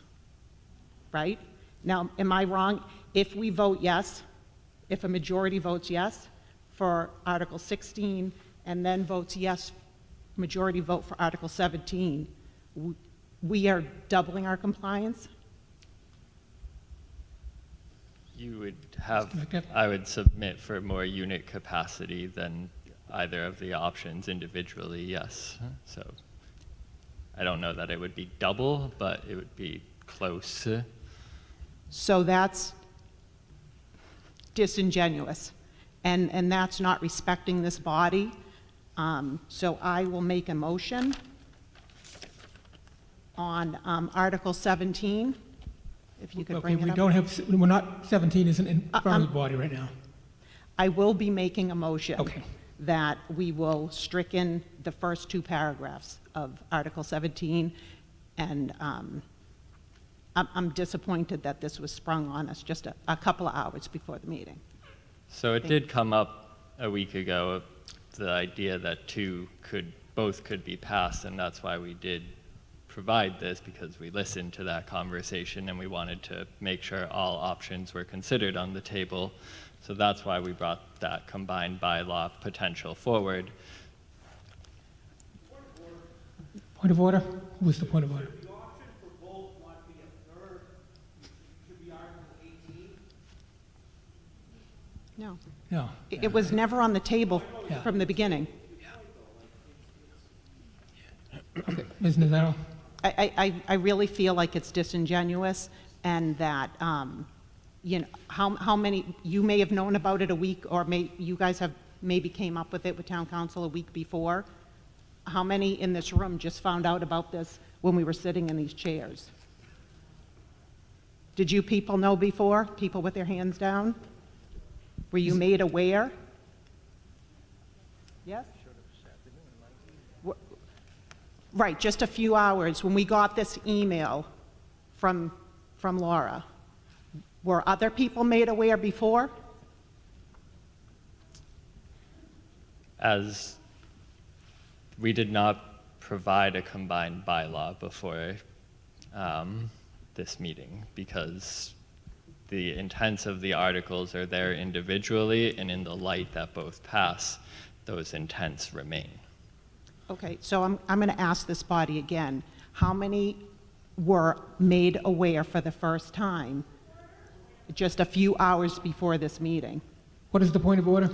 right? Now, am I wrong? If we vote yes, if a majority votes yes for Article 16 and then votes yes, majority vote for Article 17, we are doubling our compliance? You would have, I would submit for more unit capacity than either of the options individually, yes. So I don't know that it would be double, but it would be close. So that's disingenuous, and that's not respecting this body. So I will make a motion on Article 17, if you could Okay, bring it we up. don't have, we're not, 17 isn't in front of the body right now. I will be making a motion Okay. that we will stricken the first two paragraphs of Article 17, and I'm disappointed that this was sprung on us just a couple of hours before the meeting. So it did come up a week ago, the idea that both could be passed, and that's why we did provide this, because we listened to that conversation and we wanted to make sure all options were considered on the table. So that's why we brought that combined bylaw potential forward. Point of order? Who was the point of order? No. No. It was never on the table Yeah. from the beginning. Okay, Ms. Nazaro? I really feel like it's disingenuous, and that, you know, how many, you may have known about it a week, or you guys have maybe came up with it with town council a week before. How many in this room just found out about this when we were sitting in these chairs? Did you people know before? People with their hands down? Were you made aware? Yes? Right, just a few hours, when we got this email from Laura. Were other people made aware before? As we did not provide a combined bylaw before this meeting, because the intents of the articles are there individually, and in the light that both pass, those intents remain. Okay, so I'm going to ask this body again. How many were made aware for the first time just a few hours before this meeting? What is the point of order?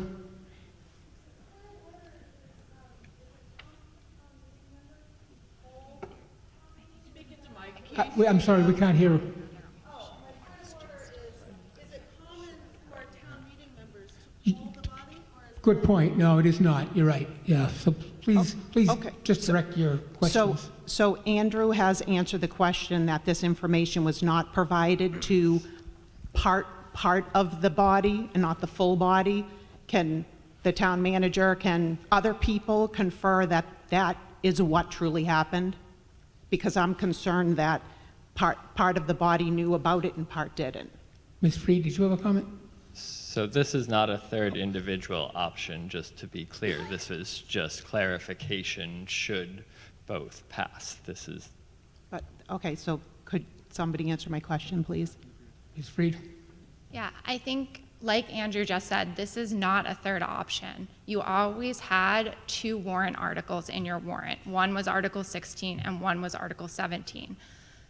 I'm sorry, we can't hear. Good point. No, it is not. You're right. Yeah, so please okay. just direct your questions. So Andrew has answered the question that this information was not provided to part of the body and not the full body. Can the town manager, can other people confer that that is what truly happened? Because I'm concerned that part of the body knew about it and part didn't. Ms. Freed, did you have a comment? So this is not a third individual option, just to be clear. This is just clarification should both pass. This is... But, okay, so could somebody answer my question, please? Ms. Freed? Yeah, I think, like Andrew just said, this is not a third option. You always had two warrant articles in your warrant. One was Article 16 and one was Article 17.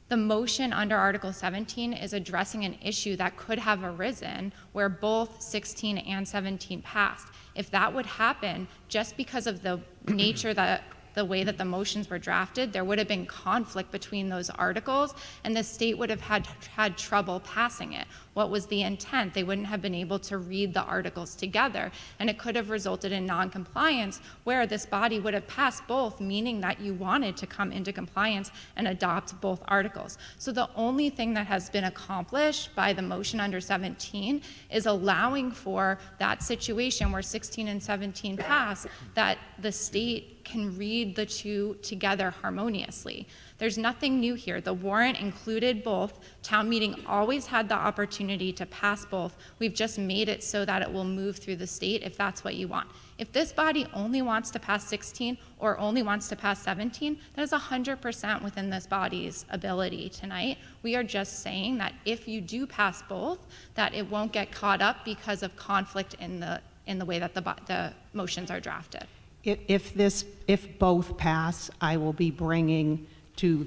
The motion under Article 17 is addressing an issue that could have arisen where both 16 and 17 passed. If that would happen, just because of the nature that the way that the motions were drafted, there would have been conflict between those articles, and the state would have had trouble passing it. What was the intent? They wouldn't have been able to read the articles together, and it could have resulted in non-compliance where this body would have passed both, meaning that you wanted to come into compliance and adopt both articles. So the only thing that has been accomplished by the motion under 17 is allowing for that situation where 16 and 17 pass, that the state can read the two together harmoniously. There's nothing new here. The warrant included both. Town meeting always had the opportunity to pass both. We've just made it so that it will move through the state if that's what you want. If this body only wants to pass 16 or only wants to pass 17, that is 100% within this body's ability tonight. We are just saying that if you do pass both, that it won't get caught up because of conflict in the way that the motions are drafted. If both pass, I will be bringing to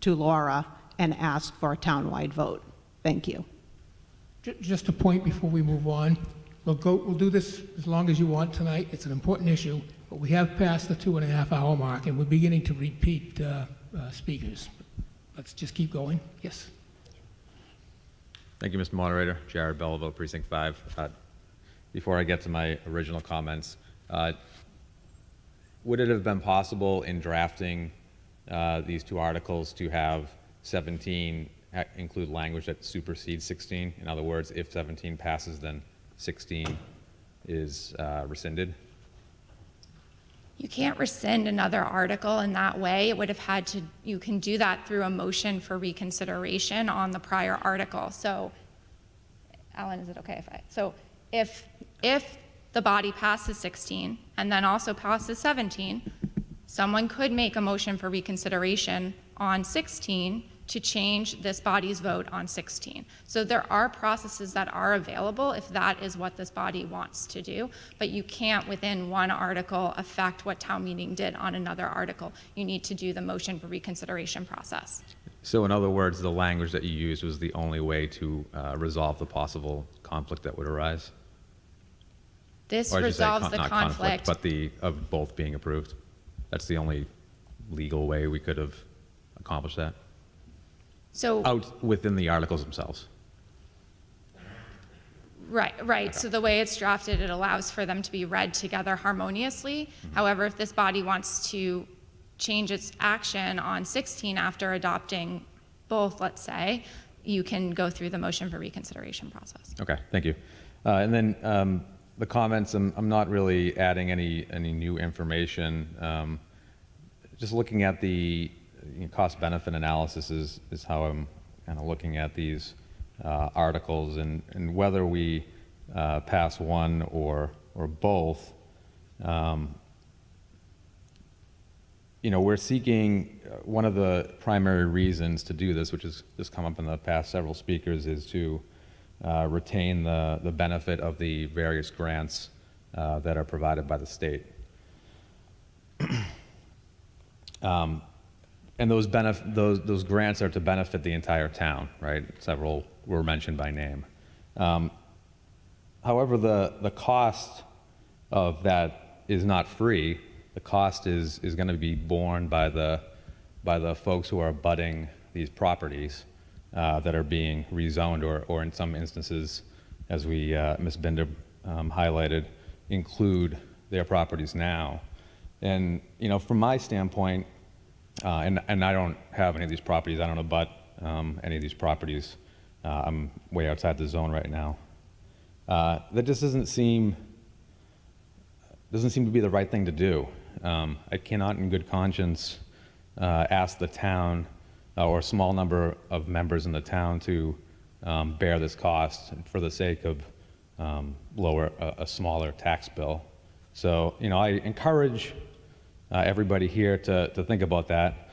Laura and ask for a townwide vote. Thank you. Just a point before we move on. We'll do this as long as you want tonight. It's an important issue, but we have passed the 2.5-hour mark, and we're beginning to repeat speakers. Let's just keep going. Yes. Thank you, Mr. Moderator. Jared Belleville, Precinct 5. Before I get to my original comments, would it have been possible in drafting these two articles to have 17 include language that supersedes 16? In other words, if 17 passes, then 16 is rescinded? You can't rescind another article in that way. It would have had to, you can do that through a motion for reconsideration on the prior article. So, Alan, is it okay if if the body passes 16 and then also passes 17, someone could make a motion for reconsideration on 16 to change this body's vote on 16. So there are processes that are available if that is what this body wants to do, but you can't within one article affect what town meeting did on another article. You need to do the motion for reconsideration process. So in other words, the language that you used was the only way to resolve the possible conflict that would arise? This Or I should say resolves the not conflict. but of both being approved. That's the only legal way we could have accomplished that? So Out within the articles themselves. Right. So the way it's drafted, it allows for them to be read together harmoniously. However, if this body wants to change its action on 16 after adopting both, let's say, you can go through the motion for reconsideration process. Okay, thank you. And then the comments, I'm not really adding any new information. Just looking at the cost-benefit analysis is how I'm kind of looking at these articles, and whether we pass one or both. We're seeking, one of the primary reasons to do this, which has just come up in the past several speakers, is to retain the benefit of the various grants that are provided by the state. And those grants are to benefit the entire town, right? Several were mentioned by name. However, the cost of that is not free. The cost is going to be borne by the folks who are abutting these properties that are being rezoned, or in some instances, as Ms. Binder highlighted, include their properties now. And from my standpoint, and I don't have any of these properties. I don't abut any of these properties. I'm way outside the zone right now. That just doesn't seem to be the right thing to do. I cannot, in good conscience, ask the town or a small number of members in the town to bear this cost for the sake of lower a smaller tax bill. So, I encourage everybody here to think about that.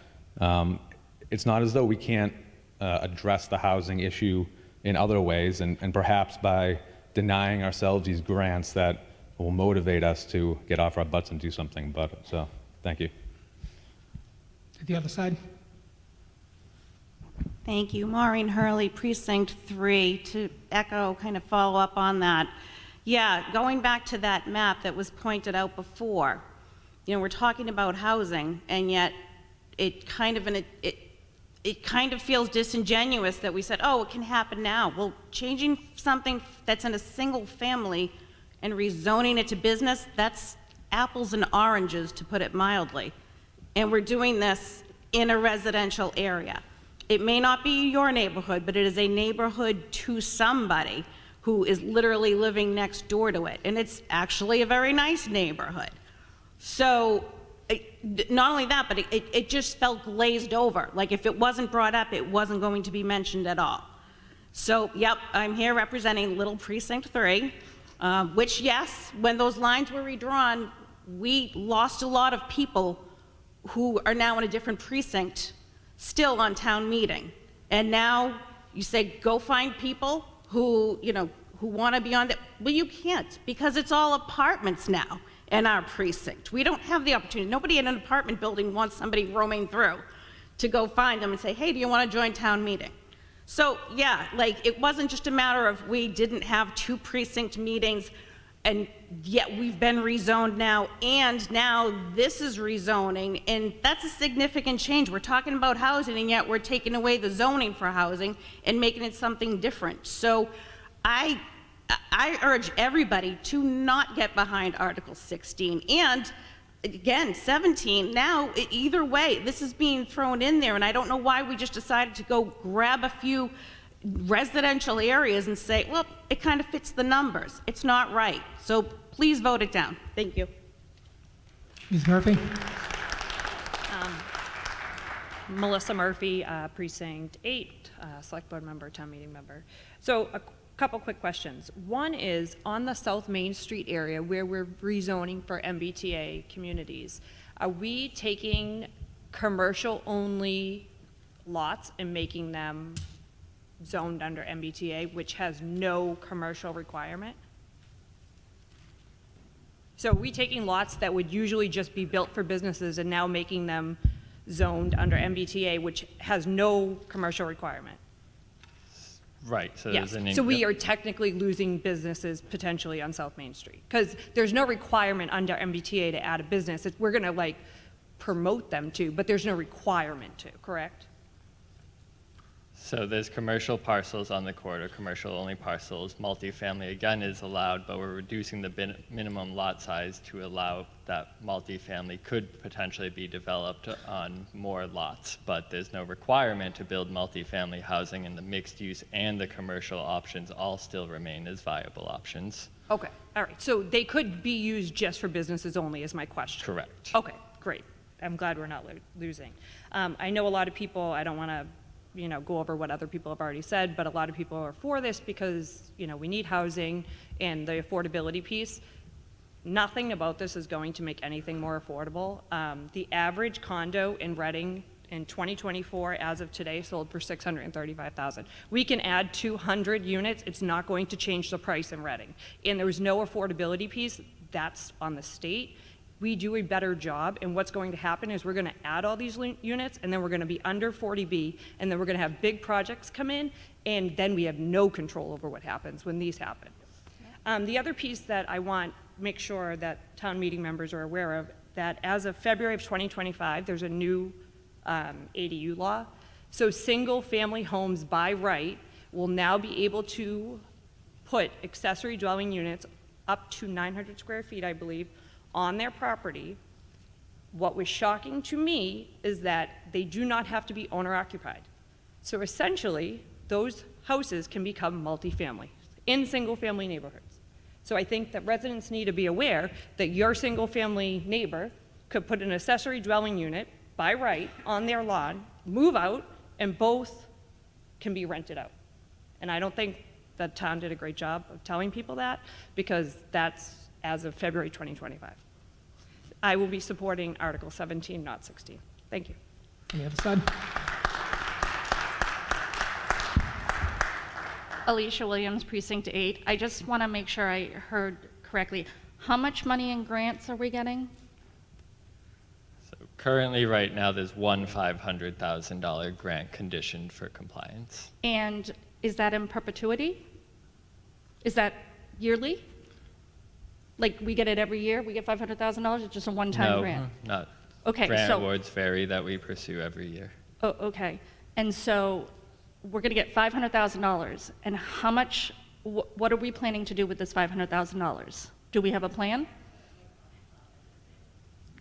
It's not as though we can't address the housing issue in other ways, and perhaps by denying ourselves these grants that will motivate us to get off our butts and do something about it. So, thank you. To the other side. Thank you. Maureen Hurley, Precinct 3, to echo, kind of follow up on that. Yeah, going back to that map that was pointed out before, we're talking about housing, and yet it kind of feels disingenuous that we said, oh, it can happen now. Well, changing something that's in a single family and rezoning it to business, that's apples and oranges, to put it mildly. And we're doing this in a residential area. It may not be your neighborhood, but it is a neighborhood to somebody who is literally living next door to it. And it's actually a very nice neighborhood. So not only that, but it just felt glazed over. Like if it wasn't brought up, it wasn't going to be mentioned at all. So, yep, I'm here representing Little Precinct 3, which, yes, when those lines were redrawn, we lost a lot of people who are now in a different precinct still on town meeting. And now you say, go find people who, you know, who want to be on that. Well, you can't, because it's all apartments now in our precinct. We don't have the opportunity. Nobody in an apartment building wants somebody roaming through to go find them and say, hey, do you want to join town meeting? So, yeah, like, it wasn't just a matter of we didn't have 2 precinct meetings, and yet we've been rezoned now, and now this is rezoning, and that's a significant change. We're talking about housing, and yet we're taking away the zoning for housing and making it something different. So I urge everybody to not get behind Article 16, and again, 17, now, either way, this is being thrown in there, and I don't know why we just decided to go grab a few residential areas and say, well, it kind of fits the numbers. It's not right. So please vote it down. Thank you. Ms. Murphy? Melissa Murphy, Precinct 8, Select Board Member, Town Meeting Member. So a couple quick questions. One is, on the South Main Street area where we're rezoning for MBTA communities, are we taking commercial-only lots and making them zoned under MBTA, which has no commercial requirement? So are we taking lots that would usually just be built for businesses and now making them zoned under MBTA, which has no commercial requirement? Right, so Yes, there's an... so we are technically losing businesses potentially on South Main Street, because there's no requirement under MBTA to add a business. We're gonna like promote them to, but there's no requirement to, correct? So there's commercial parcels on the corridor, commercial-only parcels. Multifamily, again, is allowed, but we're reducing the minimum lot size to allow that multifamily could potentially be developed on more lots. But there's no requirement to build multifamily housing, and the mixed use and the commercial options all still remain as viable options. Okay, all right, so they could be used just for businesses only is my question. Correct. Okay, great. I'm glad we're not losing. I know a lot of people, I don't wanna go over what other people have already said, but a lot of people are for this because, we need housing and the affordability piece. Nothing about this is going to make anything more affordable. The average condo in Reading in 2024, as of today, sold for $635,000. We can add 200 units. It's not going to change the price in Reading. And there's no affordability piece. That's on the state. We do a better job, and what's going to happen is we're going to add all these units, and then we're going to be under 40B, and then we're going to have big projects come in, and then we have no control over what happens when these happen. The other piece that I want to make sure that town meeting members are aware of, that as of February of 2025, there's a new ADU law. So single-family homes by right will now be able to put accessory dwelling units up to 900 square feet, I believe, on their property. What was shocking to me is that they do not have to be owner-occupied. So essentially, those houses can become multifamily in single-family neighborhoods. So I think that residents need to be aware that your single-family neighbor could put an accessory dwelling unit by right on their lawn, move out, and both can be rented out. And I don't think the town did a great job of telling people that, because that's as of February 2025. I will be supporting Article 17, not 16. Thank you. On the other side? Alicia Williams, Precinct 8. I just want to make sure I heard correctly. How much money in grants are we getting? So currently, right now, there's one $500,000 grant conditioned for compliance. And is that in perpetuity? Is that yearly? Like, we get it every year? We get $500,000? It's just a one-time grant? No, not. Okay, Grant so- awards vary that we pursue every year. Oh, okay. And so we're going to get $500,000. And how much, what are we planning to do with this $500,000? Do we have a plan?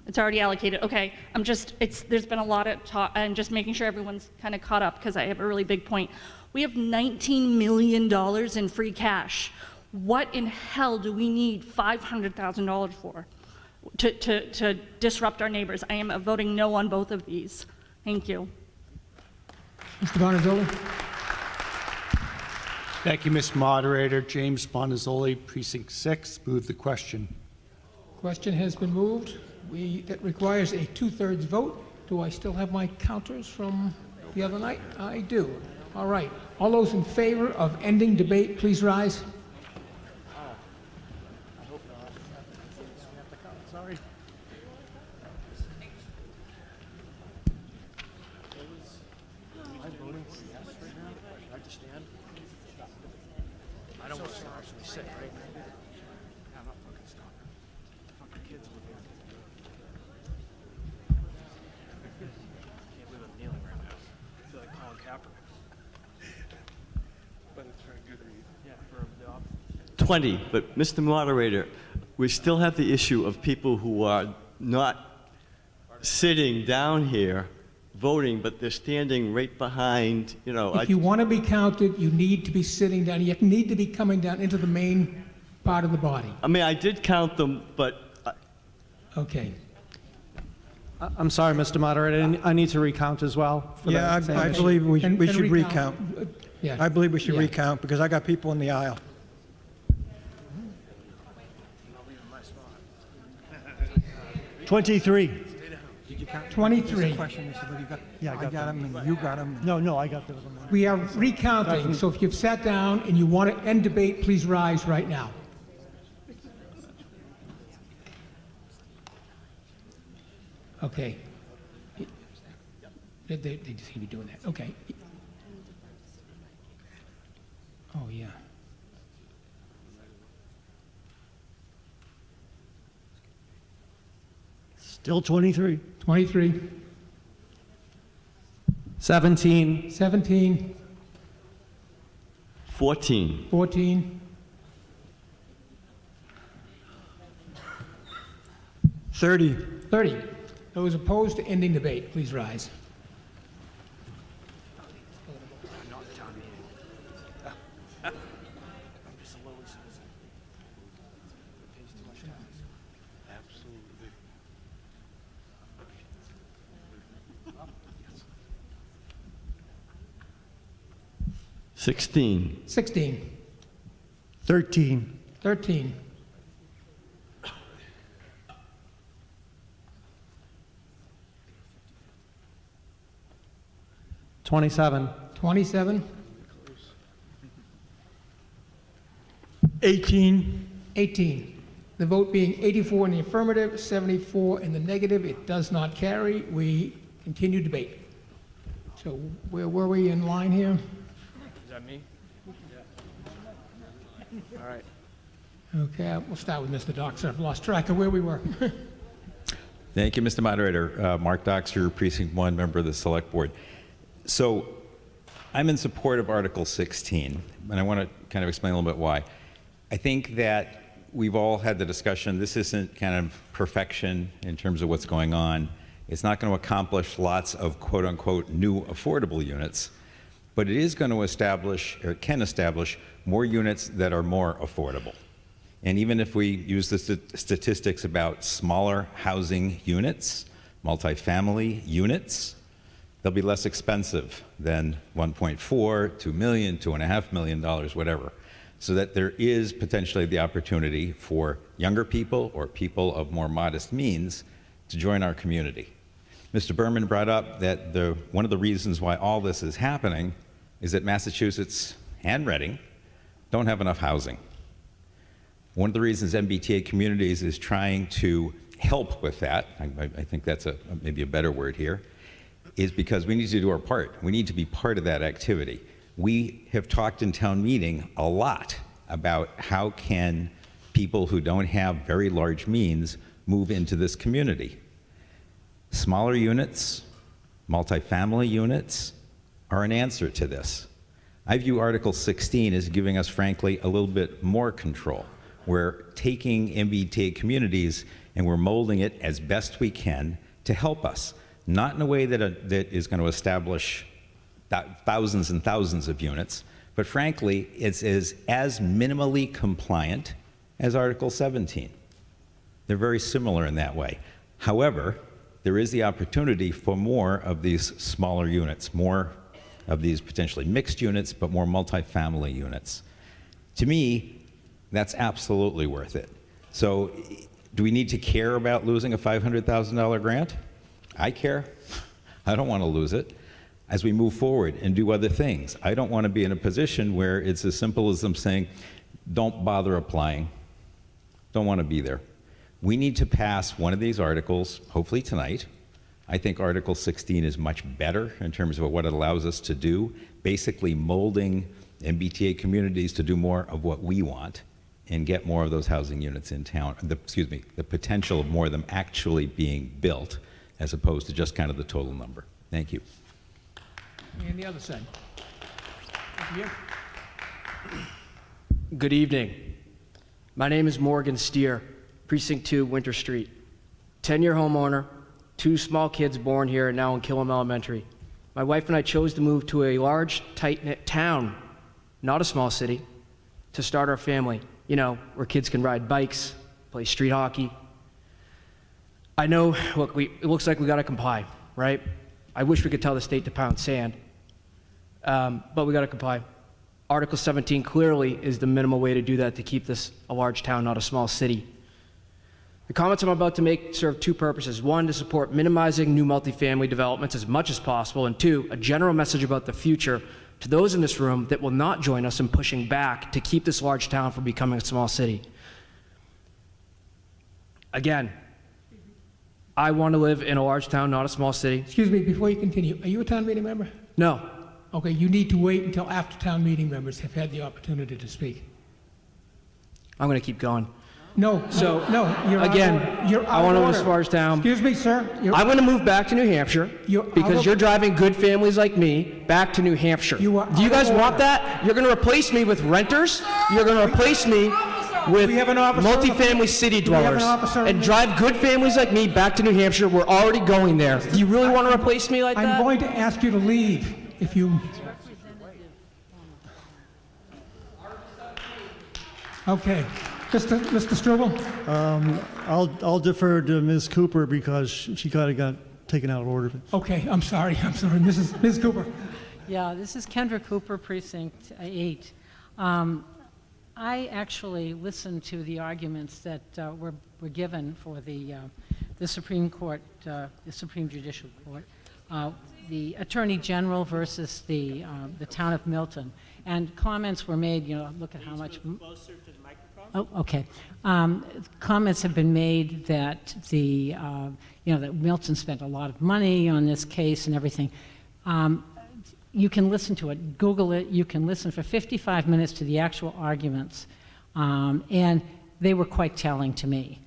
It's already allocated. Okay, there's been a lot of talk, and just making sure everyone's kind of caught up, because I have a really big point. We have $19 million in free cash. What in hell do we need $500,000 for? to disrupt our neighbors. I am voting no on both of these. Thank you. Mr. Bonazzoli? Thank you, Mr. Moderator. James Bonazzoli, Precinct 6. Move the question. Question has been moved. That requires a two-thirds vote. Do I still have my counters from the other night? I do. All right. All those in favor of ending debate, please rise. Sorry. I don't want to actually sit, right? I'm not fucking stopping. Fucking kids will be. Can't believe I'm kneeling right now. I feel like Colin Kaepernick. But it's for a good reason. Yeah, for the opposite. 20, but Mr. Moderator, we still have the issue of people who are not sitting down here voting, but they're standing right behind, you know. If you want to be counted, you need to be sitting down. You need to be coming down into the main part of the body. I mean, I did count them, but. Okay. I'm sorry, Mr. Moderator, I need to recount as well. for Yeah, that same I issue. believe we And should recount. Yeah. I believe we should Yeah. recount because I got people in the aisle. 23. Did you count? 23. Yeah, I got them, and you got them. No, I got those. We are recounting, so if you've sat down and you want to end debate, please rise right now. Okay. They just seem to be doing that. Okay. Oh, yeah. Still 23. 23. 17. 17. 14. 14. 30. 30. Those opposed to ending debate, please rise. Absolutely. 16. 16. 13. 13. 27. 27. 18. 18. The vote being 84 in the affirmative, 74 in the negative, it does not carry. We continue debate. So where were we in line here? Is that me? All right. Okay, we'll start with Mr. Doxer. I've lost track of where we were. Thank you, Mr. Moderator. Mark Doxer, Precinct 1, member of the Select Board. So I'm in support of Article 16, and I want to kind of explain a little bit why. I think that we've all had the discussion. This isn't kind of perfection in terms of what's going on. It's not going to accomplish lots of quote-unquote new affordable units, but it is going to establish, or can establish, more units that are more affordable. And even if we use the statistics about smaller housing units, multifamily units, they'll be less expensive than 1.4, $2 million, $2.5 million, whatever. So that there is potentially the opportunity for younger people or people of more modest means to join our community. Mr. Berman brought up that one of the reasons why all this is happening is that Massachusetts and Reading don't have enough housing. One of the reasons MBTA Communities is trying to help with that, I think that's maybe a better word here, is because we need to do our part. We need to be part of that activity. We have talked in town meeting a lot about how can people who don't have very large means move into this community. Smaller units, multifamily units are an answer to this. I view Article 16 as giving us, frankly, a little bit more control. We're taking MBTA Communities and we're molding it as best we can to help us, not in a way that is going to establish thousands and thousands of units, but frankly, it's as minimally compliant as Article 17. They're very similar in that way. However, there is the opportunity for more of these smaller units, more of these potentially mixed units, but more multifamily units. To me, that's absolutely worth it. So do we need to care about losing a $500,000 grant? I care. I don't want to lose it. As we move forward and do other things, I don't want to be in a position where it's as simple as them saying, don't bother applying. Don't want to be there. We need to pass one of these articles, hopefully tonight. I think Article 16 is much better in terms of what it allows us to do, basically molding MBTA communities to do more of what we want and get more of those housing units in town, the potential of more of them actually being built as opposed to just kind of the total number. Thank you. And the other side. Here. Good evening. My name is Morgan Steer, Precinct 2, Winter Street. 10-year homeowner, 2 small kids born here and now in Killam Elementary. My wife and I chose to move to a large, tight-knit town, not a small city, to start our family. You know, where kids can ride bikes, play street hockey. I know, look, it looks like we gotta comply, right? I wish we could tell the state to pound sand, but we gotta comply. Article 17 clearly is the minimal way to do that, to keep this a large town, not a small city. The comments I'm about to make serve 2 purposes. 1, to support minimizing new multifamily developments as much as possible, and 2, a general message about the future to those in this room that will not join us in pushing back to keep this large town from becoming a small city. Again, I want to live in a large town, not a small city. Excuse me, before you continue, are you a town meeting member? No. Okay, you need to wait until after town meeting members have had the opportunity to speak. I'm going to keep going. No, So, no, you're out of again, order. You're out I want to of live order. as far as town. Excuse me, sir. I'm going to move back to New Hampshire You're out because of- you're driving good families like me back to New Hampshire. You are Do you out of guys want order. that? You're going to replace me with renters? You're going to replace me with We have an officer on the- multifamily city We have an dwellers officer on and the- drive good families like me back to New Hampshire? We're already going there. Do you really want to replace me like I'm that? going to ask you to leave if you... Okay. Mr. Struble? I'll defer to Ms. Cooper because she kind of got taken out of order. Okay, I'm sorry. Ms. Cooper. Yeah, this is Kendra Cooper, Precinct 8. I actually listened to the arguments that were given for the Supreme Court, the Supreme Judicial Court, the Attorney General versus the town of Milton, and comments were made. You know, look at how much. Closer to the microphone. Oh, okay. Comments have been made that that Milton spent a lot of money on this case and everything. You can listen to it, Google it, you can listen for 55 minutes to the actual arguments, and they were quite telling to me.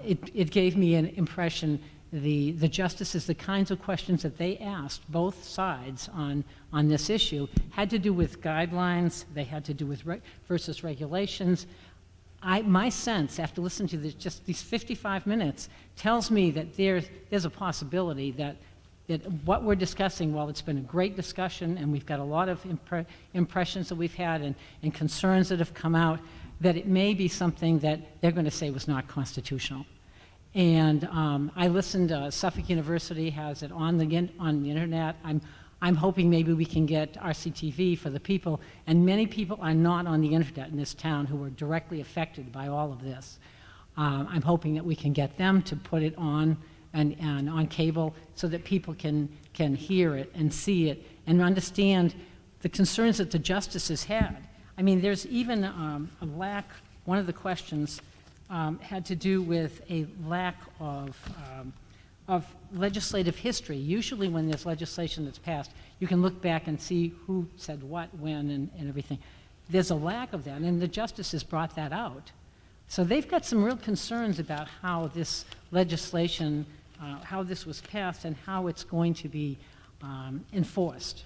It gave me an impression, the justices, the kinds of questions that they asked, both sides on this issue, had to do with guidelines, they had to do with versus regulations. My sense, after listening to just these 55 minutes, tells me that there's a possibility that what we're discussing, while it's been a great discussion and we've got a lot of impressions that we've had and concerns that have come out, that it may be something that they're going to say was not constitutional. And I listened, Suffolk University has it on the internet. I'm hoping maybe we can get RCTV for the people, and many people are not on the internet in this town who are directly affected by all of this. I'm hoping that we can get them to put it on and on cable so that people can hear it and see it and understand the concerns that the justices had. I mean, there's even a lack, one of the questions had to do with a lack of legislative history. Usually when there's legislation that's passed, you can look back and see who said what, when, and everything. There's a lack of that, and the justices brought that out. So they've got some real concerns about how this legislation, how this was passed and how it's going to be enforced.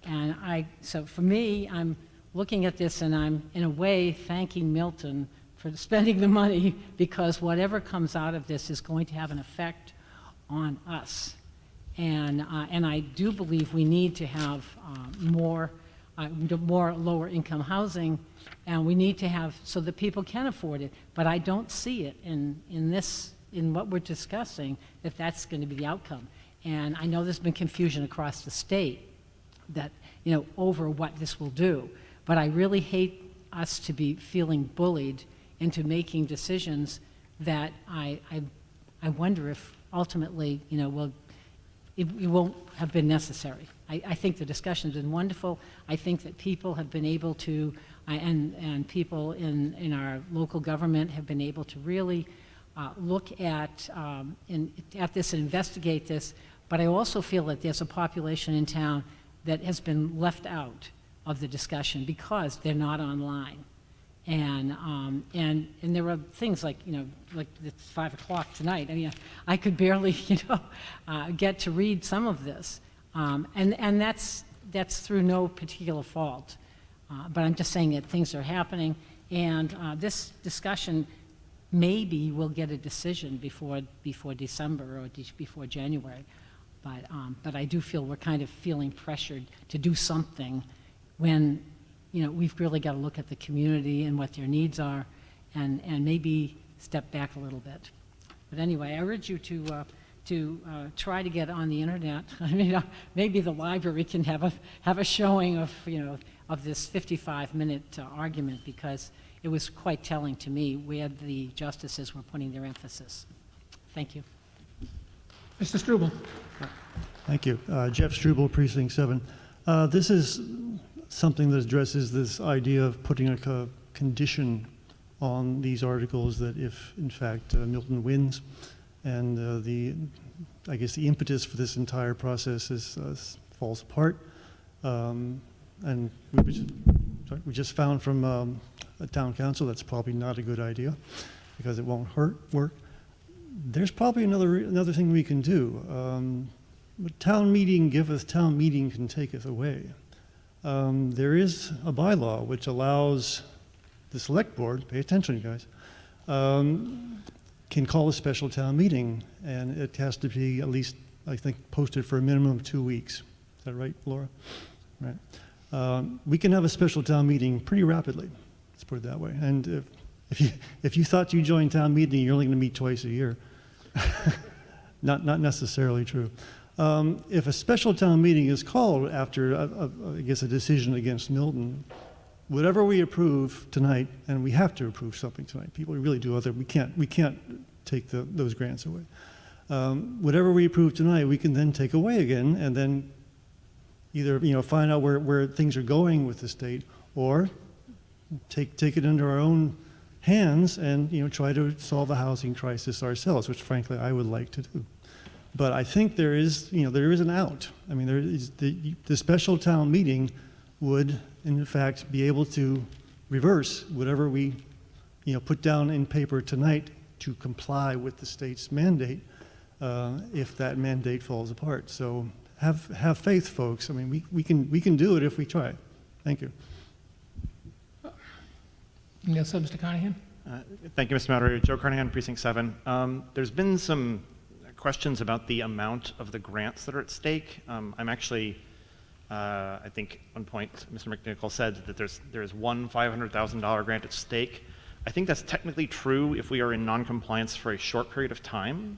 And so for me, I'm looking at this and I'm in a way thanking Milton for spending the money, because whatever comes out of this is going to have an effect on us. And I do believe we need to have more more lower-income housing, and we need to have so that people can afford it. But I don't see it in what we're discussing, if that's going to be the outcome. And I know there's been confusion across the state that, over what this will do. But I really hate us to be feeling bullied into making decisions that I wonder if ultimately, it won't have been necessary. I think the discussion's been wonderful. I think that people have been able to, and people in our local government have been able to really look at this and investigate this. But I also feel that there's a population in town that has been left out of the discussion because they're not online. And there are things like, like it's 5 o'clock tonight. I mean, I could barely, get to read some of this. And that's through no particular fault. But I'm just saying that things are happening. And this discussion, maybe we'll get a decision before December or before January. But I do feel we're kind of feeling pressured to do something when, we've really got to look at the community and what their needs are and maybe step back a little bit. But anyway, I urge you to try to get on the internet. I mean, maybe the library can have a showing of, of this 55-minute argument, because it was quite telling to me where the justices were putting their emphasis. Thank you. Mr. Struble. Thank you. Jeff Struble, Precinct 7. This is something that addresses this idea of putting a condition on these articles that if, in fact, Milton wins, and I guess the impetus for this entire process falls apart. And we just found from a town council that's probably not a good idea because it won't work. There's probably another thing we can do. What town meeting giveth, town meeting can taketh away. There is a bylaw which allows the select board, pay attention, you guys, can call a special town meeting, and it has to be at least, I think, posted for a minimum of 2 weeks. Is that right, Laura? Right. We can have a special town meeting pretty rapidly. Let's put it that way. And if you thought you joined town meeting, you're only going to meet twice a year. Not necessarily true. If a special town meeting is called after, I guess, a decision against Milton, whatever we approve tonight, and we have to approve something tonight. People really do we can't take those grants away. Whatever we approve tonight, we can then take away again, and then either find out where things are going with the state, or take it into our own hands and try to solve the housing crisis ourselves, which frankly I would like to do. But I think there is an out. I mean, there is the special town meeting would in fact be able to reverse whatever we put down in paper tonight to comply with the state's mandate if that mandate falls apart. So have faith, folks. I mean, we can do it if we try. Thank you. Yes, sir, Mr. Carnahan. Thank you, Mr. Moderator. Joe Carnahan, Precinct 7. There's been some questions about the amount of the grants that are at stake. I'm actually, I think at one point Mr. McNichol said that there's one $500,000 grant at stake. I think that's technically true if we are in non-compliance for a short period of time,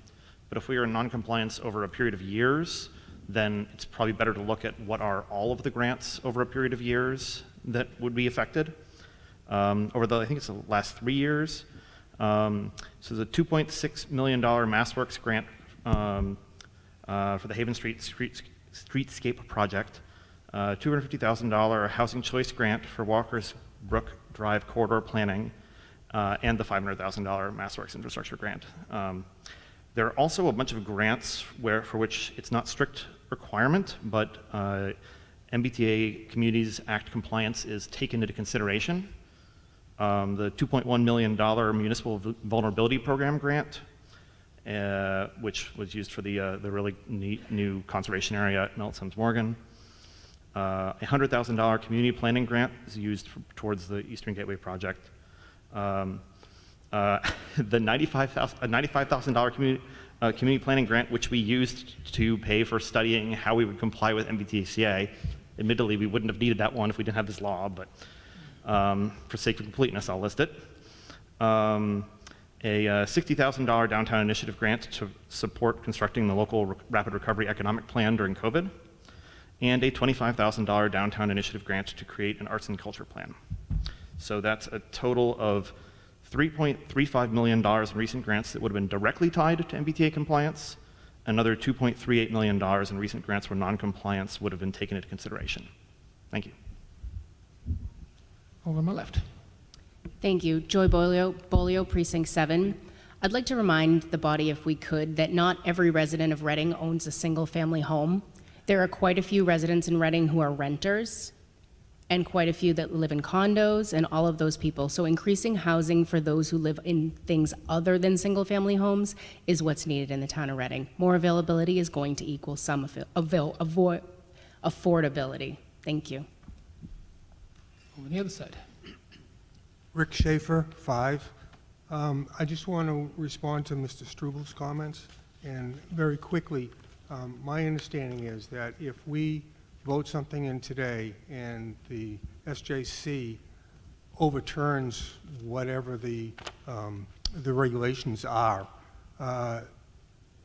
but if we are in non-compliance over a period of years, then it's probably better to look at what are all of the grants over a period of years that would be affected. I think it's the last 3 years. So the $2.6 million MassWorks grant for the Haven Street Streetscape project, $250,000 Housing Choice grant for Walker's Brook Drive corridor planning, and the $500,000 MassWorks infrastructure grant. There are also a bunch of grants for which it's not strict requirement, but MBTA Communities Act compliance is taken into consideration. The $2.1 million Municipal Vulnerability Program grant, which was used for the really neat new conservation area at Milton Morgan. A $100,000 community planning grant is used towards the Eastern Gateway project. The $95,000 community planning grant, which we used to pay for studying how we would comply with MBTCA, Admittedly, we wouldn't have needed that one if we didn't have this law, but for sake of completeness, I'll list it. A $60,000 downtown initiative grant to support constructing the local rapid recovery economic plan during COVID, and a $25,000 downtown initiative grant to create an arts and culture plan. So that's a total of $3.35 million in recent grants that would have been directly tied to MBTA compliance. Another $2.38 million in recent grants where non-compliance would have been taken into consideration. Thank you. Over on my left. Thank you. Joy Bolio, Precinct 7. I'd like to remind the body, if we could, that not every resident of Reading owns a single-family home. There are quite a few residents in Reading who are renters, and quite a few that live in condos, and all of those people. So increasing housing for those who live in things other than single-family homes is what's needed in the town of Reading. More availability is going to equal some affordability. Thank you. Over on the other side. Rick Schaefer, 5. I just want to respond to Mr. Strubel's comments, and very quickly, my understanding is that if we vote something in today and the SJC overturns whatever the regulations are,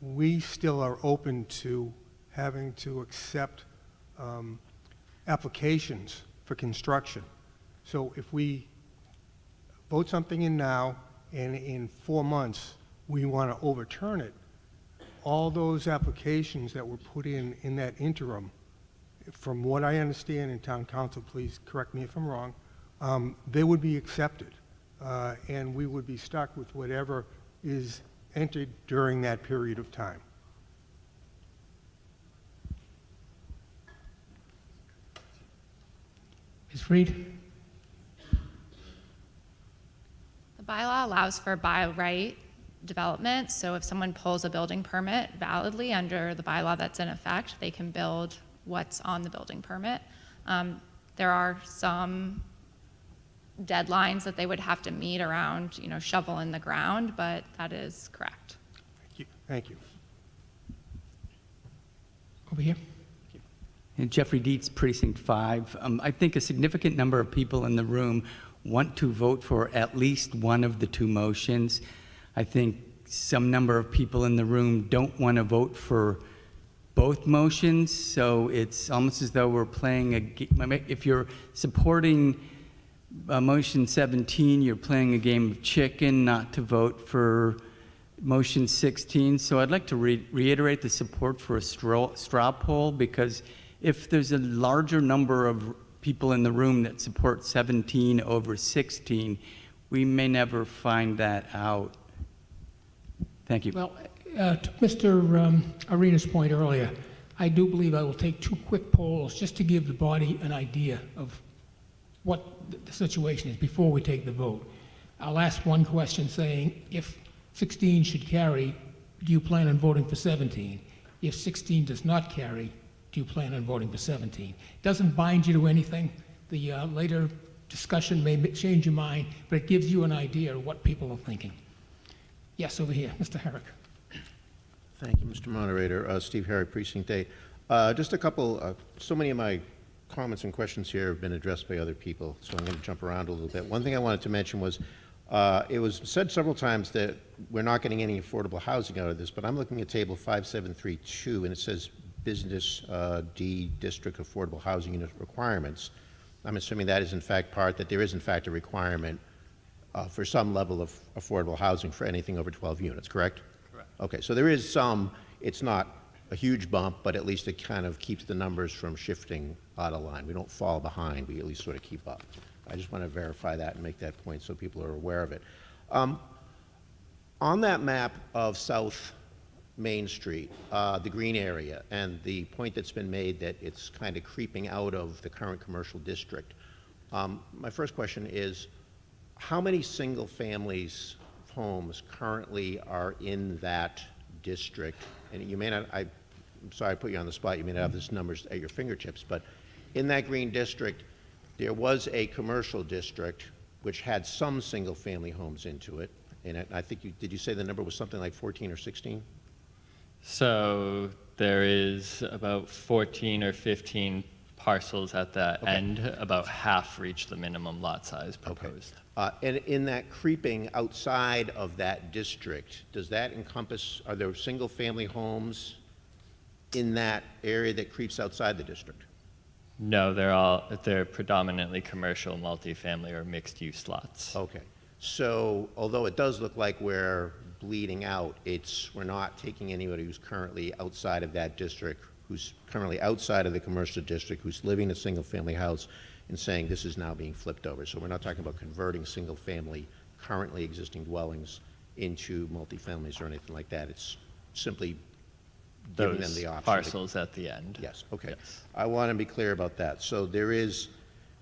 we still are open to having to accept applications for construction. So if we vote something in now and in 4 months we want to overturn it, all those applications that were put in that interim, from what I understand, in town council, please correct me if I'm wrong, they would be accepted, and we would be stuck with whatever is entered during that period of time. Ms. Reed? The bylaw allows for by right development, so if someone pulls a building permit validly under the bylaw that's in effect, they can build what's on the building permit. There are some deadlines that they would have to meet around, shovel in the ground, but that is correct. Thank you. Thank you. Over here. And Jeffrey Dietz, Precinct 5. I think a significant number of people in the room want to vote for at least one of the two motions. I think some number of people in the room don't want to vote for both motions, so it's almost as though we're playing a game. If you're supporting motion 17, you're playing a game of chicken not to vote for motion 16. So I'd like to reiterate the support for a straw poll, because if there's a larger number of people in the room that support 17 over 16, we may never find that out. Thank you. Well, to Mr. Arena's point earlier, I do believe I will take 2 quick polls just to give the body an idea of what the situation is before we take the vote. I'll ask one question saying, if 16 should carry, do you plan on voting for 17? If 16 does not carry, do you plan on voting for 17? It doesn't bind you to anything. The later discussion may change your mind, but it gives you an idea of what people are thinking. Yes, over here, Mr. Herrick. Thank you, Mr. Moderator. Steve Herrick, Precinct 8. Just a couple, so many of my comments and questions here have been addressed by other people, so I'm going to jump around a little bit. One thing I wanted to mention was, it was said several times that we're not getting any affordable housing out of this, but I'm looking at table 5732, and it says Business D District Affordable Housing Unit Requirements. I'm assuming that is in fact that there is in fact a requirement for some level of affordable housing for anything over 12 units, correct? Correct. Okay, so there is some, it's not a huge bump, but at least it kind of keeps the numbers from shifting out of line. We don't fall behind, we at least sort of keep up. I just want to verify that and make that point so people are aware of it. On that map of South Main Street, the green area, and the point that's been made that it's kind of creeping out of the current commercial district, my first question is, how many single families homes currently are in that district? And you may not, I'm sorry I put you on the spot, you may not have these numbers at your fingertips, but in that green district, there was a commercial district which had some single family homes into it. And I think did you say the number was something like 14 or 16? So there is about 14 or 15 parcels at the end, about half reach the minimum lot size proposed. And in that creeping outside of that district, does that encompass, are there single-family homes in that area that creeps outside the district? No, they're predominantly commercial, multifamily, or mixed-use lots. Okay. So although it does look like we're bleeding out, we're not taking anybody who's currently outside of that district, who's currently outside of the commercial district, who's living in a single-family house, and saying this is now being flipped over. So we're not talking about converting single-family, currently existing dwellings into multifamilies or anything like that. It's simply giving them the option. Parcels at the end. Yes, okay. I want to be clear about that. So there is,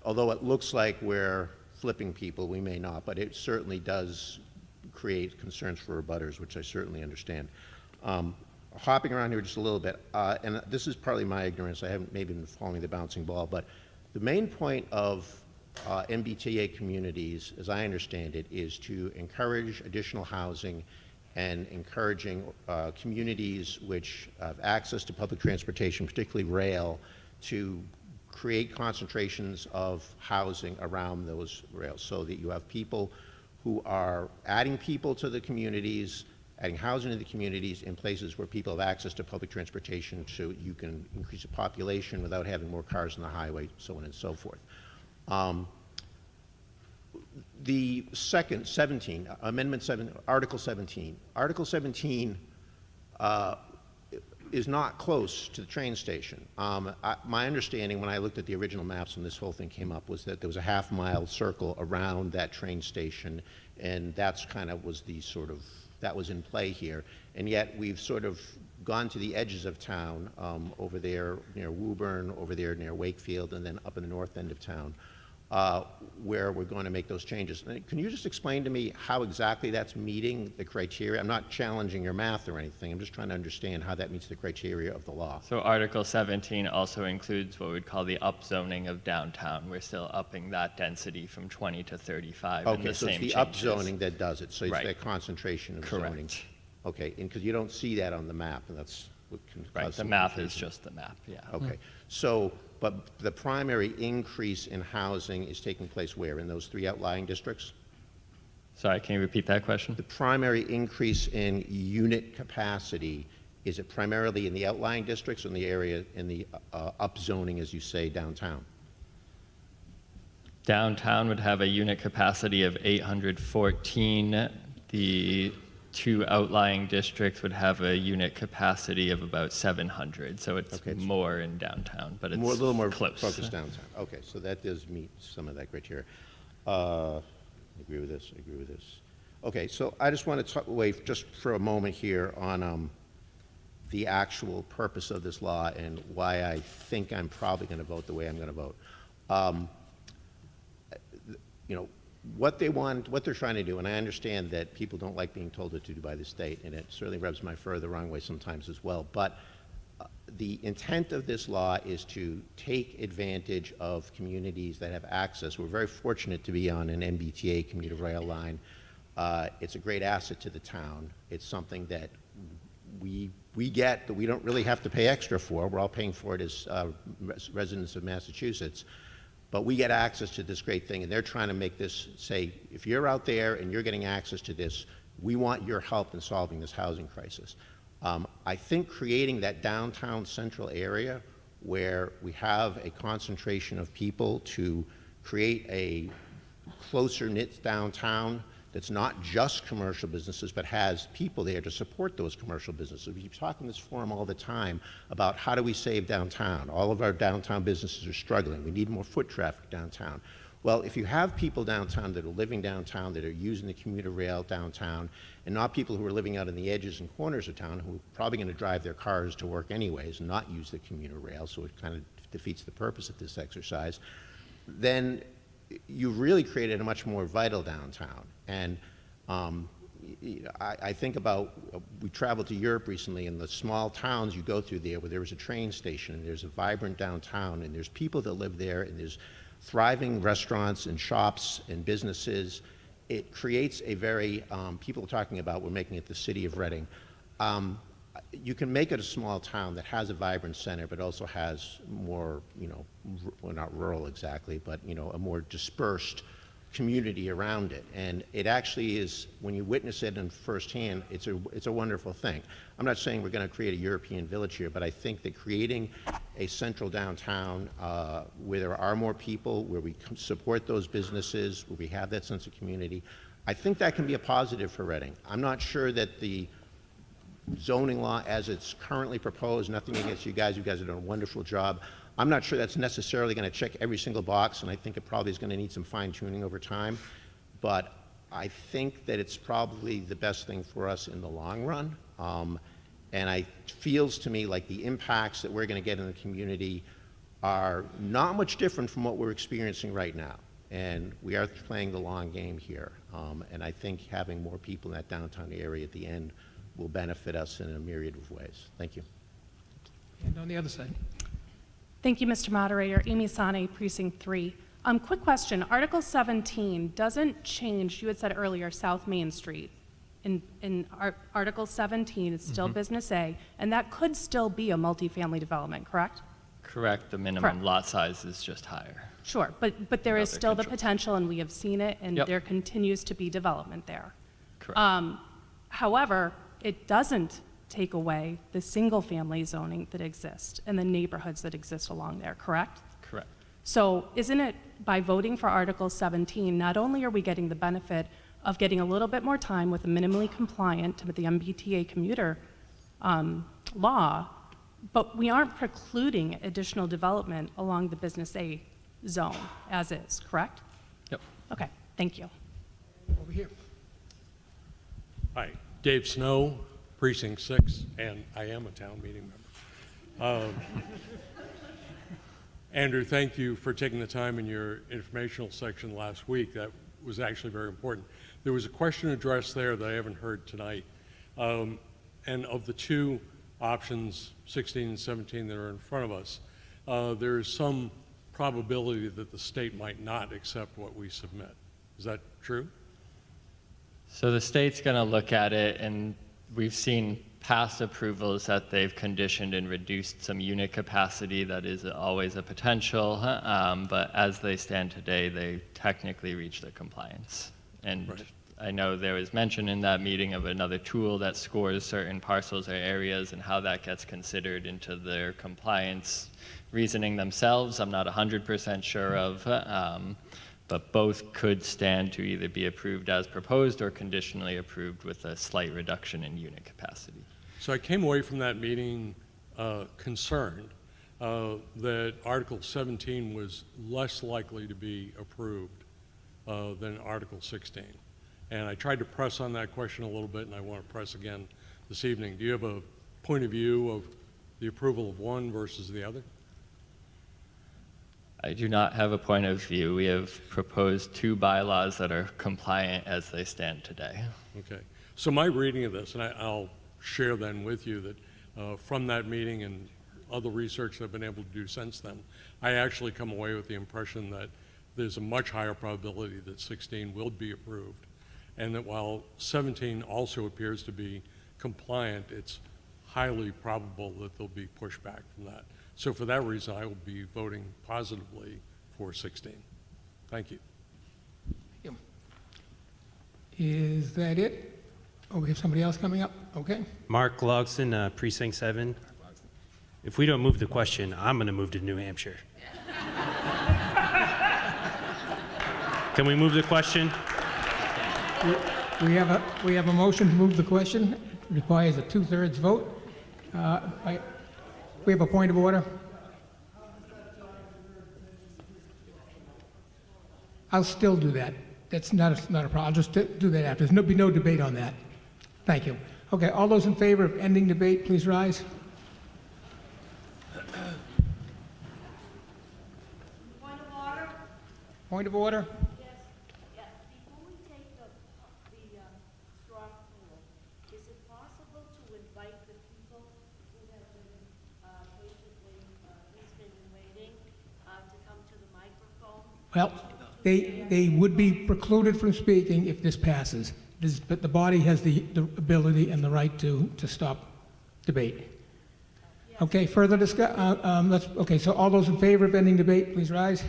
although it looks like we're flipping people, we may not, but it certainly does create concerns for abutters, which I certainly understand. Hopping around here just a little bit, and this is partly my ignorance, I haven't maybe been following the bouncing ball, but the main point of MBTA communities, as I understand it, is to encourage additional housing and encouraging communities which have access to public transportation, particularly rail, to create concentrations of housing around those rails so that you have people who are adding people to the communities, adding housing to the communities in places where people have access to public transportation so you can increase the population without having more cars on the highway, so on and so forth. The second, 17, Amendment 7, Article 17. Article 17 is not close to the train station. My understanding when I looked at the original maps when this whole thing came up was that there was a half-mile circle around that train station, and that's kind of was the sort of, that was in play here. And yet we've sort of gone to the edges of town, over there near Woburn, over there near Wakefield, and then up in the north end of town, where we're going to make those changes. Can you just explain to me how exactly that's meeting the criteria? I'm not challenging your math or anything. I'm just trying to understand how that meets the criteria of the law. So Article 17 also includes what we'd call the upzoning of downtown. We're still upping that density from 20 to 35. Okay, and the so same it's the changes. upzoning that does it. So it's Right. that concentration of Correct. zoning. Okay, and because you don't see that on the map, and that's what can Right, cause the some map is confusion. just the map, yeah. Okay, so, but the primary increase in housing is taking place where? In those three outlying districts? Sorry, can you repeat that question? The primary increase in unit capacity, is it primarily in the outlying districts or in the area, in the upzoning, as you say, downtown? Downtown would have a unit capacity of 814. The two outlying districts would have a unit capacity of about 700. So it's more in downtown, but it's A little more close. focused downtown. Okay, so that does meet some of that criteria. I agree with this, I agree with this. Okay, so I just want to talk away just for a moment here on the actual purpose of this law and why I think I'm probably going to vote the way I'm going to vote. You know, what they want, what they're trying to do, and I understand that people don't like being told what to do by the state, and it certainly rubs my fur the wrong way sometimes as well, but the intent of this law is to take advantage of communities that have access. We're very fortunate to be on an MBTA commuter rail line. It's a great asset to the town. It's something that we get that we don't really have to pay extra for. We're all paying for it as residents of Massachusetts. But we get access to this great thing, and they're trying to make this say, if you're out there and you're getting access to this, we want your help in solving this housing crisis. I think creating that downtown central area where we have a concentration of people to create a closer knit downtown that's not just commercial businesses, but has people there to support those commercial businesses. We talk in this forum all the time about how do we save downtown. All of our downtown businesses are struggling. We need more foot traffic downtown. Well, if you have people downtown that are living downtown, that are using the commuter rail downtown, and not people who are living out in the edges and corners of town who are probably going to drive their cars to work anyways and not use the commuter rail, so it kind of defeats the purpose of this exercise, then you've really created a much more vital downtown. And I think about, we traveled to Europe recently, and the small towns you go through there where there is a train station, and there's a vibrant downtown, and there's people that live there, and there's thriving restaurants and shops and businesses. It creates a very, people are talking about, we're making it the city of Reading. you can make it a small town that has a vibrant center, but also has more, well, not rural exactly, but, a more dispersed community around it. And it actually is, when you witness it in firsthand, it's a wonderful thing. I'm not saying we're going to create a European village here, but I think that creating a central downtown where there are more people, where we can support those businesses, where we have that sense of community, I think that can be a positive for Reading. I'm not sure that the zoning law as it's currently proposed, nothing against you guys have done a wonderful job. I'm not sure that's necessarily going to check every single box, and I think it probably is going to need some fine-tuning over time. But I think that it's probably the best thing for us in the long run. And it feels to me like the impacts that we're going to get in the community are not much different from what we're experiencing right now. And we are playing the long game here. And I think having more people in that downtown area at the end will benefit us in a myriad of ways. Thank you. And on the other side. Thank you, Mr. Moderator. Amy Sane, Precinct 3. Quick question. Article 17 doesn't change, you had said earlier, South Main Street. In Article 17, it's still Business A, and that could still be a multifamily development, correct? Correct. The minimum Correct. lot size is just higher. Sure, but there is Under still the control. potential, and we have seen it, and Yep. there continues to be development there. Correct. However, it doesn't take away the single-family zoning that exists and the neighborhoods that exist along there, correct? Correct. So isn't it, by voting for Article 17, not only are we getting the benefit of getting a little bit more time with a minimally compliant with the MBTA commuter law, but we aren't precluding additional development along the Business A zone as is, correct? Yep. Okay, thank you. Over here. Hi, Dave Snow, Precinct 6, and I am a town meeting member. Andrew, thank you for taking the time in your informational section last week. That was actually very important. There was a question addressed there that I haven't heard tonight. And of the two options, 16 and 17, that are in front of us, there is some probability that the state might not accept what we submit. Is that true? So the state's going to look at it, and we've seen past approvals that they've conditioned and reduced some unit capacity. That is always a potential, but as they stand today, they technically reach the compliance. And Right. I know there was mention in that meeting of another tool that scores certain parcels or areas and how that gets considered into their compliance reasoning themselves. I'm not 100% sure of, but both could stand to either be approved as proposed or conditionally approved with a slight reduction in unit capacity. So I came away from that meeting concerned that Article 17 was less likely to be approved than Article 16. And I tried to press on that question a little bit, and I want to press again this evening. Do you have a point of view of the approval of one versus the other? I do not have a point of view. We have proposed two bylaws that are compliant as they stand today. Okay. So my reading of this, and I'll share then with you that from that meeting and other research that I've been able to do since then, I actually come away with the impression that there's a much higher probability that 16 will be approved, and that while 17 also appears to be compliant, it's highly probable that there'll be pushback from that. So for that reason, I will be voting positively for 16. Thank you. Is that it? Oh, we have somebody else coming up? Okay. Mark Logston, Precinct 7. If we don't move the question, I'm going to move to New Hampshire. Can we move the question? We have a motion to move the question. It requires a 2/3 vote. We have a point of order. I'll still do that. That's not a problem. I'll just do that after. There'll be no debate on that. Thank you. Okay, all those in favor of ending debate, please rise. Point of order? Point of order. Yes. Before we take the straw poll, is it possible to invite the people who have been patiently listening and waiting to come to the microphone? Well, they would be precluded from speaking if this passes. But the body has the ability and the right to stop debate? Okay, further discuss, okay, so all those in favor of ending debate, please rise.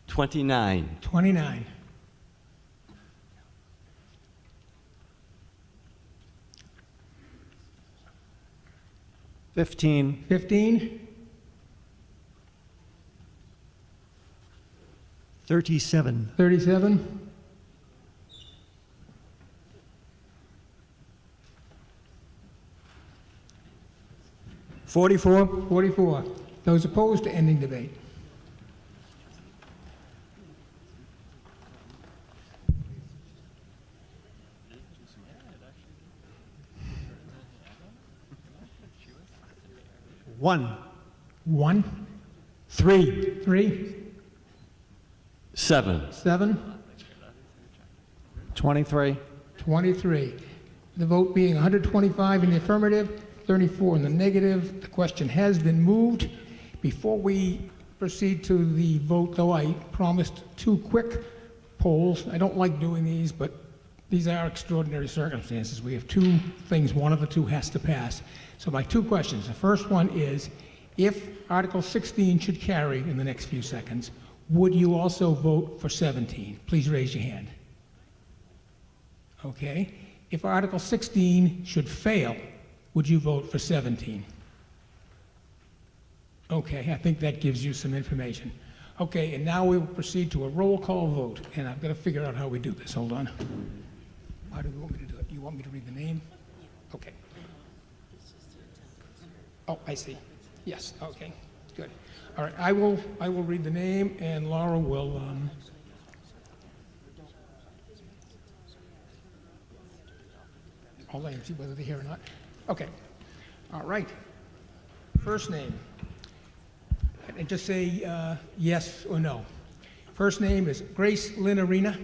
$29. 29. $15. 15. 37. 37. 44. 44. Those opposed to ending debate? One. 1. 3. 3. 7. 7. 23. 23. The vote being 125 in the affirmative, 34 in the negative. The question has been moved. Before we proceed to the vote, though, I promised 2 quick polls. I don't like doing these, but these are extraordinary circumstances. We have 2 things. One of the 2 has to pass. So my 2 questions. The first one is, if Article 16 should carry in the next few seconds, would you also vote for 17? Please raise your hand. Okay. If Article 16 should fail, would you vote for 17? Okay, I think that gives you some information. Okay, and now we will proceed to a roll call vote, and I've got to figure out how we do this. Hold on. How do you want me to do it? You want me to read the name? Okay. Oh, I see. Yes, okay, good. All right, I will read the name, and Laura will, I'll let them see whether they're here or not. Okay, all right. First name, and just say yes or no. First name is Grace Lynn Arena.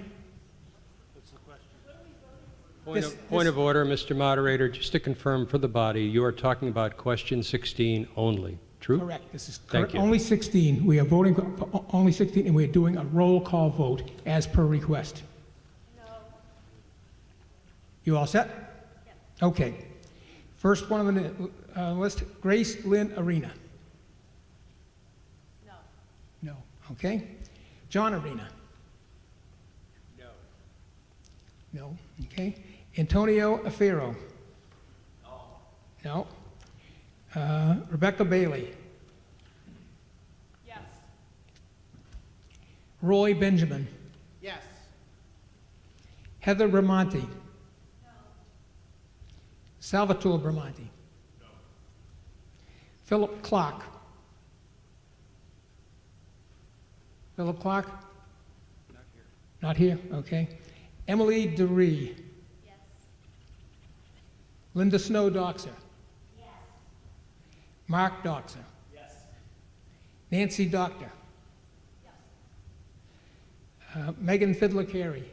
Point of order, Mr. Moderator. Just to confirm for the body, you are talking about question 16 only. True? Correct. This is Thank you. only 16. We are voting for only 16, and we are doing a roll call vote as per request. No. You all set? Yes. Okay. First one on the list, Grace Lynn Arena. No. No. Okay. John Arena. No. No. Okay. Antonio Afero. No. No. Rebecca Bailey. Yes. Roy Benjamin. Yes. Heather Bramante. No. Salvatore Bramante. No. Philip Clark. Philip Clark? Not here. Not here, okay. Emily DeRee. Yes. Linda Snow Doxer. Yes. Mark Doxer. Yes. Nancy Doctor. Yes. Megan Fiddler Carey.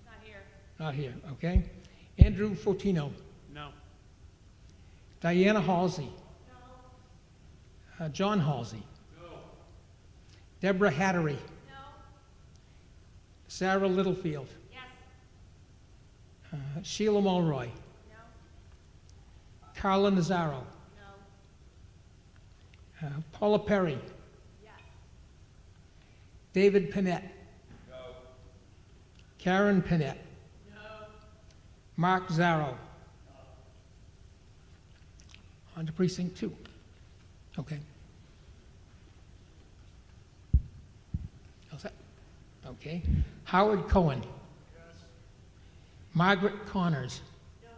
Not here. Not here, okay. Andrew Fotino. No. Diana Halsey. No. John Halsey. No. Deborah Hattery. No. Sarah Littlefield. Yes. Sheila Mulroy. No. Carla Nazaro. No. Paula Perry. Yes. David Panett. No. Karen Panett. No. Mark Zarro. On to precinct 2. Okay. All set? Okay. Howard Cohen. Yes. Margaret Connors. No.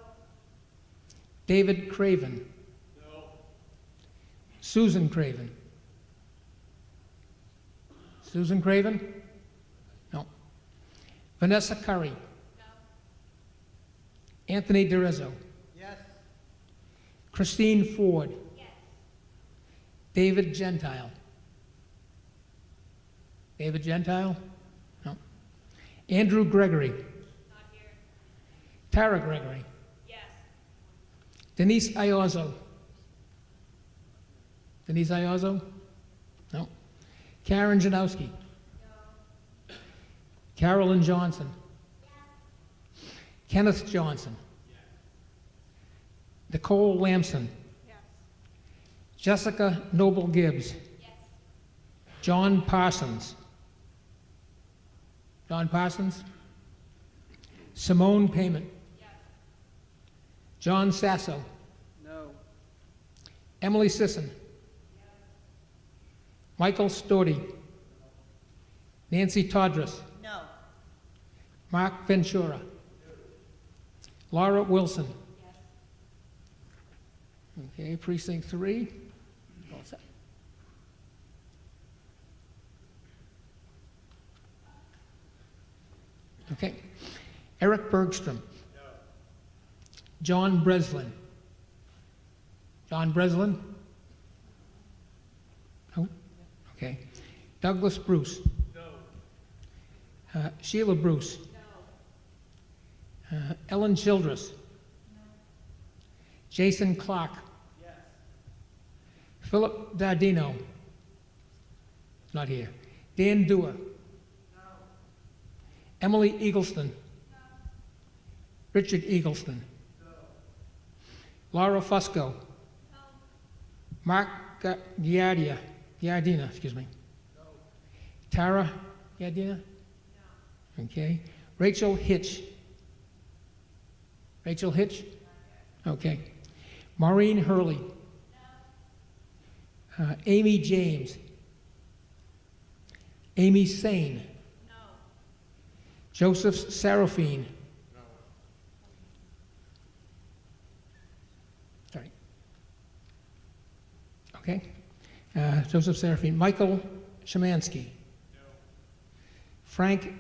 David Craven. No. Susan Craven. Susan Craven? No. Vanessa Curry. No. Anthony DeRizzo. Yes. Christine Ford. Yes. David Gentile. David Gentile? No. Andrew Gregory. Not here. Tara Gregory. Yes. Denise Iozzo. Denise Iozzo? No. Karen Janowski. No. Carolyn Johnson. Kenneth Johnson. Nicole Lamson. Jessica Noble Gibbs. John Parsons. John Parsons. Simone Payment. John Sasso. No. Emily Sisson. Michael Storti. Nancy Todrus. No. Mark Ventura. Laura Wilson. Okay, precinct 3. All set. Okay. Eric Bergstrom. John Breslin. John Breslin? No? Okay. Douglas Bruce. Sheila Bruce. Ellen Childress. Jason Clark. Philip Dardino. Not here. Dan Dewar. Emily Eagleston. Richard Eagleston. Laura Fusco. Mark Giardina, excuse me. Tara Giardina? Okay. Rachel Hitch. Rachel Hitch? Okay. Maureen Hurley. Amy James. Amy Sane. Joseph Serafine. Sorry. Okay. Joseph Serafine. Michael Shemansky. Frank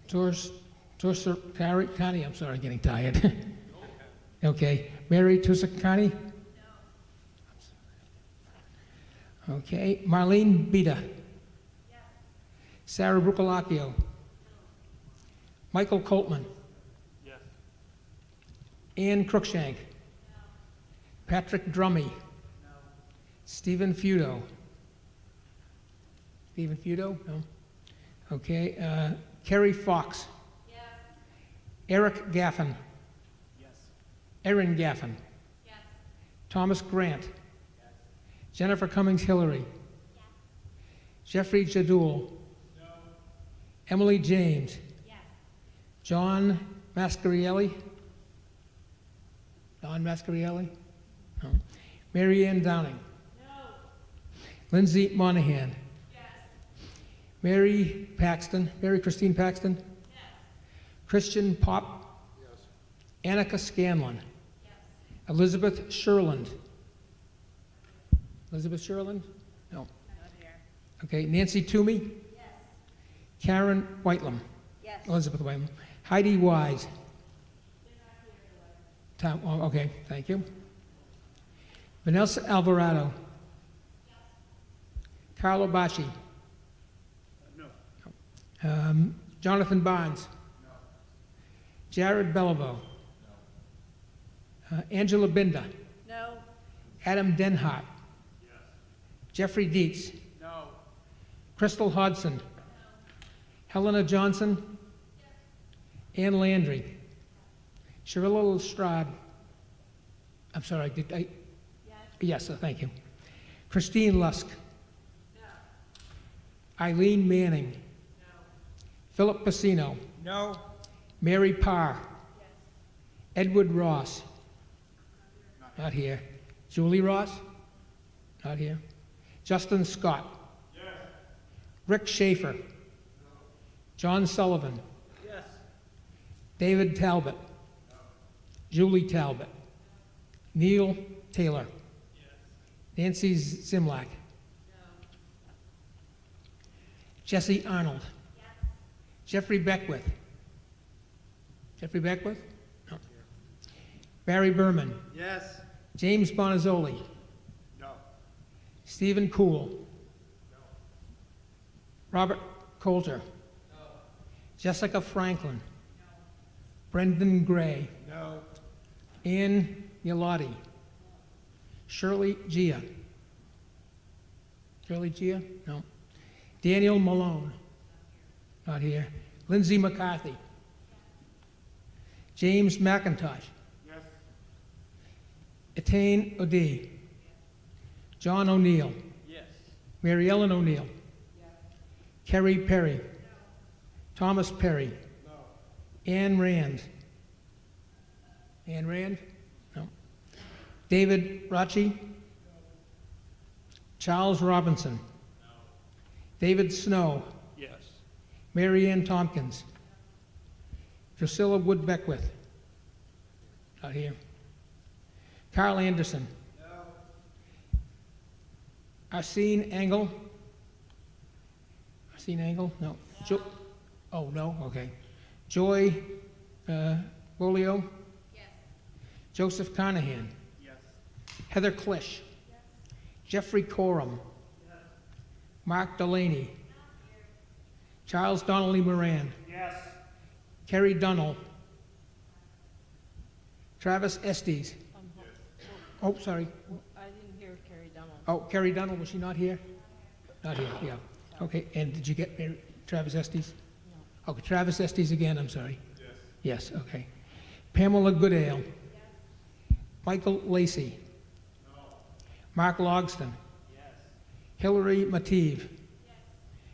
Tursakani, I'm sorry, getting tired. Okay. Mary Tusakani? Okay. Marlene Bida? Sarah Brucolacchio? Michael Coltman? Ann Cruikshank? Patrick Drummy? Stephen Feudo? Stephen Feudo? No. Okay. Kerry Fox? Eric Gaffin? Erin Gaffin? Thomas Grant? Jennifer Cummings Hillary? Jeffrey Jadul? Emily James? John Mascarielli? Don Mascarielli? No. Mary Ann Downing? Lindsay Monahan? Mary Paxton? Mary Christine Paxton? Christian Pop? Annika Scanlon? Elizabeth Sherland? Elizabeth Sherland? No. Okay, Nancy Toomey? Karen Whitelam? Elizabeth Whitelam. Heidi Wise? Tom, oh, okay, thank you. Vanessa Alvarado? Carlo Bacci? Jonathan Barnes? Jared Bellavo? Angela Binda? No. Adam Denhart? Jeffrey Dietz? Crystal Hodson? Helena Johnson? Ann Landry? Sherilla Lestrade? I'm sorry, did I? Yes, thank you. Christine Lusk? Eileen Manning? Philip Pacino? No. Mary Parr? Edward Ross? Not here. Julie Ross? Not here. Justin Scott? Rick Schaefer? John Sullivan? David Talbot? Julie Talbot? Neil Taylor? Nancy Zimlack? Jesse Arnold? Jeffrey Beckwith? Jeffrey Beckwith? No. Barry Berman? Yes. James Bonazzoli? No. Stephen Cool? No. Robert Coulter? No. Jessica Franklin? No. Brendan Gray? No. Ann Yalotti? Shirley Gia? Shirley Gia? No. Daniel Malone? Not here. Lindsay McCarthy. James McIntosh. Yes. Etain O'Dea. John O'Neill. Yes. Mary Ellen O'Neill. Kerry Perry. Thomas Perry. Ann Rand. Ann Rand? No. David Rachi. Charles Robinson. David Snow. Yes. Mary Ann Tompkins. Drusilla Wood Beckwith. Not here. Carl Anderson. Arsene Engel. Arsene Engel? No. Oh, no? Okay. Joy Bolio? Yes. Joseph Carnahan? Yes. Heather Klisch? Yes. Jeffrey Coram? Yes. Mark Delaney? Charles Donnelly Moran? Yes. Kerry Dunnell? Travis Estes? Oh, sorry. I didn't hear Carrie Dunnell. Oh, Kerry Dunnell, was she not here? Not here, yeah. Okay, and did you get Travis Estes? No. Okay, Travis Estes again, I'm sorry. Yes. Yes, okay. Pamela Goodale? Yes. Michael Lacey? No. Mark Logston? Yes. Hillary Mateve? Yes.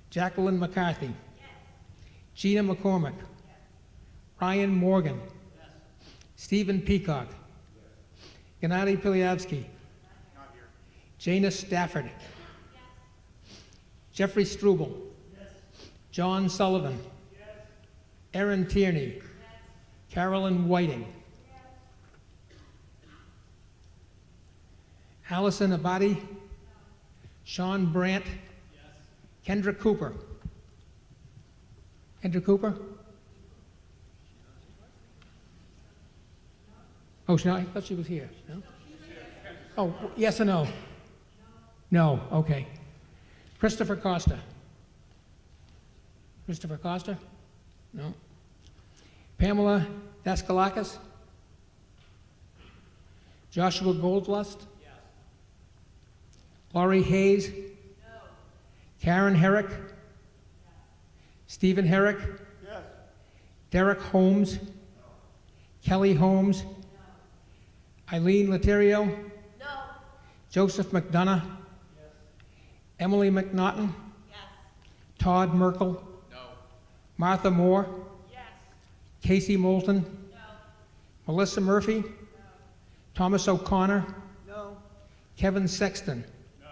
Jacqueline McCarthy? Yes. Gina McCormick? Yes. Ryan Morgan? Yes. Stephen Peacock? Yes. Gennady Pilyavsky? Not here. Jana Stafford? Yes. Jeffrey Struble? Yes. John Sullivan? Yes. Erin Tierney? Yes. Carolyn Whiting? Yes. Allison Abadi? No. Sean Brandt? Yes. Kendra Cooper? Kendra Cooper? Oh, I thought she was here. No? Oh, yes or no? No, okay. Christopher Costa? Christopher Costa? No. Pamela Daskalakis? Joshua Goldlust? Yes. Laurie Hayes? No. Karen Herrick? Yes. Stephen Herrick? Yes. Derek Holmes? No. Kelly Holmes? No. Eileen Laterio? No. Joseph McDonough? Yes. Emily McNaughton? Yes. Todd Merkel? No. Martha Moore? Yes. Casey Moulton? No. Melissa Murphy? No. Thomas O'Connor? No. Kevin Sexton? No.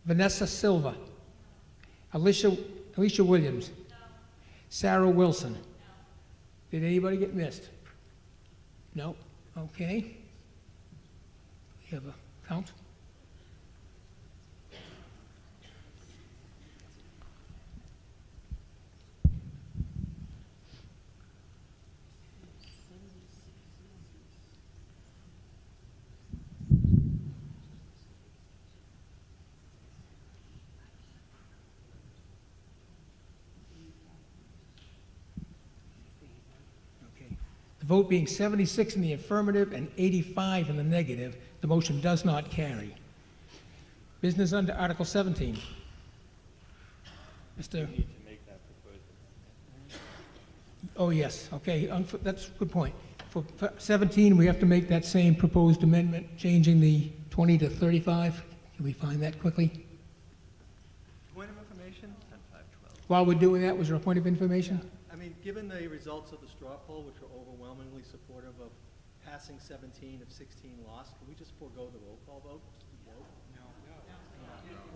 Vanessa Silva? Alicia Williams? No. Sarah Wilson? No. Did anybody get missed? No? Okay. We have a count? The vote being 76 in the affirmative and 85 in the negative, the motion does not carry. Business under Article 17. Mr. Oh, yes, okay, that's a good point. For 17, we have to make that same proposed amendment, changing the 20 to 35. Can we find that quickly? Point of information? While we're doing that, was there a point of information? I mean, given the results of the straw poll, which were overwhelmingly supportive of passing 17 if 16 lost, can we just forego the roll call vote?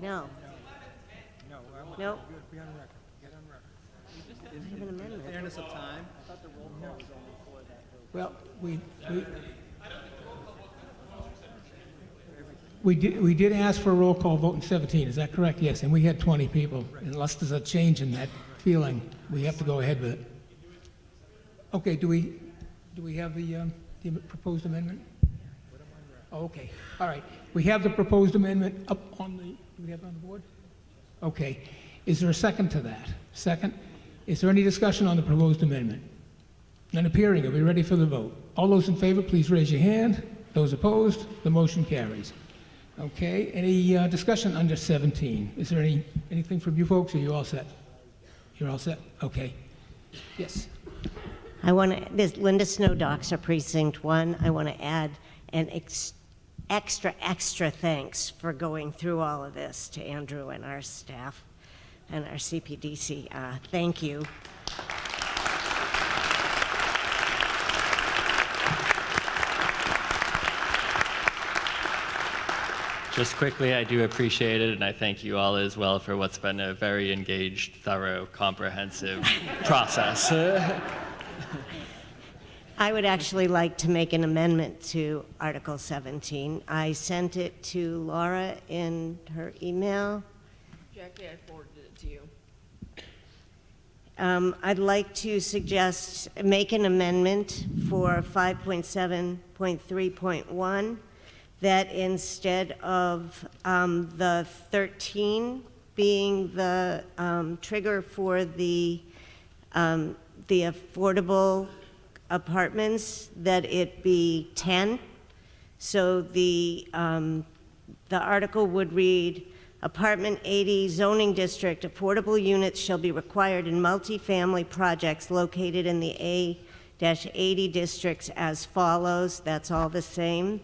No. No. No. Be on record. Get on record. I have an amendment. In fairness of time, I thought the roll call was only for that vote. Well, we did ask for a roll call vote in 17, is that correct? Yes, and we had 20 people. Unless there's a change in that feeling, we have to go ahead with it. Okay, do we have the proposed amendment? Oh, okay, all right. We have the proposed amendment up on the, do we have it on the board? Okay. Is there a second to that? Second? Is there any discussion on the proposed amendment? None appearing. Are we ready for the vote? All those in favor, please raise your hand. Those opposed, the motion carries. Okay, any discussion under 17? Is there anything from you folks, or are you all set? You're all set? Okay. Yes. I want to, this Linda Snowdoxer, Precinct 1. I want to add an extra thanks for going through all of this to Andrew and our staff and our CPDC. Thank you. Just quickly, I do appreciate it, and I thank you all as well for what's been a very engaged, thorough, comprehensive process. I would actually like to make an amendment to Article 17. I sent it to Laura in her email. Jackie, I forwarded it to you. I'd like to suggest, make an amendment for 5.7.3.1, that instead of the 13 being the trigger for the affordable apartments, that it be 10. So the article would read, Apartment 80 zoning district, affordable units shall be required in multifamily projects located in the A-80 districts as follows. That's all the same.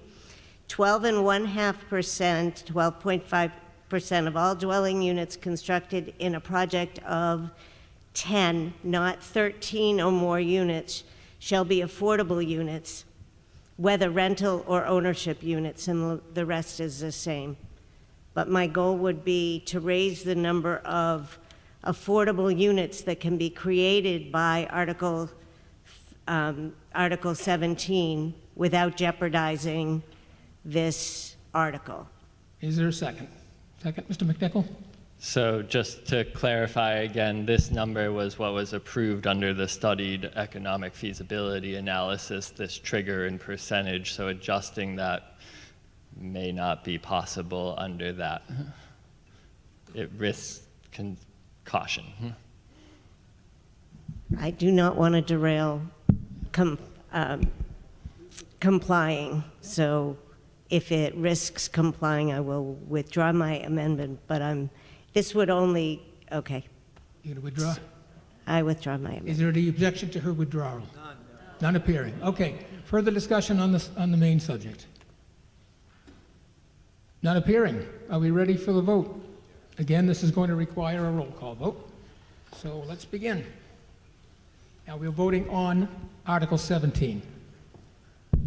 12.5%, 12.5% of all dwelling units constructed in a project of 10, not 13 or more units, shall be affordable units, whether rental or ownership units, and the rest is the same. But my goal would be to raise the number of affordable units that can be created by Article 17 without jeopardizing this article. Is there a second? Second, Mr. McNichol? So just to clarify again, this number was what was approved under the studied economic feasibility analysis, this trigger in percentage, so adjusting that may not be possible under that. It risks caution. I do not want to derail complying, so if it risks complying, I will withdraw my amendment, but this would only, okay. You going to withdraw? I withdraw my amendment. Is there any objection to her withdrawal? None. None appearing. Okay. Further discussion on the main subject? None appearing. Are we ready for the vote? Again, this is going to require a roll call vote. So let's begin. Now we're voting on Article 17. You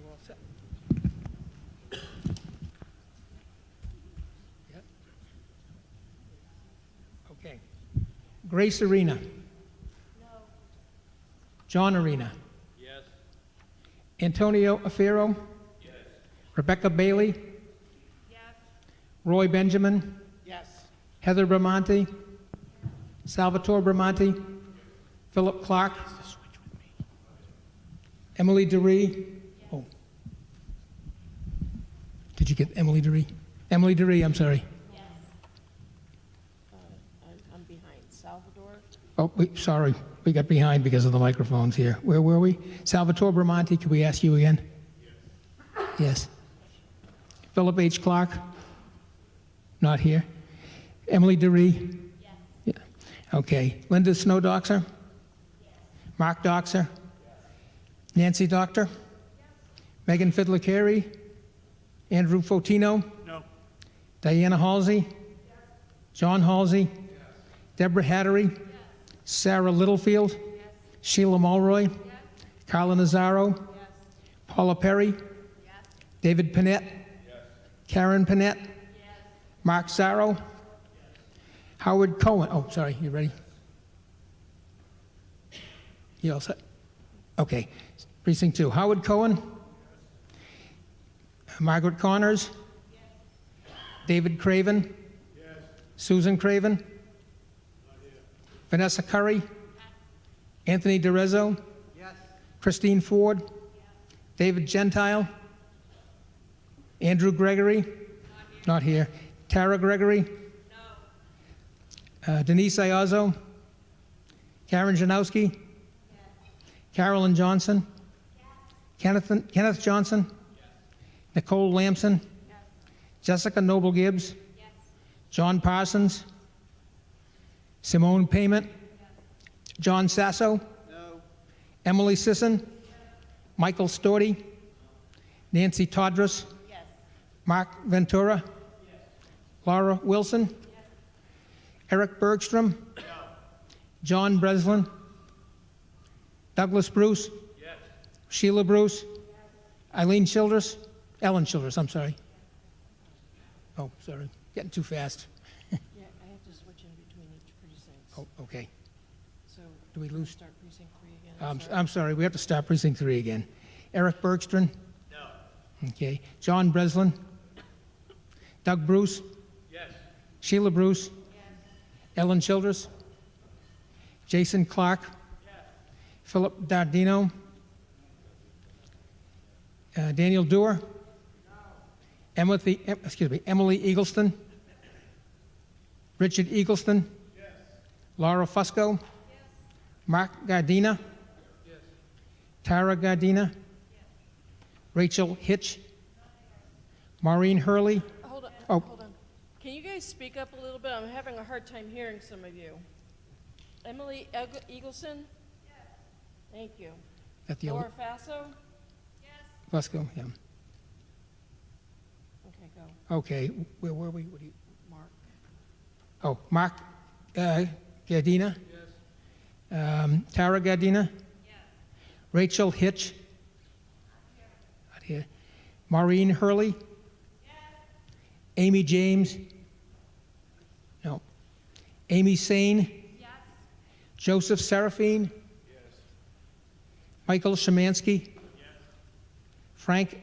all set? Yep. Okay. Grace Arena. No. John Arena. Yes. Antonio Afero. Yes. Rebecca Bailey. Roy Benjamin? Yes. Heather Bramante? Salvatore Bramante? Philip Clark? Emily DeRee? Oh. Did you get Emily DeRee? Emily DeRee, I'm sorry. Yes. I'm behind. Salvador? Oh, sorry. We got behind because of the microphones here. Where were we? Salvatore Bramante, could we ask you again? Yes. Philip H. Clark? Not here. Emily DeRee? Yes. Yeah. Okay. Linda Snowdoxer? Yes. Mark Doxer? Yes. Nancy Doctor? Yes. Megan Fidler-Carey? Yes. Andrew Fotino? No. Diana Halsey? Yes. John Halsey? Yes. Deborah Hattery? Yes. Sarah Littlefield? Yes. Sheila Mulroy? Yes. Carla Nazaro? Yes. Paula Perry? Yes. David Panett? Yes. Karen Panett? Mark Zarro? Howard Cohen. Oh, sorry, you ready? You all set? Okay. Precinct 2. Howard Cohen? Margaret Connors? David Craven? Susan Craven? Vanessa Curry? Anthony DeRezzo? Christine Ford? David Gentile? Andrew Gregory? Not here. Tara Gregory? No. Denise Iazzo? Karen Janowski? Yes. Carolyn Johnson? Yes. Kenneth Johnson? Yes. Nicole Lamson? Yes. Jessica Noble Gibbs? Yes. John Parsons? Simone Payment. John Sasso. Emily Sisson. Michael Storti. Nancy Todrus. Mark Ventura. Laura Wilson. Eric Bergstrom. John Breslin. Douglas Bruce. Sheila Bruce. Eileen Childress. Ellen Childress, I'm sorry. Oh, sorry, getting too fast. Yeah, I have to switch in between each precinct. Oh, okay. So, Do we lose? start precinct 3 again? I'm sorry, we have to start precinct 3 again. Eric Bergstrom? No. Okay. John Breslin? Doug Bruce? Yes. Sheila Bruce? Yes. Ellen Childress? Jason Clark? Yes. Philip Dardino? Daniel Dewar? No. Emily Eagleston? Richard Eagleston? Yes. Laura Fusco? Yes. Mark Gardina? Yes. Tara Gardina? Yes. Rachel Hitch? Maureen Hurley? Hold on, Oh. hold on. Can you guys speak up a little bit? I'm having a hard time hearing some of you. Emily Eagleson? Yes. Thank you. At the Laura Faso? Fusco, yeah. Okay, go. Okay, where were we? What do you? Mark. Oh, Mark Gardina? Yes. Tara Gardina? Yes. Rachel Hitch? Not here. Maureen Hurley? Yes. Amy James? No. Amy Sane? Yes. Joseph Serafine? Yes. Michael Shemansky? Yes. Frank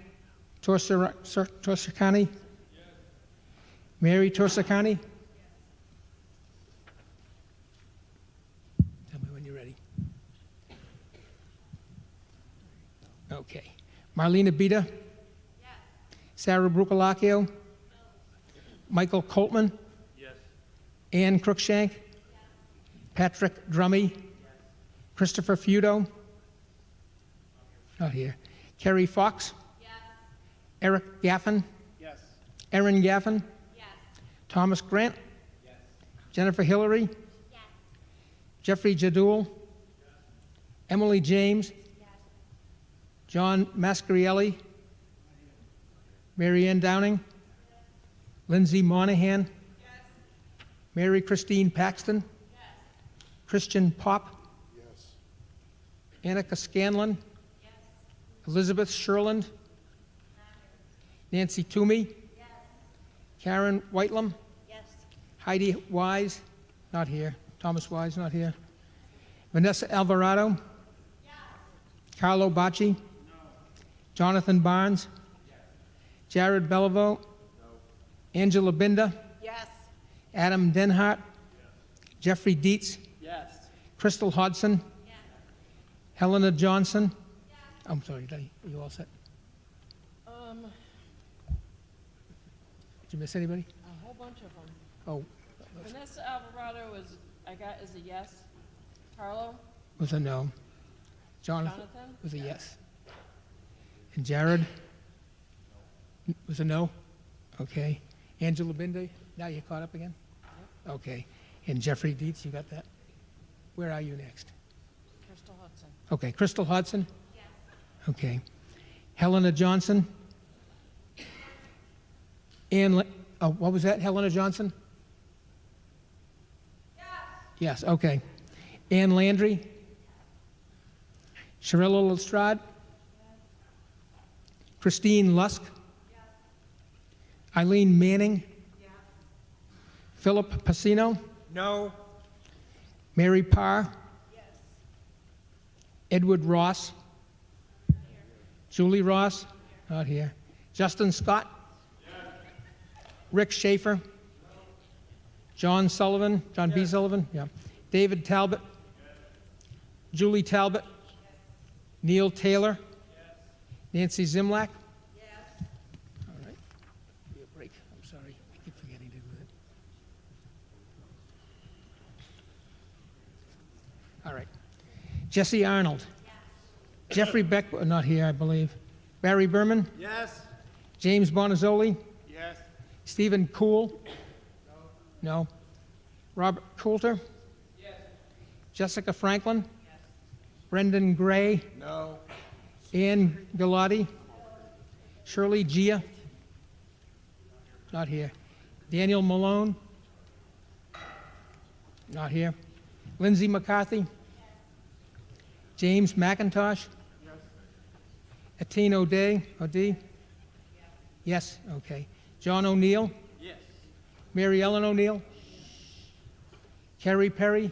Torsacani? Yes. Mary Torsacani? Yes. Tell me when you're ready. Okay. Marlena Bita? Yes. Sarah Brucolacchio? No. Michael Coltman? Yes. Ann Cruikshank? Yes. Patrick Drummy? Yes. Christopher Feudo? Not here. Kerry Fox? Yes. Eric Gaffin? Yes. Erin Gaffin? Yes. Thomas Grant? Yes. Jennifer Hillary? Yes. Jeffrey Jadul? Yes. Emily James? Yes. John Mascarielli? Mary Ann Downing? Yes. Lindsay Monahan? Yes. Mary Christine Paxton? Yes. Christian Pop? Yes. Annika Scanlon? Yes. Elizabeth Sherland? Nancy Toomey? Yes. Karen Whitelam? Yes. Heidi Wise? Not here. Thomas Wise, not here. Vanessa Alvarado? Yes. Carlo Bacci? No. Jonathan Barnes? Yes. Jared Bellevaux? No. Angela Binda? Yes. Adam Denhart? Yes. Jeffrey Dietz? Yes. Crystal Hodson? Yes. Helena Johnson? Yes. I'm sorry, are you all set? Did you miss anybody? A whole bunch of them. Oh, Vanessa Alvarado is a yes. Carlo? was a no. Jonathan Jonathan? was a yes. And Jared was a no? Okay. Angela Binda, now you caught up again? Okay. And Jeffrey Dietz, you got that? Where are you next? Crystal Hudson. Okay, Crystal Hodson? Yes. Okay. Helena Johnson? What was that, Helena Johnson? Yes. Yes, okay. Ann Landry? Sharilla Lestrade? Yes. Christine Lusk? Yes. Eileen Manning? Yes. Philip Pacino? No. Mary Parr? Yes. Edward Ross? Julie Ross? Not here. Justin Scott? Rick Schaefer? No. John Sullivan? John B. Sullivan? Yeah. David Talbot? Yes. Julie Talbot? Yes. Neil Taylor? Yes. Nancy Zimlack? Yes. All right. Give me a break. I'm sorry. I keep forgetting to do that. All right. Jesse Arnold? Yes. Jeffrey Beck? Not here, I believe. Barry Berman? Yes. James Bonazzoli? Yes. Stephen Cool? No. Robert Coulter? Jessica Franklin? Brendan Gray? No. Ann Galati? Shirley Gia? Not here. Daniel Malone? Not here. Lindsay McCarthy? James McIntosh? Atine O'Day? Yes, okay. John O'Neill? Yes. Mary Ellen O'Neill? Carrie Perry?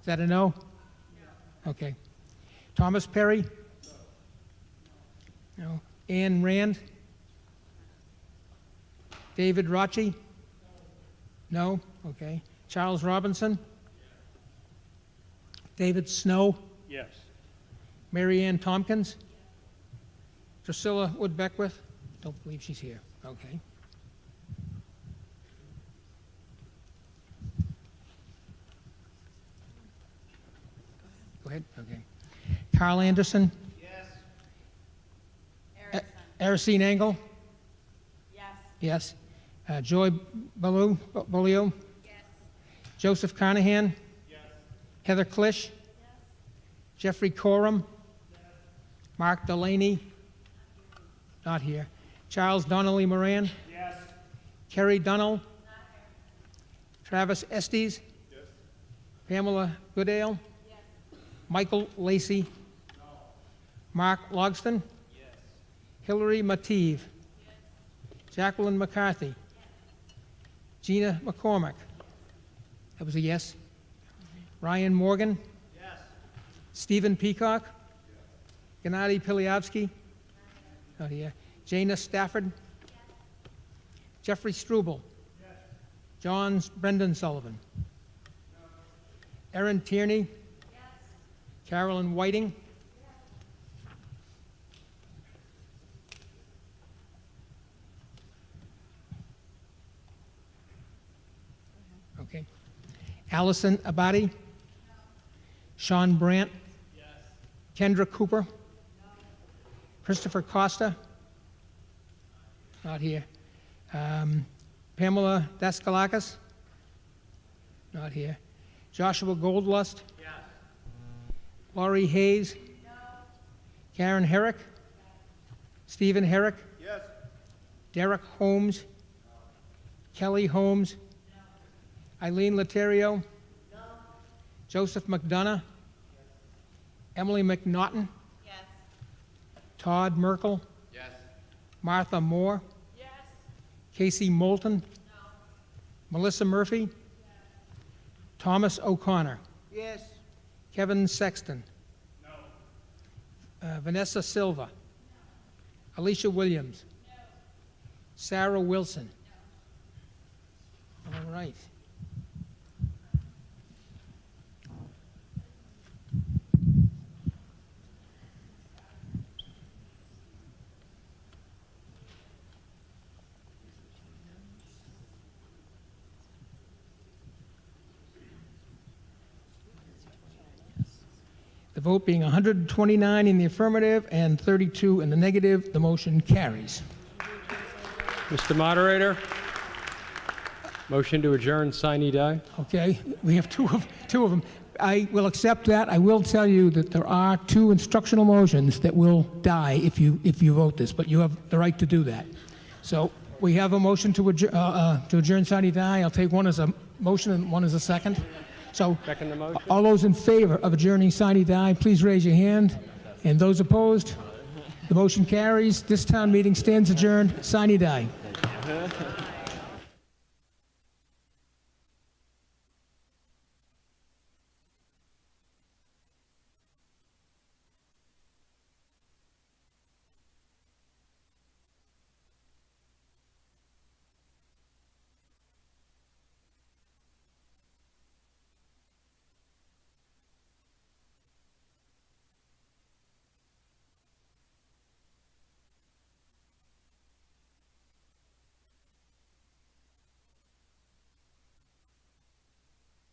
Is that a no? Okay. Thomas Perry? No. Ann Rand? David Rocci? No? Okay. Charles Robinson? David Snow? Yes. Mary Ann Tompkins? Drusilla Wood Beckwith? Don't believe she's here. Okay. Go ahead. Okay. Carl Anderson? Yes. Aracene Engel? Yes. Joy Bolio? Yes. Joseph Carnahan? Yes. Heather Klisch? Yes. Jeffrey Coram? Yes. Mark Delaney? Not here. Charles Donnelly Moran? Yes. Kerry Dunnell? Travis Estes? Yes. Pamela Goodale? Yes. Michael Lacey? No. Mark Logston? Yes. Hillary Mative? Jacqueline McCarthy? Yes. Gina McCormick? That was a yes. Ryan Morgan? Yes. Stephen Peacock? Yes. Gennady Piliavsky? Not here. Jana Stafford? Yes. Jeffrey Struble? Yes. John Brendan Sullivan? No. Erin Tierney? Yes. Carolyn Whiting? Okay. Allison Abadi? No. Sean Brandt? Yes. Kendra Cooper? No. Christopher Costa? Not here. Pamela Daskalakis? Not here. Joshua Goldlust? Yes. Laurie Hayes? No. Karen Herrick? Yes. Stephen Herrick? Yes. Derek Holmes? No. Kelly Holmes? Eileen Laterio? No. Joseph McDonough? Yes. Emily McNaughton? Yes. Todd Merkel? Yes. Martha Moore? Yes. Casey Moulton? No. Melissa Murphy? Yes. Thomas O'Connor? Yes. Kevin Sexton? No. Vanessa Silva? No. Alicia Williams? No. Sarah Wilson? No. All right. The vote being 129 in the affirmative and 32 in the negative, the motion carries. Mr. Moderator, motion to adjourn, sine die. Okay, we have two of them. I will accept that. I will tell you that there are two instructional motions that will die if you vote this, but you have the right to do that. So we have a motion to adjourn sine die. I'll take one as a motion and one as a second. So Second the motion. all those in favor of adjourning sine die, please raise your hand. And those opposed, the motion carries. This town meeting stands adjourned sine die.